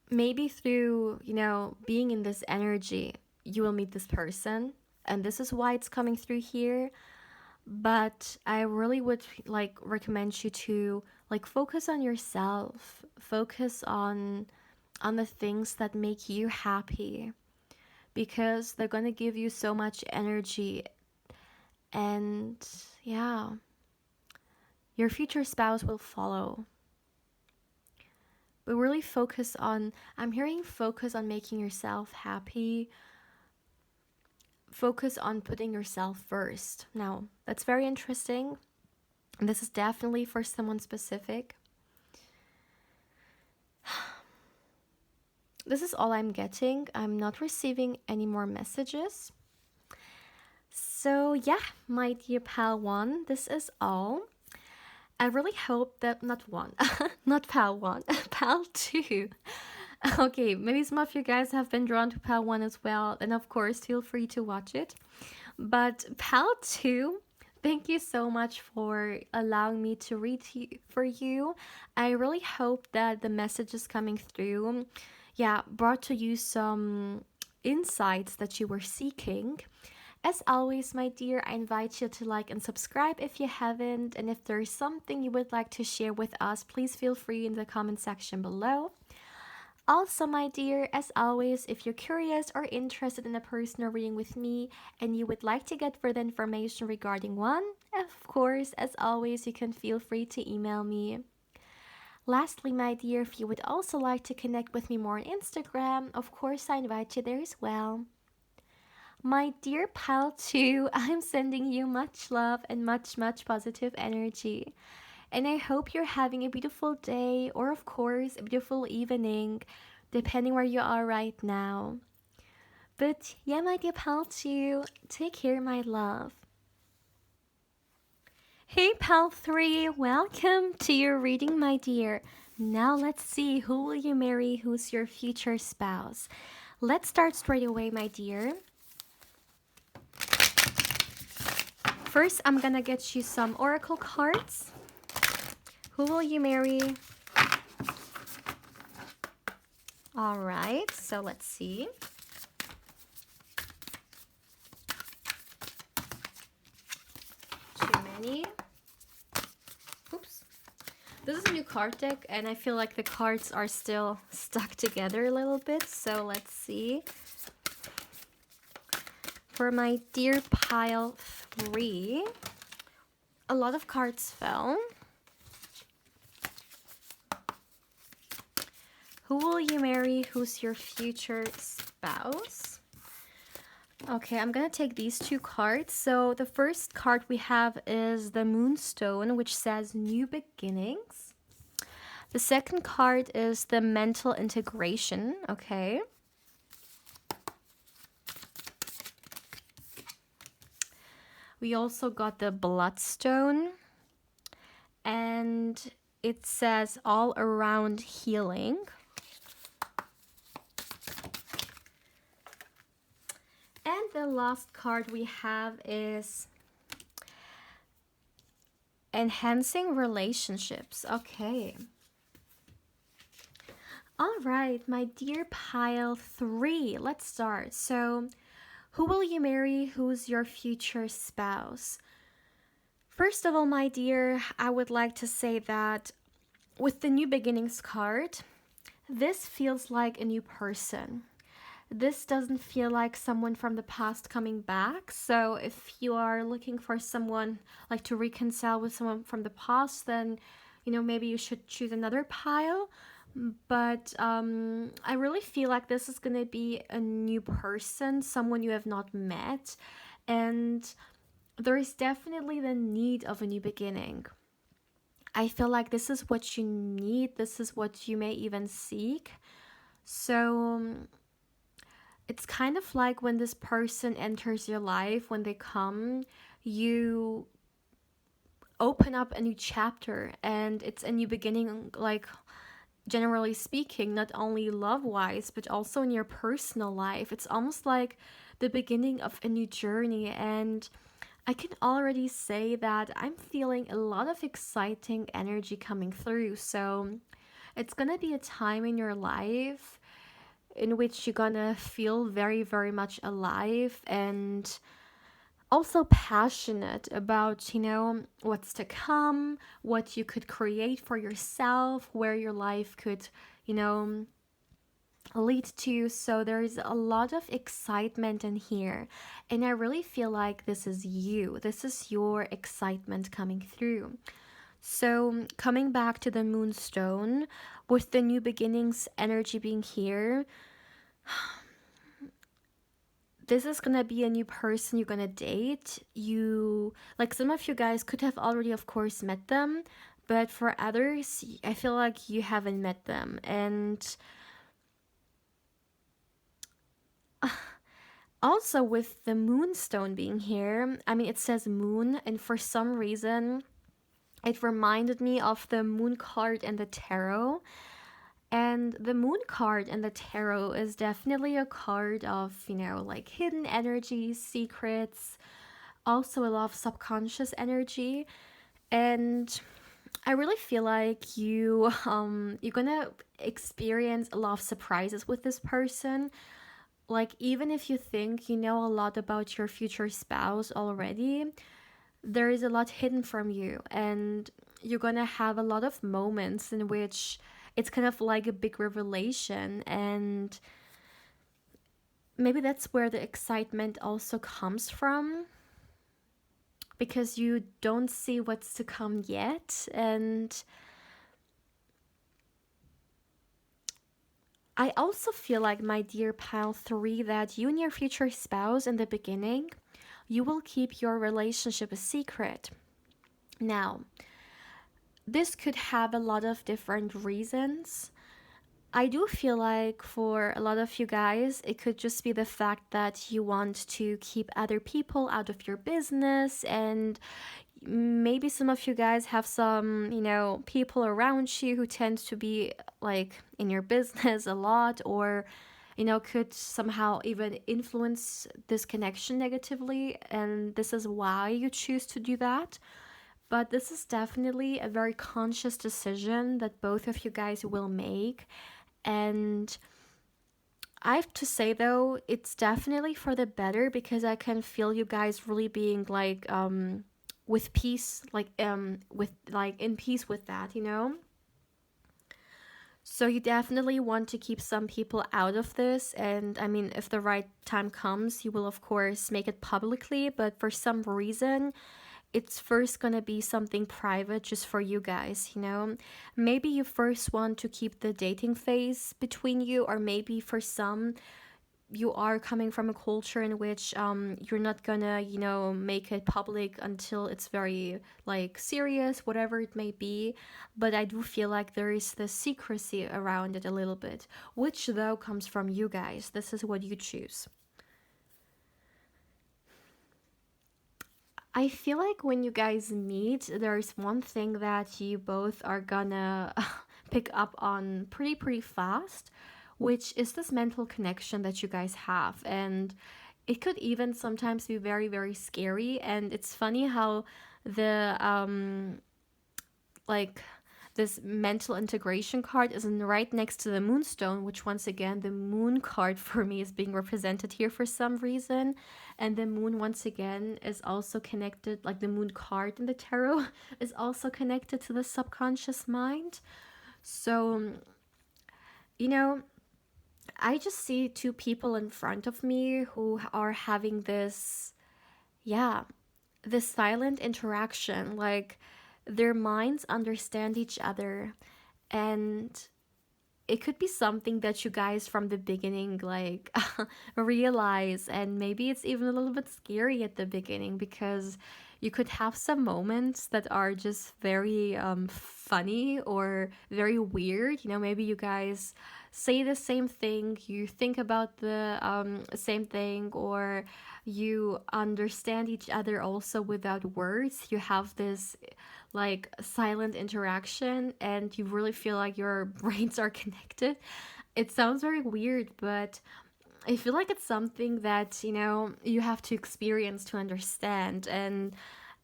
Maybe through, being in this energy, you will meet this person, and this is why it's coming through here. But I really would recommend you to focus on yourself, focus on the things that make you happy, because they're going to give you so much energy. And yeah, your future spouse will follow. But really focus on, I'm hearing focus on making yourself happy. Focus on putting yourself first. Now, that's very interesting. This is definitely for someone specific. This is all I'm getting. I'm not receiving any more messages. So yeah, my dear pal 1, this is all. I really hope that, not pal 1, pal 2. Okay, maybe some of you guys have been drawn to pal 1 as well, and of course, feel free to watch it. But pal 2, thank you so much for allowing me to read for you. I really hope that the messages coming through, brought to you some insights that you were seeking. As always, my dear, I invite you to like and subscribe if you haven't. And if there's something you would like to share with us, please feel free in the comment section below. Also, my dear, as always, if you're curious or interested in a personal reading with me and you would like to get further information regarding one, of course, as always, you can feel free to email me. Lastly, my dear, if you would also like to connect with me more on Instagram, of course, I invite you there as well. My dear pal 2, I'm sending you much love and much positive energy. And I hope you're having a beautiful day, or of course, a beautiful evening, depending where you are right now. But yeah, my dear pal 2, take care, my love. Hey pal 3, welcome to your reading, my dear. Now let's see, who will you marry? Who's your future spouse? Let's start straight away, my dear. First, I'm gonna get you some oracle cards. Who will you marry? All right, so let's see. Too many. Oops. This is a new card deck, and I feel like the cards are still stuck together a little bit, so let's see. For my dear pile 3, a lot of cards fell. Who will you marry? Who's your future spouse? Okay, I'm gonna take these 2 cards. So the first card we have is the Moonstone, which says new beginnings. The second card is the Mental Integration, okay. We also got the Bloodstone, and it says all around healing. And the last card we have is enhancing relationships. Okay. All right, my dear pile 3, let's start. So, who will you marry? Who's your future spouse? First of all, my dear, I would like to say that with the New Beginnings card, this feels like a new person. This doesn't feel like someone from the past coming back. So if you are looking for someone like to reconcile with someone from the past, then, maybe you should choose another pile. But I really feel like this is gonna be a new person, someone you have not met, and there is definitely the need of a new beginning. I feel like this is what you need, this is what you may even seek. So it's kind of like when this person enters your life, when they come, you open up a new chapter and it's a new beginning, like generally speaking, not only love wise, but also in your personal life. It's almost like the beginning of a new journey. And I can already say that I'm feeling a lot of exciting energy coming through. So it's gonna be a time in your life in which you're gonna feel very, very much alive and also passionate about, what's to come, what you could create for yourself, where your life could, you know, lead to. So there's a lot of excitement in here. And I really feel like this is you. This is your excitement coming through. So coming back to the moonstone, with the new beginnings energy being here, this is gonna be a new person you're gonna date. You, like, some of you guys could have already of course met them, but for others I feel like you haven't met them. And also with the moonstone being here, I mean, it says moon, and for some reason it reminded me of the moon card and the tarot. And the moon card and the tarot is definitely a card of, like hidden energies, secrets, also a lot of subconscious energy. And I really feel like you're gonna experience a lot of surprises with this person. Like, even if you think you know a lot about your future spouse already, there is a lot hidden from you, and you're gonna have a lot of moments in which it's kind of like a big revelation. And maybe that's where the excitement also comes from, because you don't see what's to come yet. And I also feel like, my dear pile 3, that you and your future spouse in the beginning, you will keep your relationship a secret. Now, this could have a lot of different reasons. I do feel like for a lot of you guys, it could just be the fact that you want to keep other people out of your business, and maybe some of you guys have some, people around you who tend to be like in your business a lot, or could somehow even influence this connection negatively, and this is why you choose to do that. But this is definitely a very conscious decision that both of you guys will make. And I have to say, though, it's definitely for the better, because I can feel you guys really being like with peace, with like in peace with that, So you definitely want to keep some people out of this. And I mean, if the right time comes, you will of course make it publicly, but for some reason it's first gonna be something private just for you guys, Maybe you first want to keep the dating phase between you, or maybe for some, you are coming from a culture in which you're not gonna, make it public until it's very, like, serious, whatever it may be. But I do feel like there is the secrecy around it a little bit, which though comes from you guys. This is what you choose. I feel like when you guys meet, there's one thing that you both are gonna pick up on pretty fast, which is this mental connection that you guys have. And it could even sometimes be very, very scary. And it's funny how the like this mental integration card is right next to the moonstone, which, once again, the moon card for me is being represented here for some reason. And the moon, once again, is also connected, like the moon card in the tarot is also connected to the subconscious mind. So, I just see two people in front of me who are having this, yeah, this silent interaction. Like, their minds understand each other, and it could be something that you guys from the beginning like realize, and maybe it's even a little bit scary at the beginning because you could have some moments that are just very funny or very weird. You know, maybe you guys say the same thing, you think about the same thing, or you understand each other also without words. You have this like silent interaction and you really feel like your brains are connected. It sounds very weird, but I feel like it's something that, you know, you have to experience to understand. And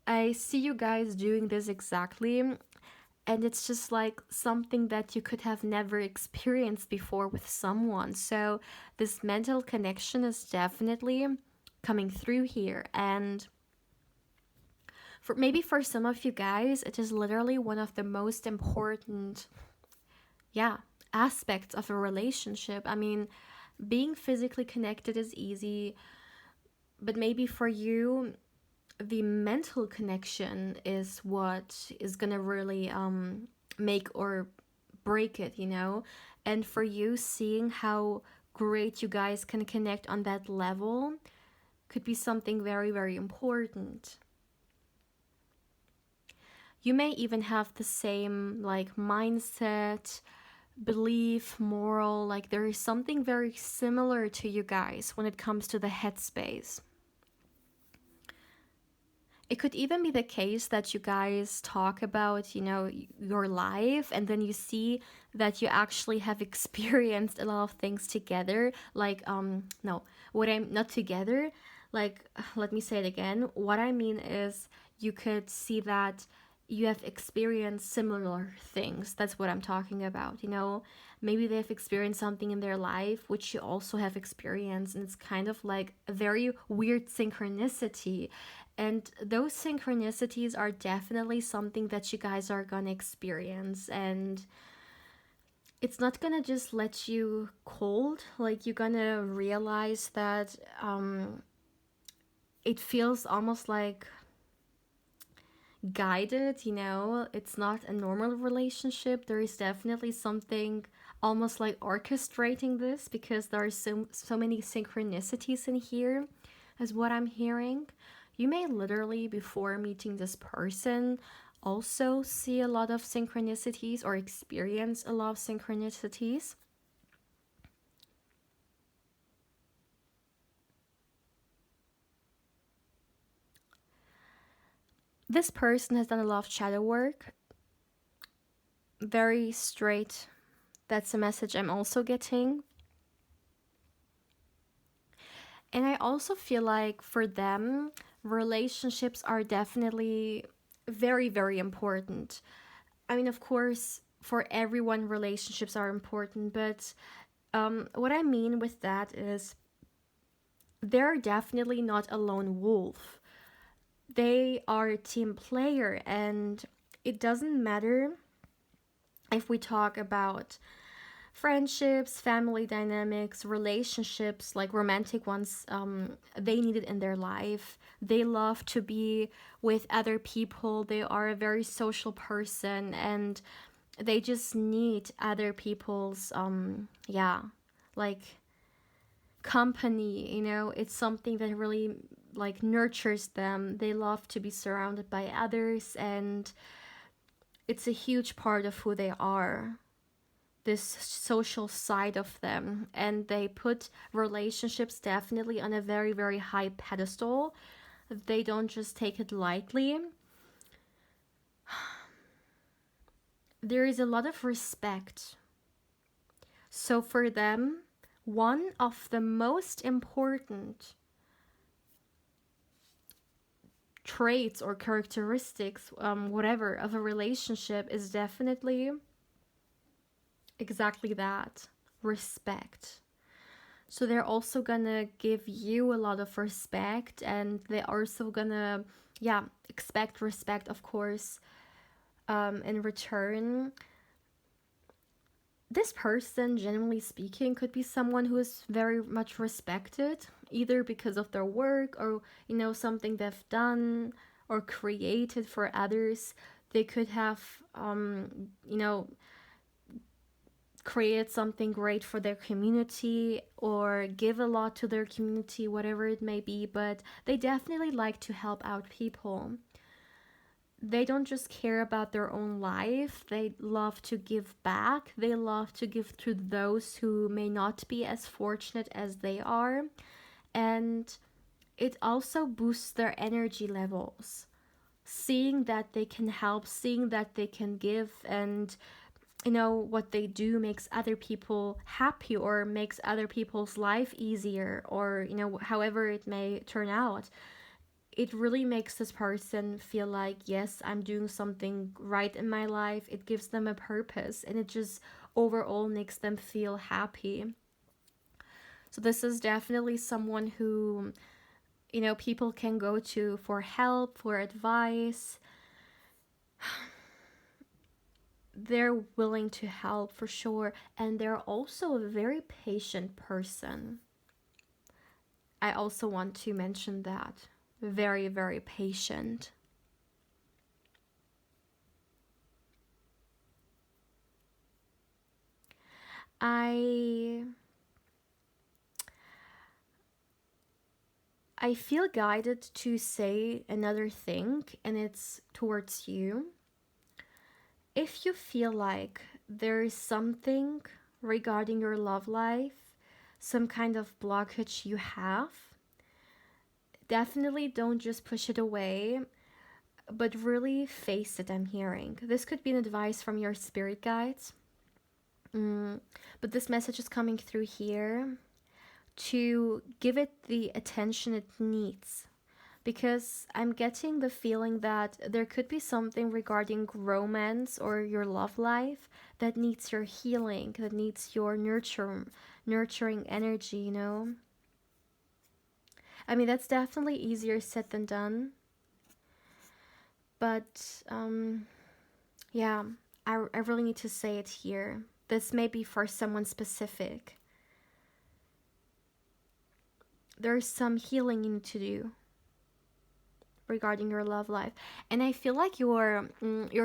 I see you guys doing this exactly. And it's just like something that you could have never experienced before with someone. So this mental connection is definitely coming through here. And for maybe for some of you guys, it is literally one of the most important, yeah, aspects of a relationship. I mean, being physically connected is easy, but maybe for you, the mental connection is what is gonna really make or break it, you know? And for you, seeing how great you guys can connect on that level could be something very, very important. You may even have the same like mindset, belief, moral, like there is something very similar to you guys when it comes to the headspace. It could even be the case that you guys talk about, you know, your life, and then you see that you actually have experienced a lot of things together. Like, no, what I'm not together, like, let me say it again. What I mean is, you could see that you have experienced similar things. That's what I'm talking about, you know? Maybe they've experienced something in their life which you also have experienced, and it's kind of like a very weird synchronicity. And those synchronicities are definitely something that you guys are gonna experience, and it's not gonna just let you cold. Like, you're gonna realize that it feels almost like guided, you know? It's not a normal relationship. There is definitely something almost like orchestrating this, because there are so many synchronicities in here, as what I'm hearing. You may literally, before meeting this person, also see a lot of synchronicities or experience a lot of synchronicities. This person has done a lot of shadow work, very straight. That's a message I'm also getting. And I also feel like for them, relationships are definitely very, very important. I mean, of course, for everyone, relationships are important, but what I mean with that is they're definitely not a lone wolf. They are a team player, and it doesn't matter if we talk about friendships, family dynamics, relationships, like romantic ones, they need it in their life. They love to be with other people. They are a very social person, and they just need other people's, yeah, like company, you know? It's something that really like nurtures them. They love to be surrounded by others, and it's a huge part of who they are, this social side of them. And they put relationships definitely on a very, very high pedestal. They don't just take it lightly. There is a lot of respect. So for them, one of the most important traits or characteristics, whatever, of a relationship is definitely exactly that: respect. So they're also gonna give you a lot of respect, and they're also gonna, yeah, expect respect, of course, in return. This person, generally speaking, could be someone who is very much respected, either because of their work or, you know, something they've done or created for others. They could have, you know, create something great for their community or give a lot to their community, whatever it may be, but they definitely like to help out people. They don't just care about their own life, they love to give back. They love to give to those who may not be as fortunate as they are. And it also boosts their energy levels. Seeing that they can help, seeing that they can give, and what they do makes other people happy or makes other people's life easier, or however it may turn out, it really makes this person feel like, yes, I'm doing something right in my life. It gives them a purpose, and it just overall makes them feel happy. So this is definitely someone who, people can go to for help, for advice. They're willing to help for sure, and they're also a very patient person. I also want to mention that. Very, very patient. I feel guided to say another thing, and it's towards you. If you feel like there is something regarding your love life, some kind of blockage you have, definitely don't just push it away, but really face it. I'm hearing this could be an advice from your spirit guides, but this message is coming through here to give it the attention it needs, because I'm getting the feeling that there could be something regarding romance or your love life that needs your healing, that needs your nurturing energy, I mean, that's definitely easier said than done. But, yeah, I really need to say it here. This may be for someone specific. There's some healing you need to do regarding your love life. And I feel like your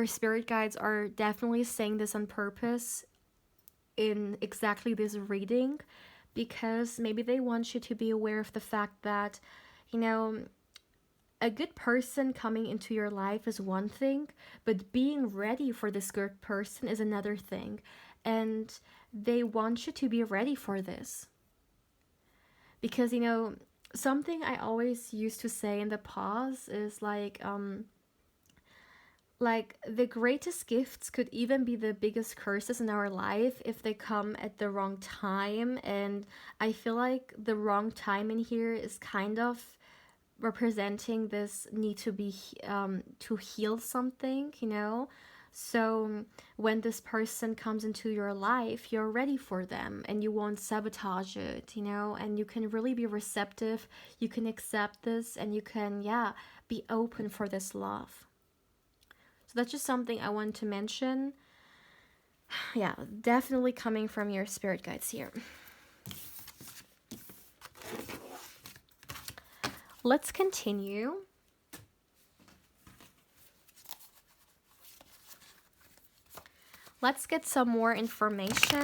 spirit guides are definitely saying this on purpose in exactly this reading, because maybe they want you to be aware of the fact that, a good person coming into your life is one thing, but being ready for this good person is another thing. And they want you to be ready for this. Because, something I always used to say in the past is like the greatest gifts could even be the biggest curses in our life if they come at the wrong time. And I feel like the wrong time in here is kind of representing this need to be to heal something, so when this person comes into your life, you're ready for them and you won't sabotage it, and you can really be receptive, you can accept this, and you can be open for this love. So that's just something I want to mention. Yeah, definitely coming from your spirit guides here. Let's continue. Let's get some more information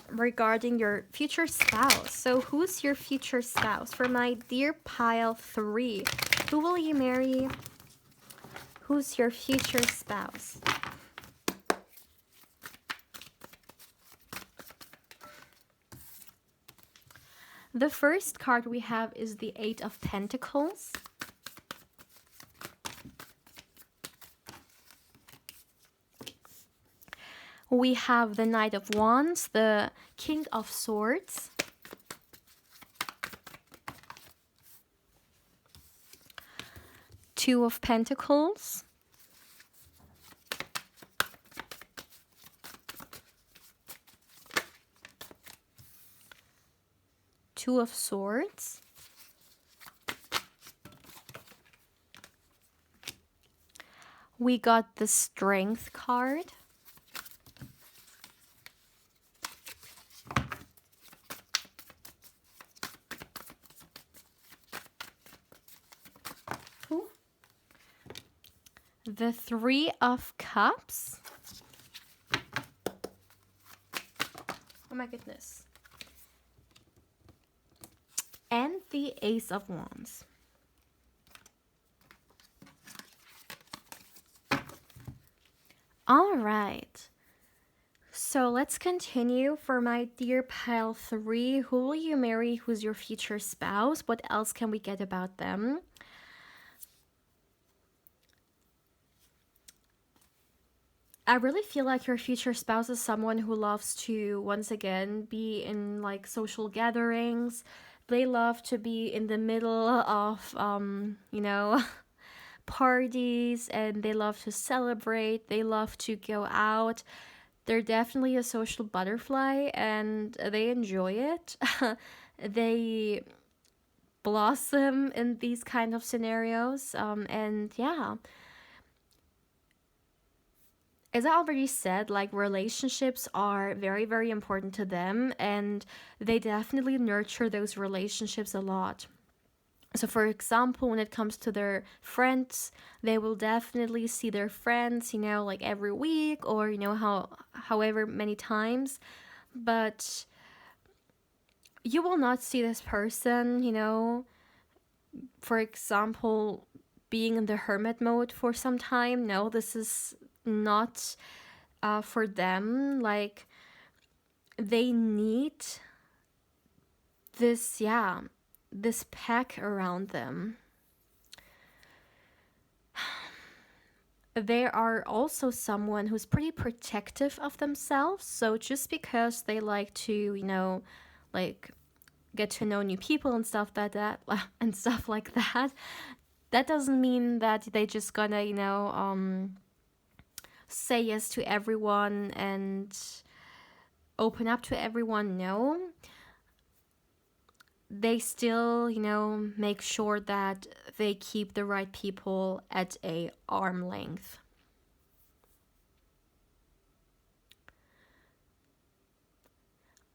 regarding your future spouse. So who's your future spouse? For my dear pile 3, who will you marry? Who's your future spouse? The first card we have is the 8 of Pentacles. We have the Knight of Wands, the King of Swords, Two of Pentacles, Two of Swords, we got the Strength card, the Three of Cups, Oh my goodness. And the Ace of Wands. All right. So let's continue for my dear pile 3. Who will you marry? Who's your future spouse? What else can we get about them? I really feel like your future spouse is someone who loves to, once again, be in like social gatherings. They love to be in the middle of, you know, parties, and they love to celebrate. They love to go out. They're definitely a social butterfly, and they enjoy it. They blossom in these kind of scenarios, and yeah, as I already said, like relationships are very, very important to them, and they definitely nurture those relationships a lot. So, for example, when it comes to their friends, they will definitely see their friends, you know, like every week or, you know, however many times. But you will not see this person, you know, for example, being in the hermit mode for some time. No, this is not for them. Like, they need this, yeah, this pack around them. They are also someone who's pretty protective of themselves. So just because they like to, you know, like get to know new people and stuff like that, and stuff like that, that doesn't mean that they just gonna, you know, say yes to everyone and open up to everyone. No, they still, you know, make sure that they keep the right people at a arm length.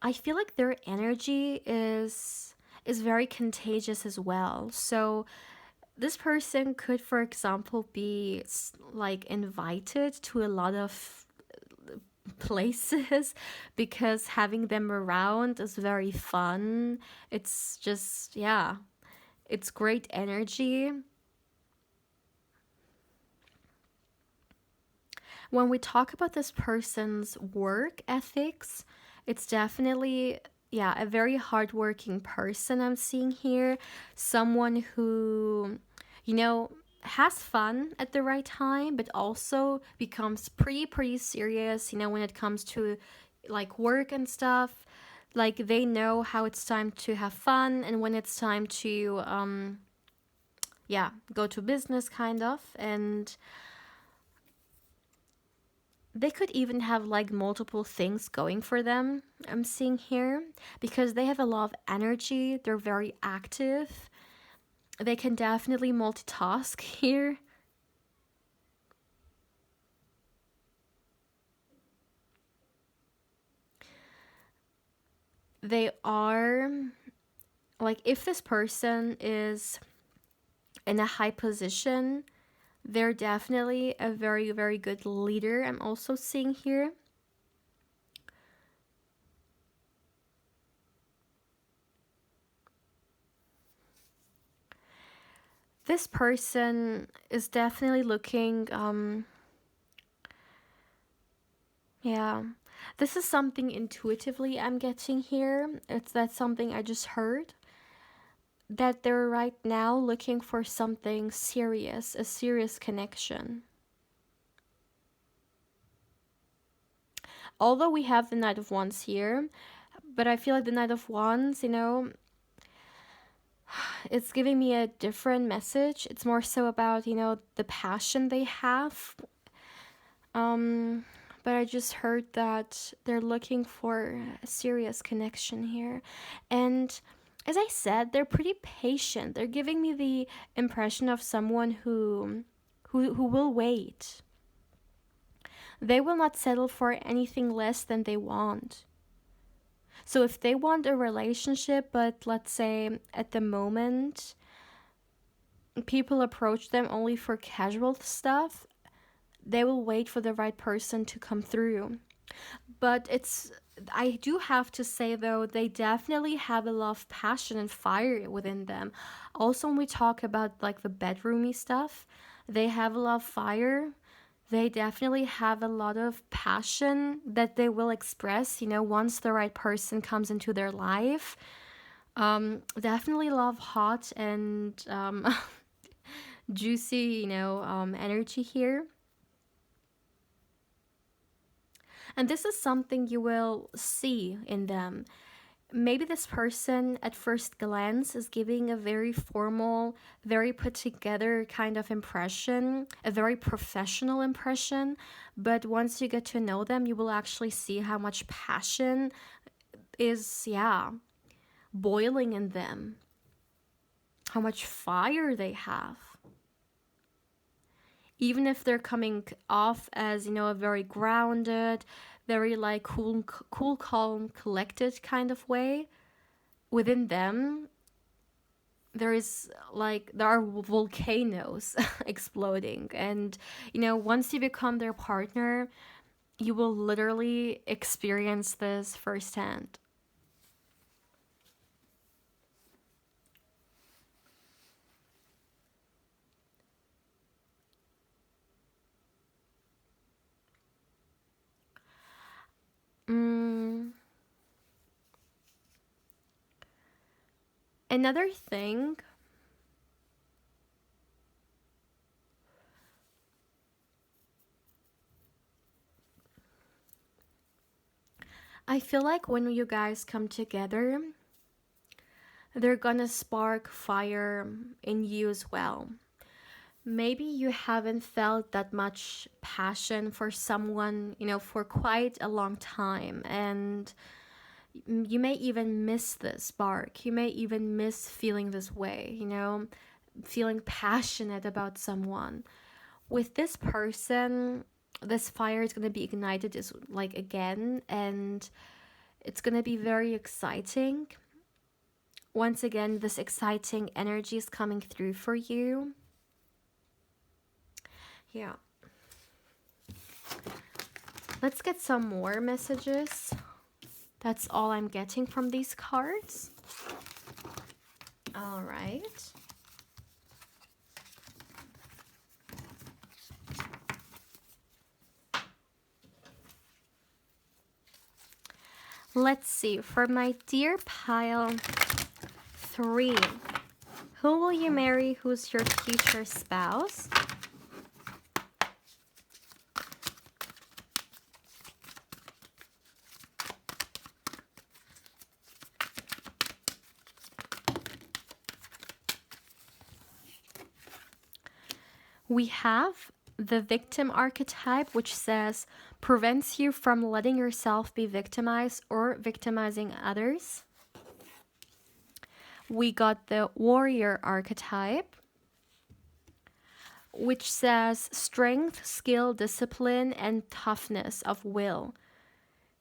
I feel like their energy is very contagious as well. So this person could, for example, be like invited to a lot of places because having them around is very fun. It's just, yeah, it's great energy. When we talk about this person's work ethics, it's definitely, yeah, a very hardworking person I'm seeing here. Someone who, you know, has fun at the right time, but also becomes pretty serious, you know, when it comes to like work and stuff. Like they know how it's time to have fun and when it's time to, yeah, go to business kind of. And they could even have like multiple things going for them, I'm seeing here, because they have a lot of energy. They're very active. They can definitely multitask here. They are, like, if this person is in a high position, they're definitely a very, very good leader, I'm also seeing here. This person is definitely looking, yeah, this is something intuitively I'm getting here. That's something I just heard. That they're right now looking for something serious, a serious connection. Although we have the Knight of Wands here, but I feel like the Knight of Wands, you know, it's giving me a different message. It's more so about, you know, the passion they have. But I just heard that they're looking for a serious connection here. And as I said, they're pretty patient. They're giving me the impression of someone who will wait. They will not settle for anything less than they want. So if they want a relationship, but let's say at the moment people approach them only for casual stuff, they will wait for the right person to come through. But I do have to say though, they definitely have a lot of passion and fire within them. Also, when we talk about like the bedroomy stuff, they have a lot of fire. They definitely have a lot of passion that they will express, once the right person comes into their life. Definitely love hot and juicy, energy here. And this is something you will see in them. Maybe this person at first glance is giving a very formal, very put together kind of impression, a very professional impression. But once you get to know them, you will actually see how much passion is, boiling in them, how much fire they have. Even if they're coming off as, a very grounded, very like cool, calm, collected kind of way, within them, there are volcanoes exploding. And, once you become their partner, you will literally experience this firsthand. Another thing, I feel like when you guys come together, they're gonna spark fire in you as well. Maybe you haven't felt that much passion for someone, for quite a long time. And you may even miss this spark. You may even miss feeling this way, feeling passionate about someone. With this person, this fire is going to be ignited again, and it's going to be very exciting. Once again, this exciting energy is coming through for you. Yeah. Let's get some more messages. That's all I'm getting from these cards. All right. Let's see. For my dear pile 3, who will you marry? Who's your future spouse? We have the victim archetype, which says prevents you from letting yourself be victimized or victimizing others. We got the warrior archetype, which says strength, skill, discipline, and toughness of will.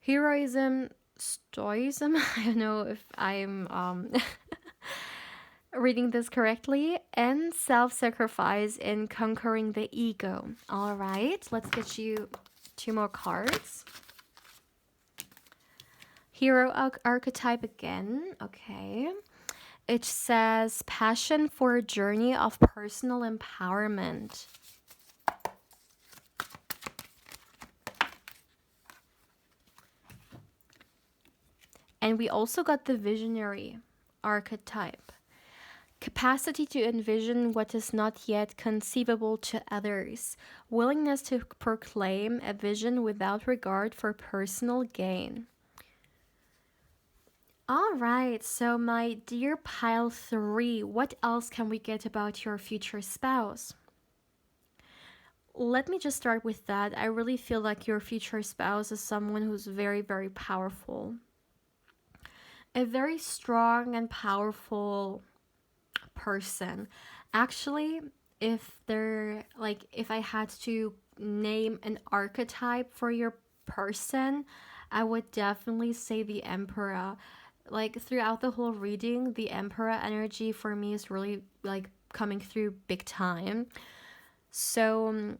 Heroism, stoicism, I don't know if I'm reading this correctly, and self-sacrifice in conquering the ego. All right, let's get you 2 more cards. Hero archetype again. Okay. It says passion for a journey of personal empowerment. And we also got the visionary archetype. Capacity to envision what is not yet conceivable to others. Willingness to proclaim a vision without regard for personal gain. All right, so my dear pile 3, what else can we get about your future spouse? Let me just start with that. I really feel like your future spouse is someone who's very, very powerful. A very strong and powerful person. Actually, if I had to name an archetype for your person, I would definitely say the Emperor. Like throughout the whole reading, the Emperor energy for me is really like coming through big time. So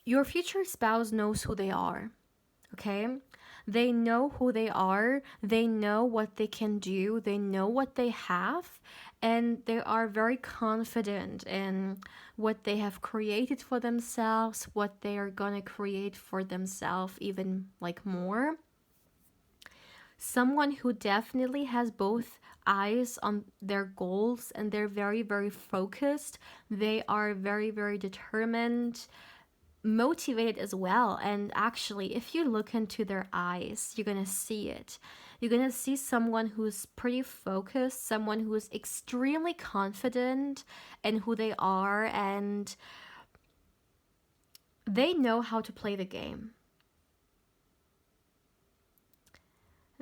your future spouse knows who they are. Okay? They know who they are, they know what they can do, they know what they have, and they are very confident in what they have created for themselves, what they are gonna create for themselves, even like more. Someone who definitely has both eyes on their goals and they're very, very focused. They are very, very determined, motivated as well. And actually, if you look into their eyes, you're gonna see it. You're gonna see someone who's pretty focused, someone who's extremely confident in who they are, and they know how to play the game.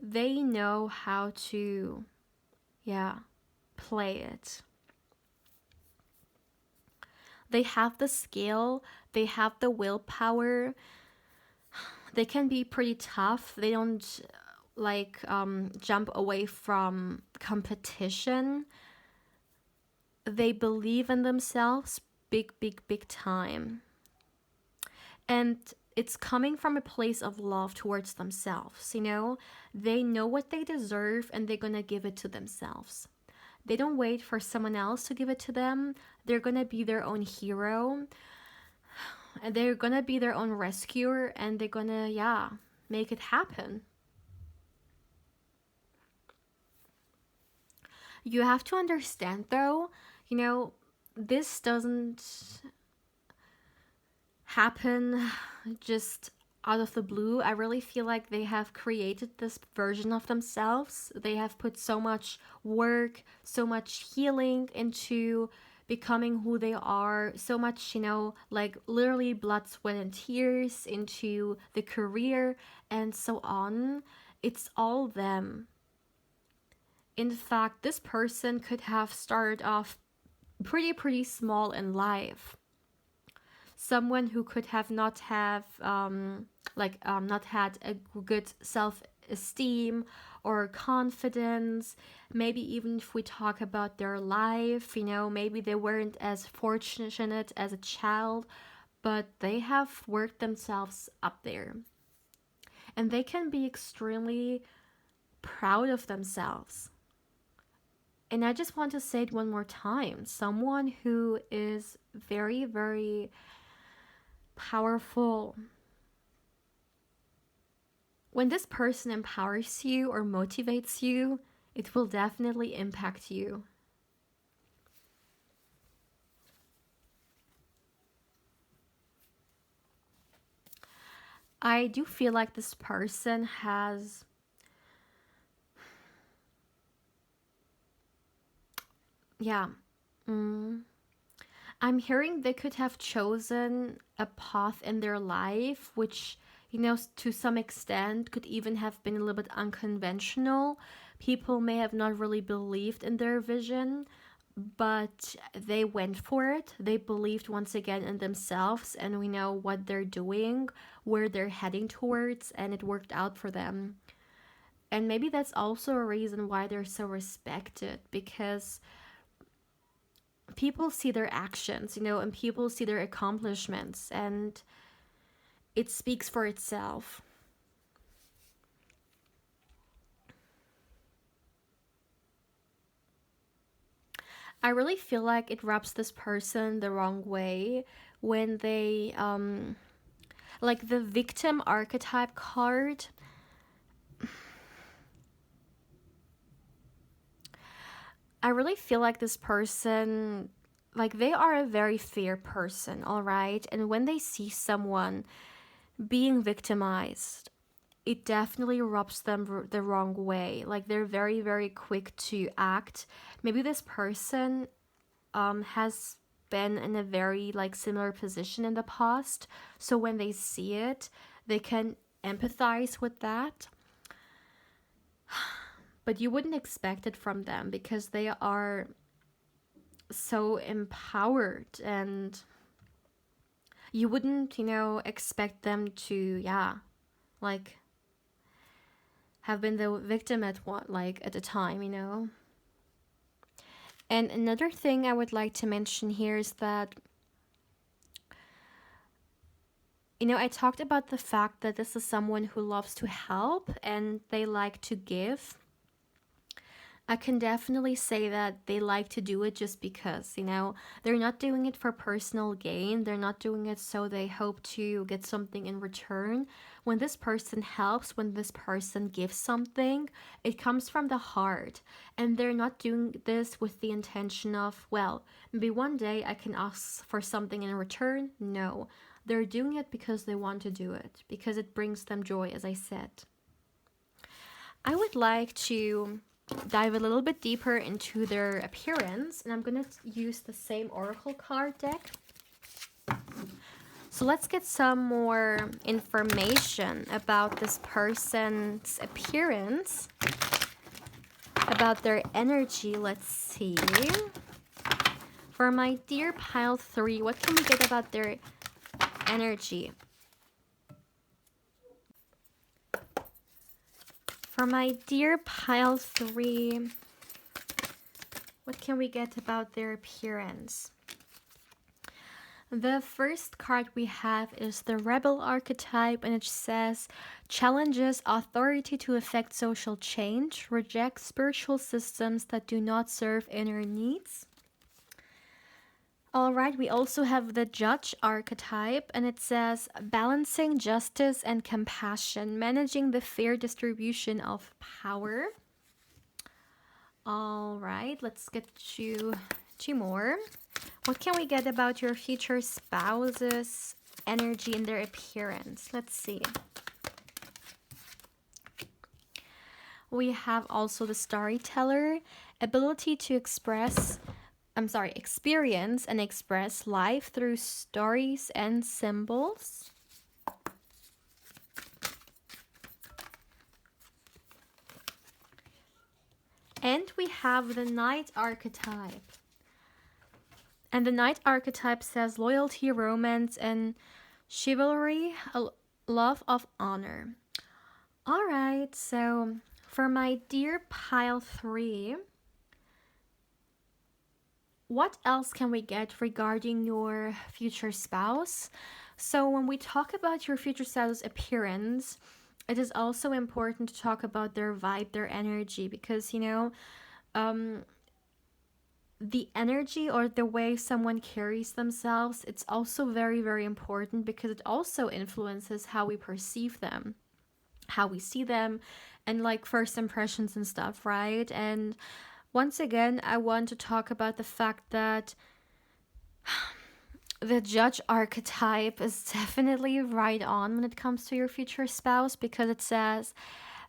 They know how to, play it. They have the skill, they have the willpower. They can be pretty tough. They don't jump away from competition. They believe in themselves big, big, big time. And it's coming from a place of love towards themselves, you know? They know what they deserve and they're gonna give it to themselves. They don't wait for someone else to give it to them. They're gonna be their own hero. And they're gonna be their own rescuer and they're gonna, make it happen. You have to understand though, this doesn't happen just out of the blue. I really feel like they have created this version of themselves. They have put so much work, so much healing into becoming who they are, so much, like literally blood, sweat, and tears into the career and so on. It's all them. In fact, this person could have started off pretty small in life. Someone who could have not had a good self-esteem or confidence. Maybe even if we talk about their life, maybe they weren't as fortunate as a child, but they have worked themselves up there. And they can be extremely proud of themselves. And I just want to say it one more time. Someone who is very, very powerful. When this person empowers you or motivates you, it will definitely impact you. I do feel like this person has I'm hearing they could have chosen a path in their life which, to some extent could even have been a little bit unconventional. People may have not really believed in their vision, but they went for it. They believed once again in themselves, and we know what they're doing, where they're heading towards, and it worked out for them. And maybe that's also a reason why they're so respected, because people see their actions, and people see their accomplishments, and it speaks for itself. I really feel like it rubs this person the wrong way when they, like the victim archetype card. I really feel like this person, like they are a very fair person, all right? And when they see someone being victimized, it definitely rubs them the wrong way. Like they're very, very quick to act. Maybe this person has been in a very like similar position in the past. So when they see it, they can empathize with that. But you wouldn't expect it from them because they are so empowered, and you wouldn't, expect them to, like have been the victim at a time. And another thing I would like to mention here is that You know, I talked about the fact that this is someone who loves to help and they like to give. I can definitely say that they like to do it just because, you know, they're not doing it for personal gain. They're not doing it so they hope to get something in return. When this person helps, when this person gives something, it comes from the heart. And they're not doing this with the intention of, well, maybe one day I can ask for something in return. No, they're doing it because they want to do it, because it brings them joy, as I said. I would like to dive a little bit deeper into their appearance, and I'm gonna use the same oracle card deck. So let's get some more information about this person's appearance, about their energy. Let's see. For my dear pile 3, what can we get about their energy? For my dear pile 3, what can we get about their appearance? The first card we have is the rebel archetype, and it says, challenges authority to effect social change, reject spiritual systems that do not serve inner needs. All right, we also have the judge archetype, and it says balancing justice and compassion, managing the fair distribution of power. All right, let's get you two more. What can we get about your future spouse's energy and their appearance? Let's see. We have also the storyteller, ability to experience and express life through stories and symbols. And we have the knight archetype. And the knight archetype says loyalty, romance, and chivalry, a love of honor. All right, so for my dear pile 3, what else can we get regarding your future spouse? So when we talk about your future spouse's appearance, it is also important to talk about their vibe, their energy, because, you know, the energy or the way someone carries themselves, it's also very, very important because it also influences how we perceive them, how we see them, and like first impressions and stuff, right? And once again, I want to talk about the fact that the judge archetype is definitely right on when it comes to your future spouse, because it says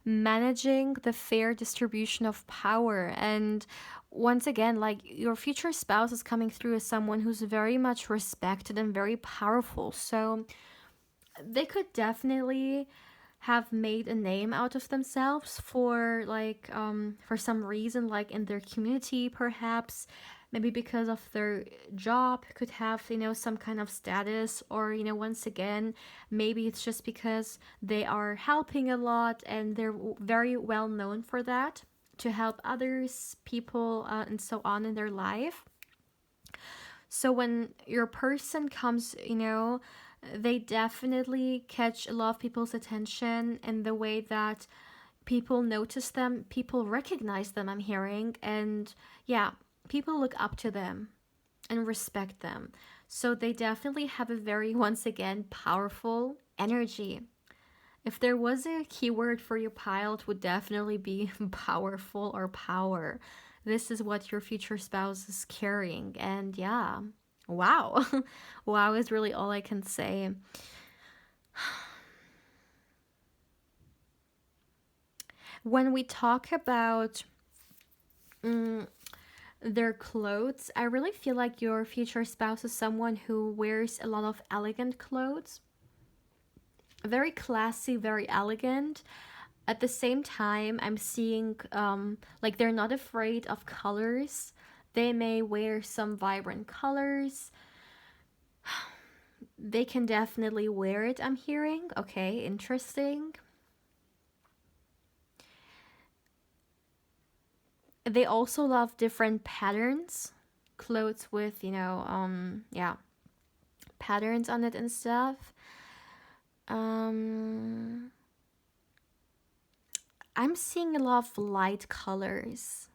managing the fair distribution of power. And once again, like, your future spouse is coming through as someone who's very much respected and very powerful. So they could definitely have made a name out of themselves for for some reason, like in their community, perhaps maybe because of their job, could have, you know, some kind of status, or, you know, once again, maybe it's just because they are helping a lot and they're very well known for that, to help others, people, and so on in their life. So when your person comes, you know, they definitely catch a lot of people's attention in the way that people notice them, people recognize them, I'm hearing, and yeah, people look up to them and respect them. So they definitely have a very, once again, powerful energy. If there was a keyword for your pile, it would definitely be powerful or power. This is what your future spouse is carrying. And yeah, wow. Wow is really all I can say. When we talk about their clothes, I really feel like your future spouse is someone who wears a lot of elegant clothes. Very classy, very elegant. At the same time, I'm seeing like they're not afraid of colors. They may wear some vibrant colors. They can definitely wear it, I'm hearing. Okay, interesting. They also love different patterns, clothes with, you know, yeah, patterns on it and stuff. I'm seeing a lot of light colors.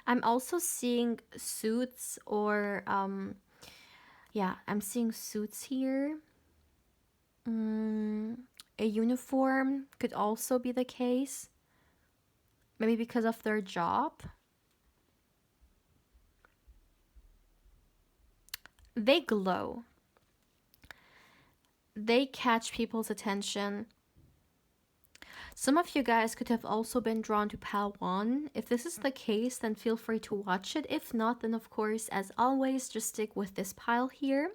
I'm also seeing suits or yeah, I'm seeing suits here. A uniform could also be the case. Maybe because of their job. They glow. They catch people's attention. Some of you guys could have also been drawn to pile 1. If this is the case, then feel free to watch it. If not, then of course, as always, just stick with this pile here.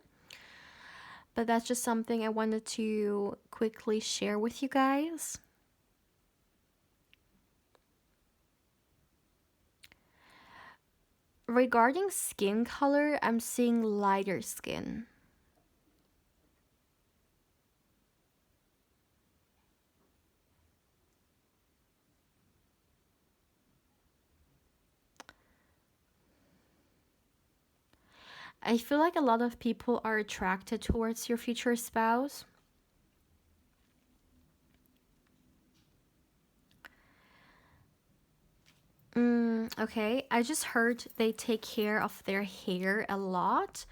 But that's just something I wanted to quickly share with you guys. Regarding skin color, I'm seeing lighter skin. I feel like a lot of people are attracted towards your future spouse. Okay, I just heard they take care of their hair a lot.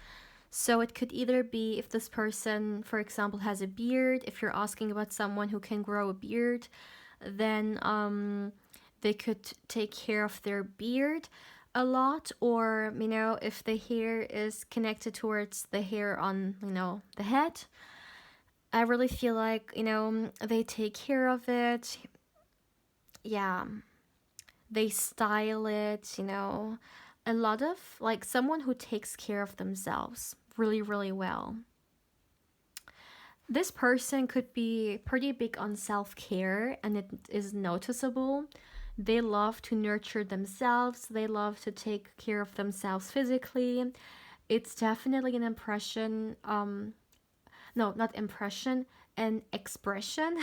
So it could either be if this person, for example, has a beard. If you're asking about someone who can grow a beard, then they could take care of their beard a lot. Or, you know, if the hair is connected towards the hair on, you know, the head, I really feel like, you know, they take care of it. Yeah, they style it, you know. A lot of, like, someone who takes care of themselves really, really well. This person could be pretty big on self-care, and it is noticeable. They love to nurture themselves. They love to take care of themselves physically. It's definitely an impression, no, not impression, an expression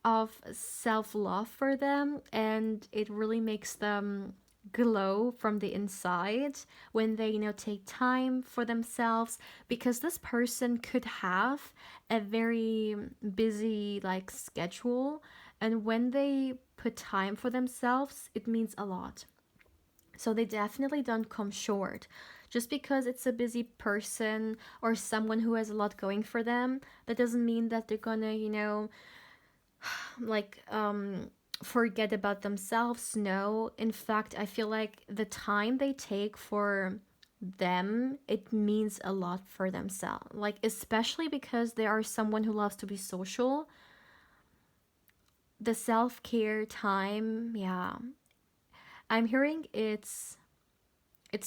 of self-love for them, and it really makes them glow from the inside when they, you know, take time for themselves, because this person could have a very busy like schedule, and when they put time for themselves, it means a lot. So they definitely don't come short. Just because it's a busy person or someone who has a lot going for them, that doesn't mean that they're gonna, you know, like forget about themselves. No, in fact, I feel like the time they take for them, it means a lot for themselves, like especially because they are someone who loves to be social. The self-care time, yeah, I'm hearing it's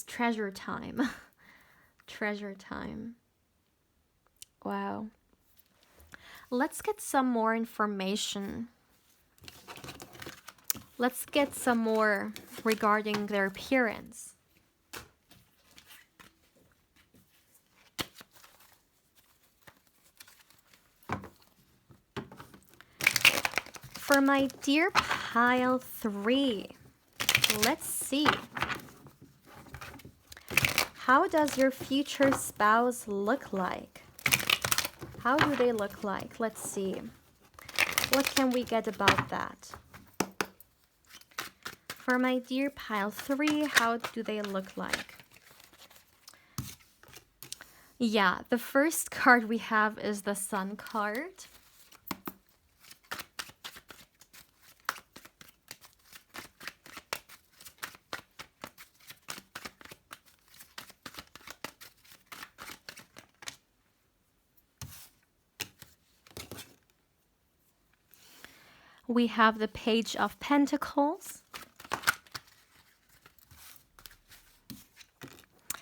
treasure time. Treasure time. Wow. Let's get some more information. Let's get some more regarding their appearance. For my dear pile 3, let's see. How does your future spouse look like? How do they look like? Let's see. What can we get about that? For my dear pile 3, how do they look like? Yeah, the first card we have is the Sun card. We have the Page of Pentacles.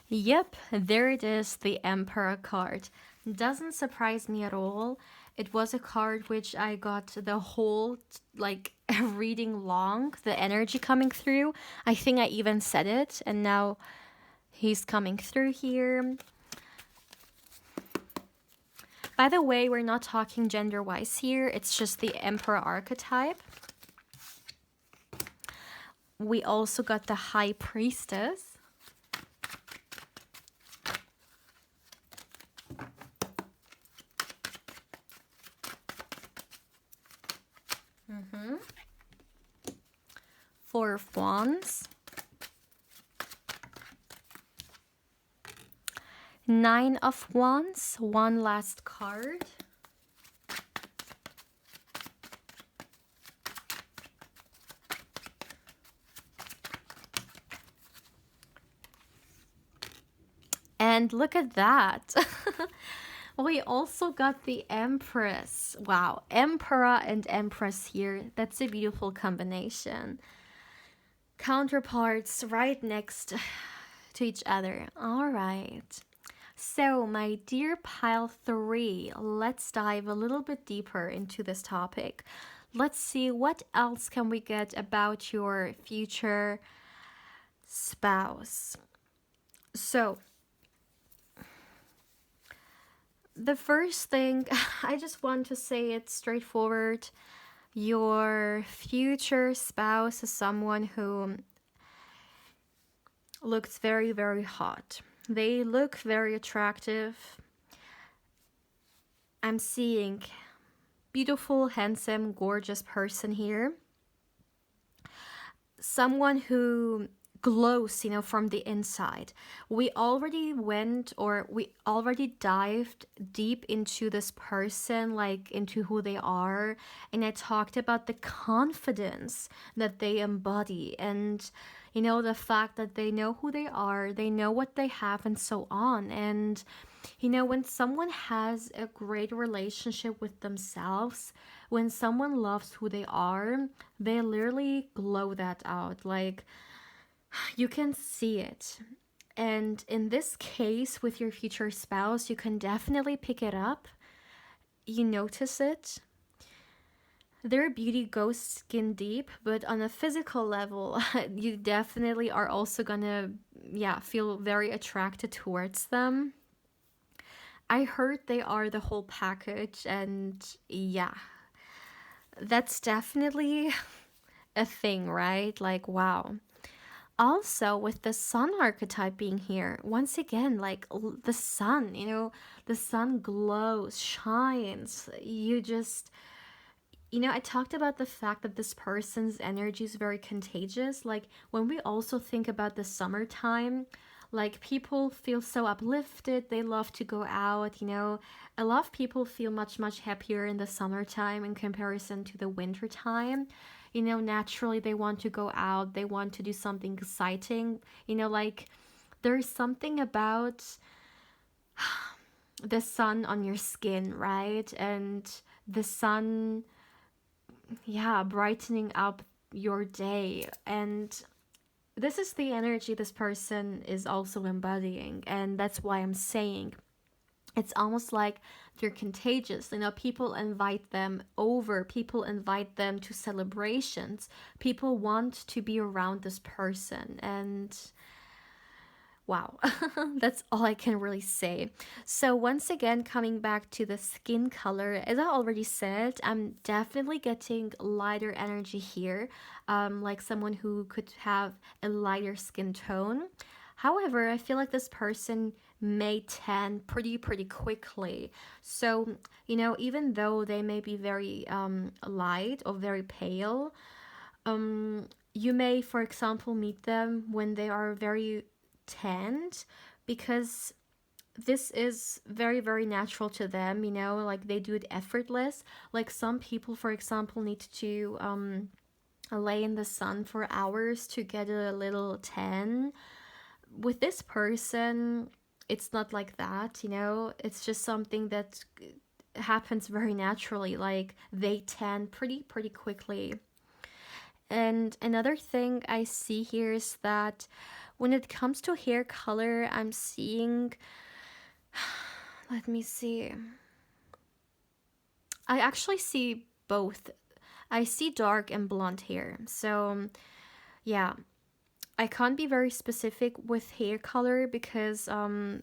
Yep, there it is, the Emperor card. Doesn't surprise me at all. It was a card which I got the whole, like, reading long, the energy coming through. I think I even said it, and now he's coming through here. By the way, we're not talking gender-wise here. It's just the Emperor archetype. We also got the High Priestess. Four of Wands, Nine of Wands, one last card, and look at that. We also got the Empress. Wow, Emperor and Empress here. That's a beautiful combination. Counterparts right next to each other. All right. So, my dear pile 3, let's dive a little bit deeper into this topic. Let's see what else can we get about your future spouse. So, the first thing, I just want to say it straightforward. Your future spouse is someone who looks very, very hot. They look very attractive. I'm seeing beautiful, handsome, gorgeous person here. Someone who glows, from the inside. We already dived deep into this person, like into who they are, and I talked about the confidence that they embody, and the fact that they know who they are, they know what they have, and so on. And when someone has a great relationship with themselves, when someone loves who they are, they literally glow that out. Like, you can see it. And in this case, with your future spouse, you can definitely pick it up. You notice it. Their beauty goes skin deep, but on a physical level, you definitely are also gonna, feel very attracted towards them. I heard they are the whole package, and that's definitely a thing, right? Like, wow. Also, with the sun archetype being here, once again, like the sun, the sun glows, shines. You just, I talked about the fact that this person's energy is very contagious. Like, when we also think about the summertime, like, people feel so uplifted. They love to go out, A lot of people feel much, much happier in the summertime in comparison to the wintertime. Naturally they want to go out, they want to do something exciting. Like, there's something about the sun on your skin, right? And the sun, brightening up your day. And this is the energy this person is also embodying. And that's why I'm saying it's almost like they're contagious. People invite them over. People invite them to celebrations. People want to be around this person. And wow, that's all I can really say. So once again, coming back to the skin color, as I already said, I'm definitely getting lighter energy here. Like someone who could have a lighter skin tone. However, I feel like this person may tan pretty quickly. So, even though they may be very light or very pale, you may, for example, meet them when they are very tanned, because this is very, very natural to them, like they do it effortless. Like, some people, for example, need to lay in the sun for hours to get a little tan. With this person, it's not like that, it's just something that happens very naturally. Like, they tan pretty quickly. And another thing I see here is that when it comes to hair color, I'm seeing, let me see, I actually see both. I see dark and blonde hair. So I can't be very specific with hair color because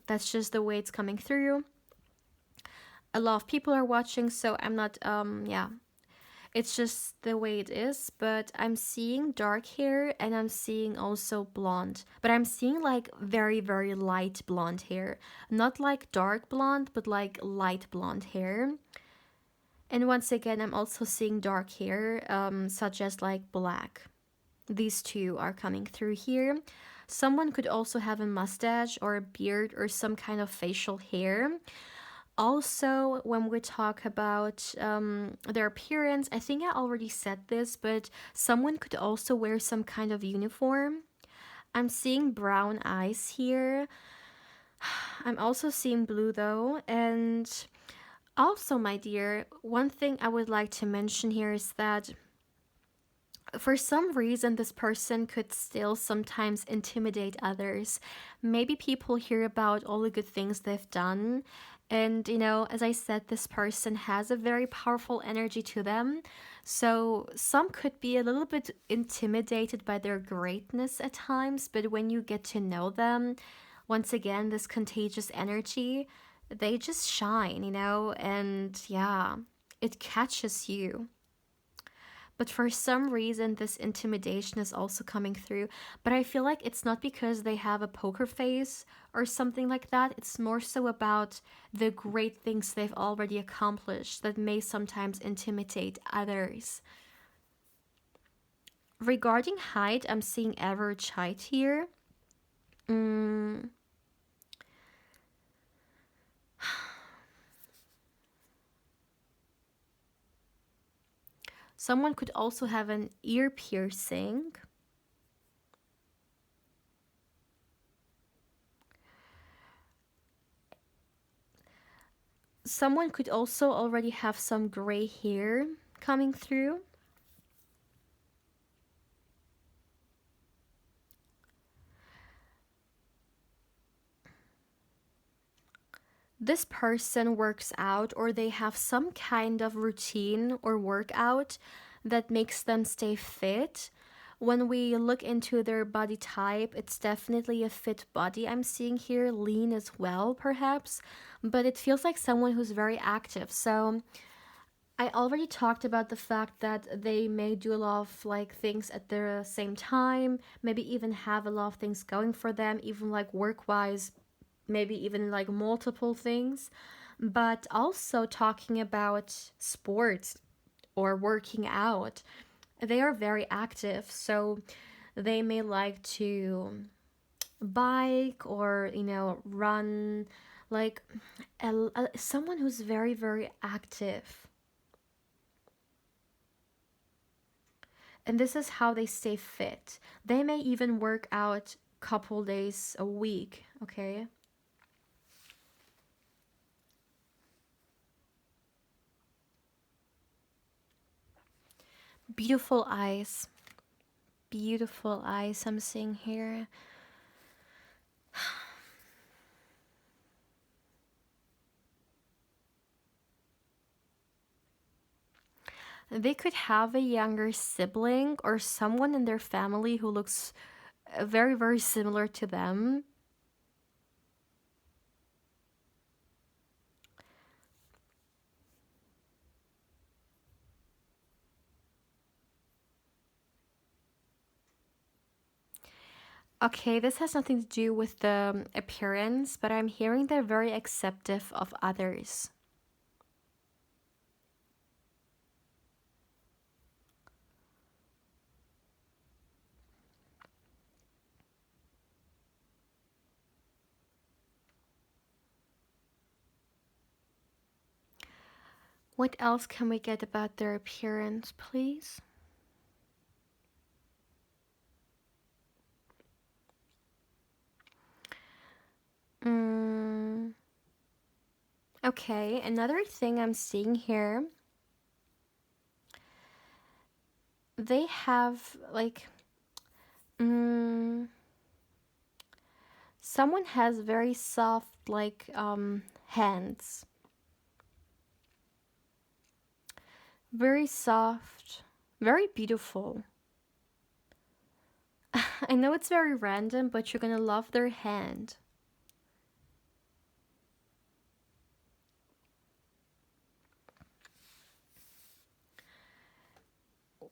that's just the way it's coming through. A lot of people are watching, so I'm not, it's just the way it is. But I'm seeing dark hair and I'm seeing also blonde. But I'm seeing like very, very light blonde hair. Not like dark blonde, but like light blonde hair. And once again, I'm also seeing dark hair, such as like black. These two are coming through here. Someone could also have a mustache or a beard or some kind of facial hair. Also, when we talk about their appearance, I think I already said this, but someone could also wear some kind of uniform. I'm seeing brown eyes here. I'm also seeing blue though. And also, my dear, one thing I would like to mention here is that for some reason, this person could still sometimes intimidate others. Maybe people hear about all the good things they've done. And, as I said, this person has a very powerful energy to them. So some could be a little bit intimidated by their greatness at times. But when you get to know them, once again, this contagious energy, they just shine, and yeah, it catches you. But for some reason, this intimidation is also coming through. But I feel like it's not because they have a poker face or something like that. It's more so about the great things they've already accomplished that may sometimes intimidate others. Regarding height, I'm seeing average height here. Someone could also have an ear piercing. Someone could also already have some gray hair coming through. This person works out or they have some kind of routine or workout that makes them stay fit. When we look into their body type, it's definitely a fit body I'm seeing here, lean as well, perhaps, but it feels like someone who's very active. So I already talked about the fact that they may do a lot of like things at the same time, maybe even have a lot of things going for them, even like work wise, maybe even like multiple things. But also talking about sports or working out, they are very active. So they may like to bike or, run, like someone who's very, very active. And this is how they stay fit. They may even work out couple days a week, okay? Beautiful eyes. Beautiful eyes I'm seeing here. They could have a younger sibling or someone in their family who looks very, very similar to them. Okay, this has nothing to do with the appearance, but I'm hearing they're very acceptive of others. What else can we get about their appearance, please? Okay, another thing I'm seeing here, they have like, someone has very soft, like, hands. Very soft, very beautiful. I know it's very random, but you're gonna love their hand.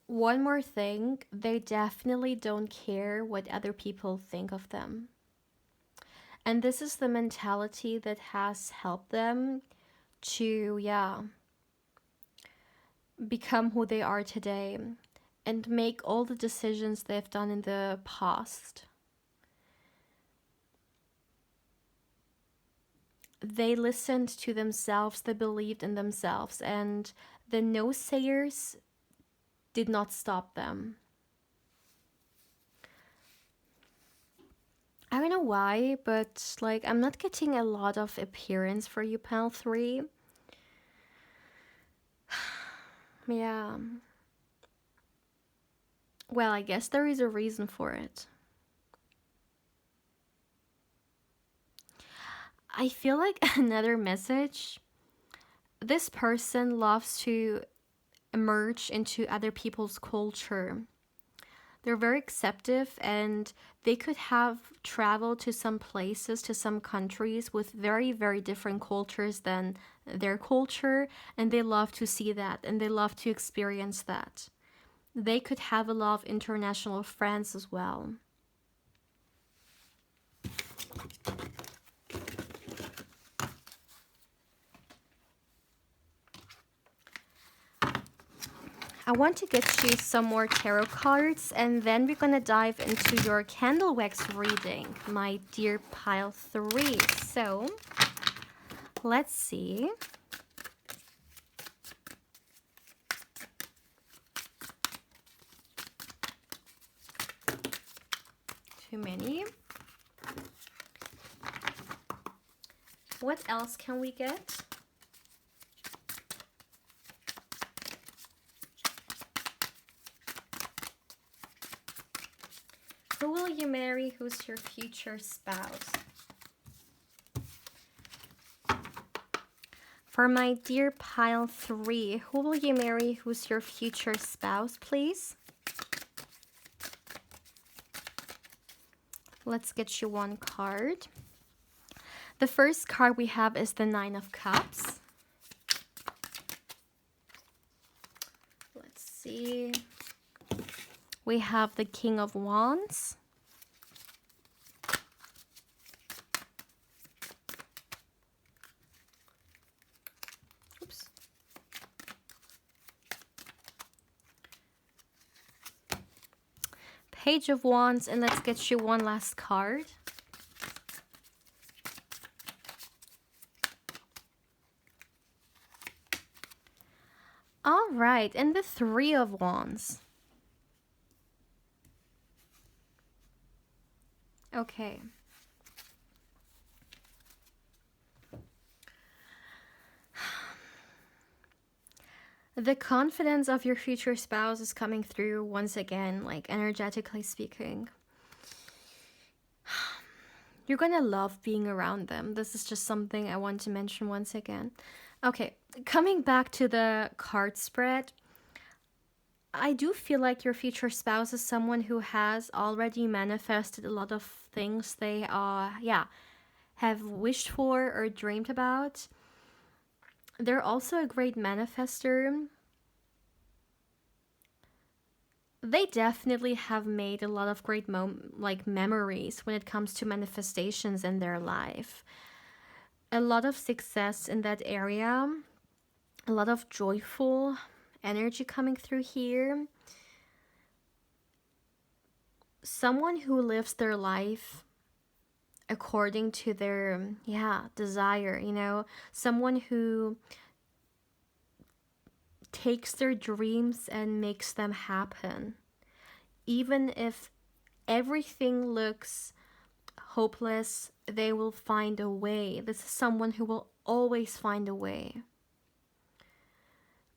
One more thing, they definitely don't care what other people think of them. And this is the mentality that has helped them to, yeah, become who they are today. and make all the decisions they've done in the past. They listened to themselves, they believed in themselves, and the no-sayers did not stop them. I don't know why, but like I'm not getting a lot of appearance for you, pile 3. Yeah. Well, I guess there is a reason for it. I feel like another message. This person loves to emerge into other people's culture. They're very acceptive, and they could have traveled to some places, to some countries with very, very different cultures than their culture, and they love to see that, and they love to experience that. They could have a lot of international friends as well. I want to get you some more tarot cards, and then we're gonna dive into your candle wax reading, my dear pile 3. So let's see. Too many. What else can we get? Who will you marry? Who's your future spouse? For my dear pile 3, who will you marry? Who's your future spouse, please? Let's get you one card. The first card we have is the 9 of Cups. Let's see. We have the King of Wands. Oops. Page of Wands, and let's get you one last card. All right, and the 3 of Wands. Okay. The confidence of your future spouse is coming through once again, like energetically speaking. You're gonna love being around them. This is just something I want to mention once again. Okay, coming back to the card spread, I do feel like your future spouse is someone who has already manifested a lot of things they have wished for or dreamed about. They're also a great manifester. They definitely have made a lot of great memories when it comes to manifestations in their life. A lot of success in that area. A lot of joyful energy coming through here. Someone who lives their life according to their desire, you know, someone who takes their dreams and makes them happen, even if everything looks hopeless. They will find a way. This is someone who will always find a way.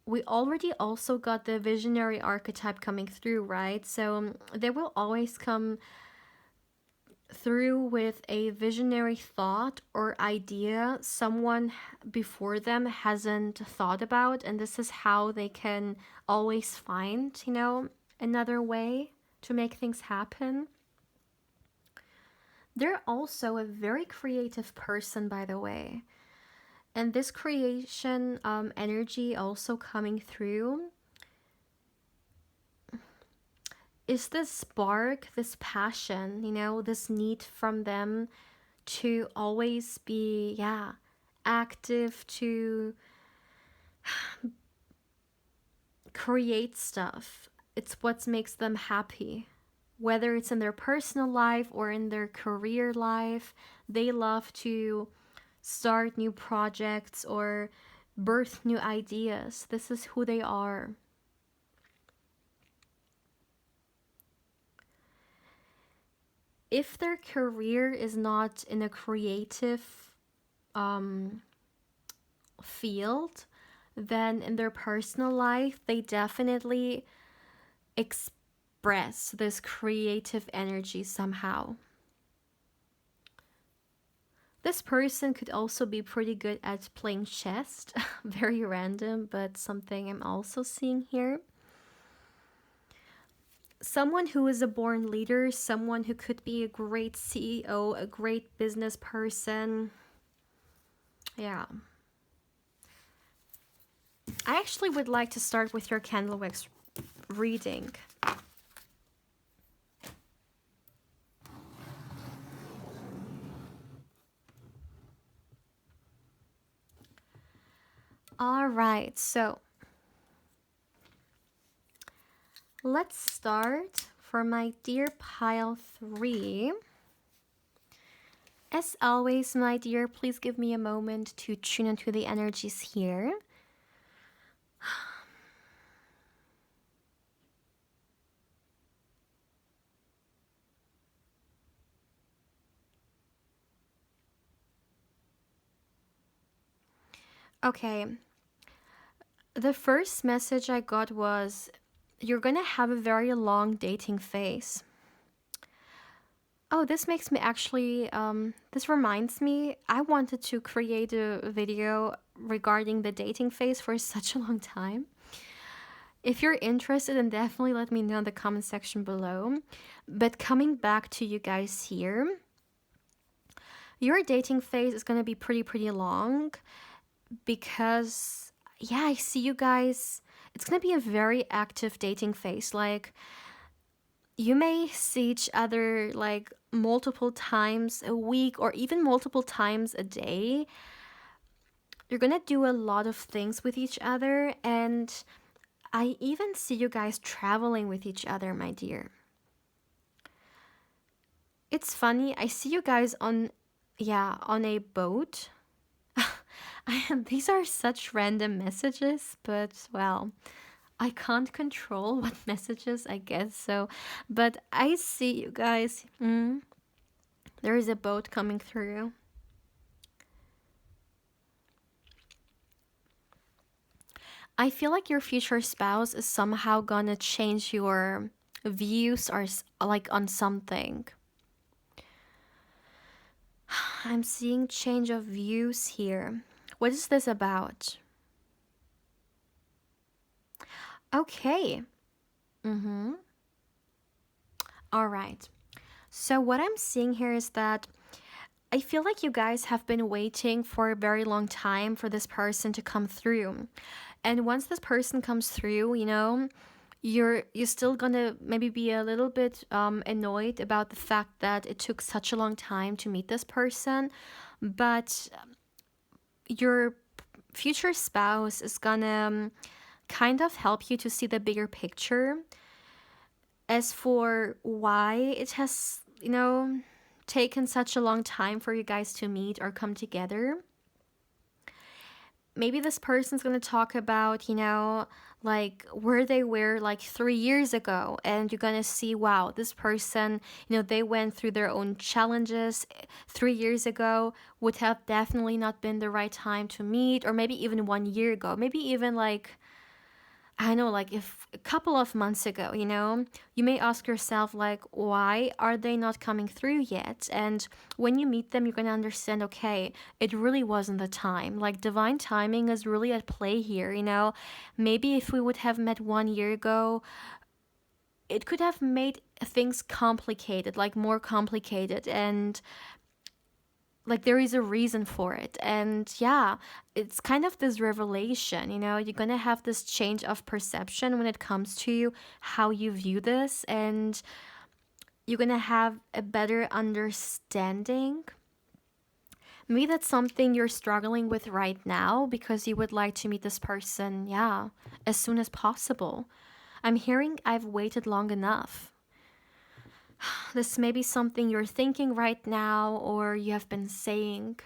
We already also got the visionary archetype coming through, right? So they will always come through with a visionary thought or idea someone before them hasn't thought about, and this is how they can always find, you know, another way to make things happen. They're also a very creative person, by the way, and this creation energy also coming through is this spark, this passion, you know, this need from them to always be, active, to create stuff. it's what makes them happy. Whether it's in their personal life or in their career life, they love to start new projects or birth new ideas. This is who they are. If their career is not in a creative field, then in their personal life, they definitely express this creative energy somehow. This person could also be pretty good at playing chess. Very random, but something I'm also seeing here. Someone who is a born leader, someone who could be a great CEO, a great business person. Yeah. I actually would like to start with your candle wax reading. All right, so let's start for my dear pile 3. As always, my dear, please give me a moment to tune into the energies here. Okay. The first message I got was, you're gonna have a very long dating phase. Oh, this makes me actually, this reminds me, I wanted to create a video regarding the dating phase for such a long time. If you're interested, then definitely let me know in the comment section below. But coming back to you guys here, your dating phase is gonna be pretty long because, yeah, I see you guys, it's gonna be a very active dating phase. Like, you may see each other like multiple times a week or even multiple times a day. You're gonna do a lot of things with each other, and I even see you guys traveling with each other, my dear. It's funny, I see you guys on a boat. These are such random messages, but well, I can't control what messages I get, so, but I see you guys. There is a boat coming through. I feel like your future spouse is somehow gonna change your views or like on something. I'm seeing change of views here. What is this about? Okay. All right. So what I'm seeing here is that I feel like you guys have been waiting for a very long time for this person to come through. And once this person comes through, you know, you're still gonna maybe be a little bit annoyed about the fact that it took such a long time to meet this person, but your future spouse is gonna kind of help you to see the bigger picture. As for why it has, you know, taken such a long time for you guys to meet or come together, maybe this person's gonna talk about, you know, like where they were like 3 years ago, and you're gonna see, wow, this person, you know, they went through their own challenges 3 years ago, would have definitely not been the right time to meet, or maybe even 1 year ago, maybe even like, I know, like if a couple of months ago, you know, you may ask yourself, like, why are they not coming through yet? And when you meet them, you're going to understand, okay, it really wasn't the time. Like, divine timing is really at play here, you know? Maybe if we would have met 1 year ago, it could have made things complicated, like more complicated. And like there is a reason for it, and yeah, it's kind of this revelation, you know, you're gonna have this change of perception when it comes to how you view this, and you're gonna have a better understanding. Maybe that's something you're struggling with right now because you would like to meet this person, yeah, as soon as possible. I'm hearing I've waited long enough. This may be something you're thinking right now or you have been saying.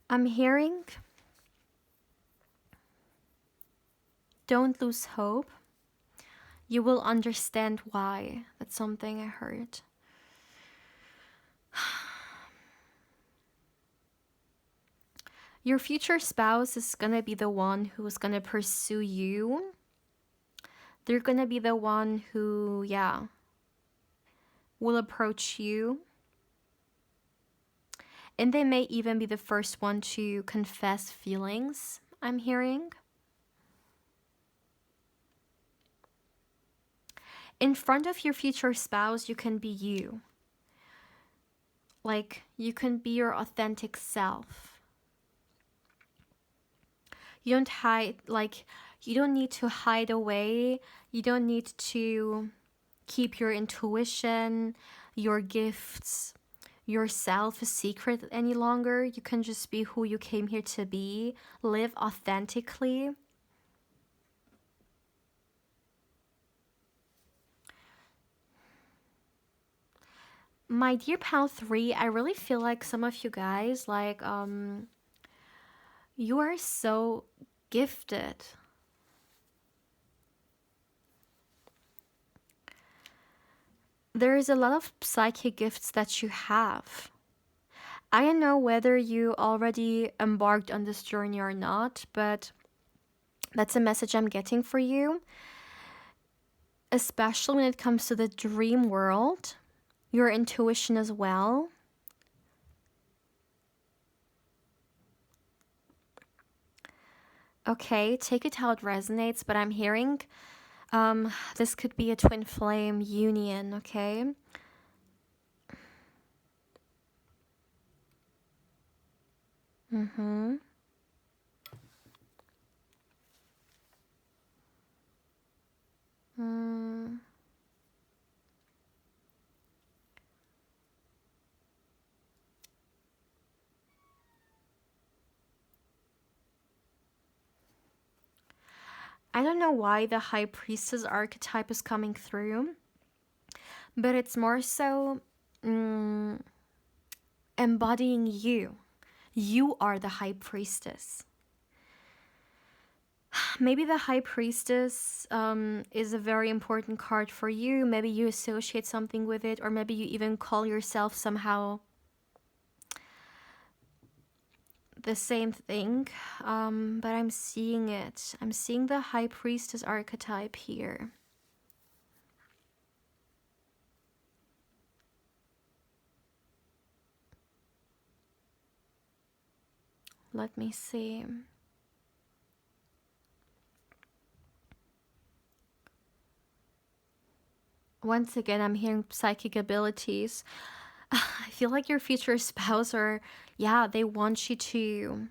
I'm hearing don't lose hope. You will understand why. That's something I heard. Your future spouse is gonna be the one who's gonna pursue you. They're gonna be the one who, yeah, will approach you. And they may even be the first one to confess feelings, I'm hearing. In front of your future spouse, you can be you. Like, you can be your authentic self. You don't hide, like, you don't need to hide away. You don't need to keep your intuition, your gifts, yourself a secret any longer. You can just be who you came here to be. Live authentically. My dear pal 3, I really feel like some of you guys, like, you are so gifted. There is a lot of psychic gifts that you have. I don't know whether you already embarked on this journey or not, but that's a message I'm getting for you. Especially when it comes to the dream world, your intuition as well. Okay, take it how it resonates, but I'm hearing this could be a twin flame union, okay? Mm-hmm. I don't know why the High Priestess archetype is coming through, but it's more so embodying you. You are the High Priestess. Maybe the High Priestess is a very important card for you. Maybe you associate something with it, or maybe you even call yourself somehow the same thing. But I'm seeing it. I'm seeing the High Priestess archetype here. Let me see. Once again, I'm hearing psychic abilities. I feel like your future spouse, or yeah, they want you to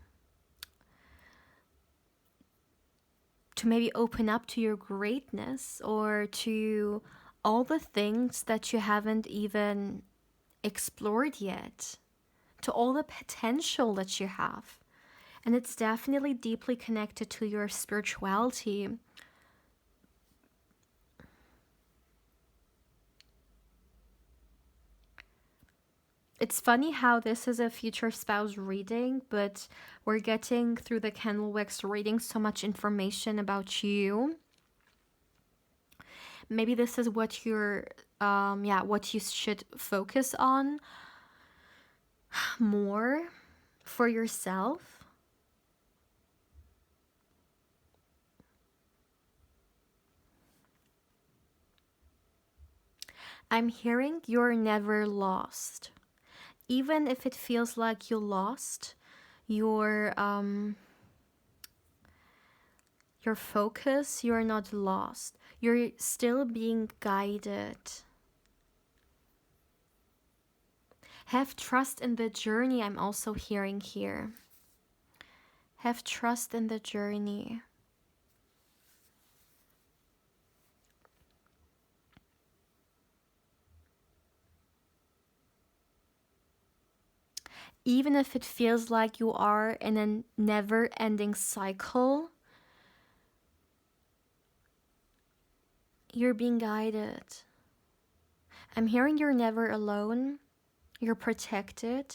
maybe open up to your greatness, or to all the things that you haven't even explored yet, to all the potential that you have. And it's definitely deeply connected to your spirituality. It's funny how this is a future spouse reading, but we're getting through the candle wax reading so much information about you. Maybe this is what you're, what you should focus on more for yourself. I'm hearing you're never lost. Even if it feels like you lost your focus, you're not lost. You're still being guided. Have trust in the journey, I'm also hearing here. Have trust in the journey. even if it feels like you are in a never-ending cycle, you're being guided. I'm hearing you're never alone. You're protected.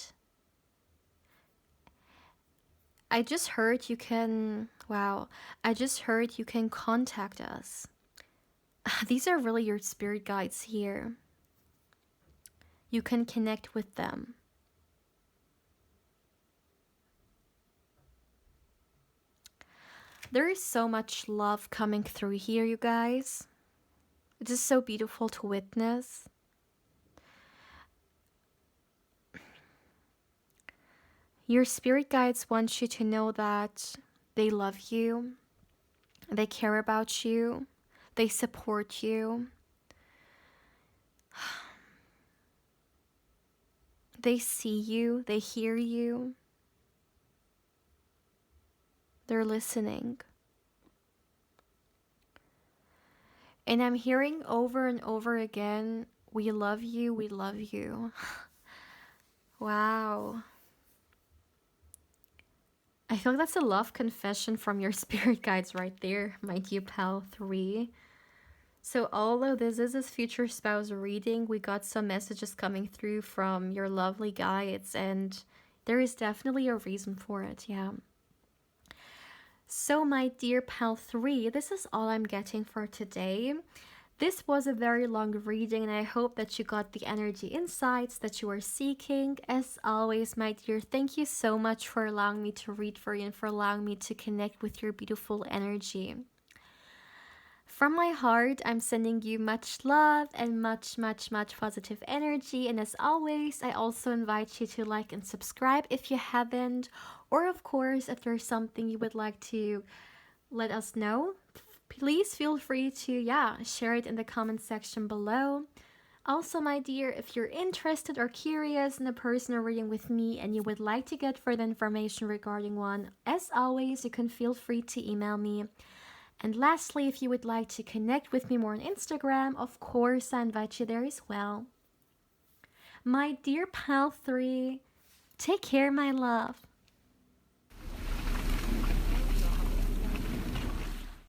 I just heard you can, wow, I just heard you can contact us. These are really your spirit guides here. You can connect with them. There is so much love coming through here, you guys. It is so beautiful to witness. Your spirit guides want you to know that they love you, they care about you, they support you. They see you, they hear you. They're listening. And I'm hearing over and over again, we love you, we love you. Wow. I feel like that's a love confession from your spirit guides right there, my dear pal 3. So although this is a future spouse reading, we got some messages coming through from your lovely guides, and there is definitely a reason for it, yeah. So my dear pal 3, this is all I'm getting for today. This was a very long reading, and I hope that you got the energy insights that you are seeking. As always, my dear, thank you so much for allowing me to read for you and for allowing me to connect with your beautiful energy. From my heart, I'm sending you much love and much positive energy. And as always, I also invite you to like and subscribe if you haven't. Or of course, if there's something you would like to let us know, please feel free to, share it in the comment section below. Also, my dear, if you're interested or curious in a personal reading with me and you would like to get further information regarding one, as always, you can feel free to email me. And lastly, if you would like to connect with me more on Instagram, of course, I invite you there as well. My dear pal 3, take care, my love.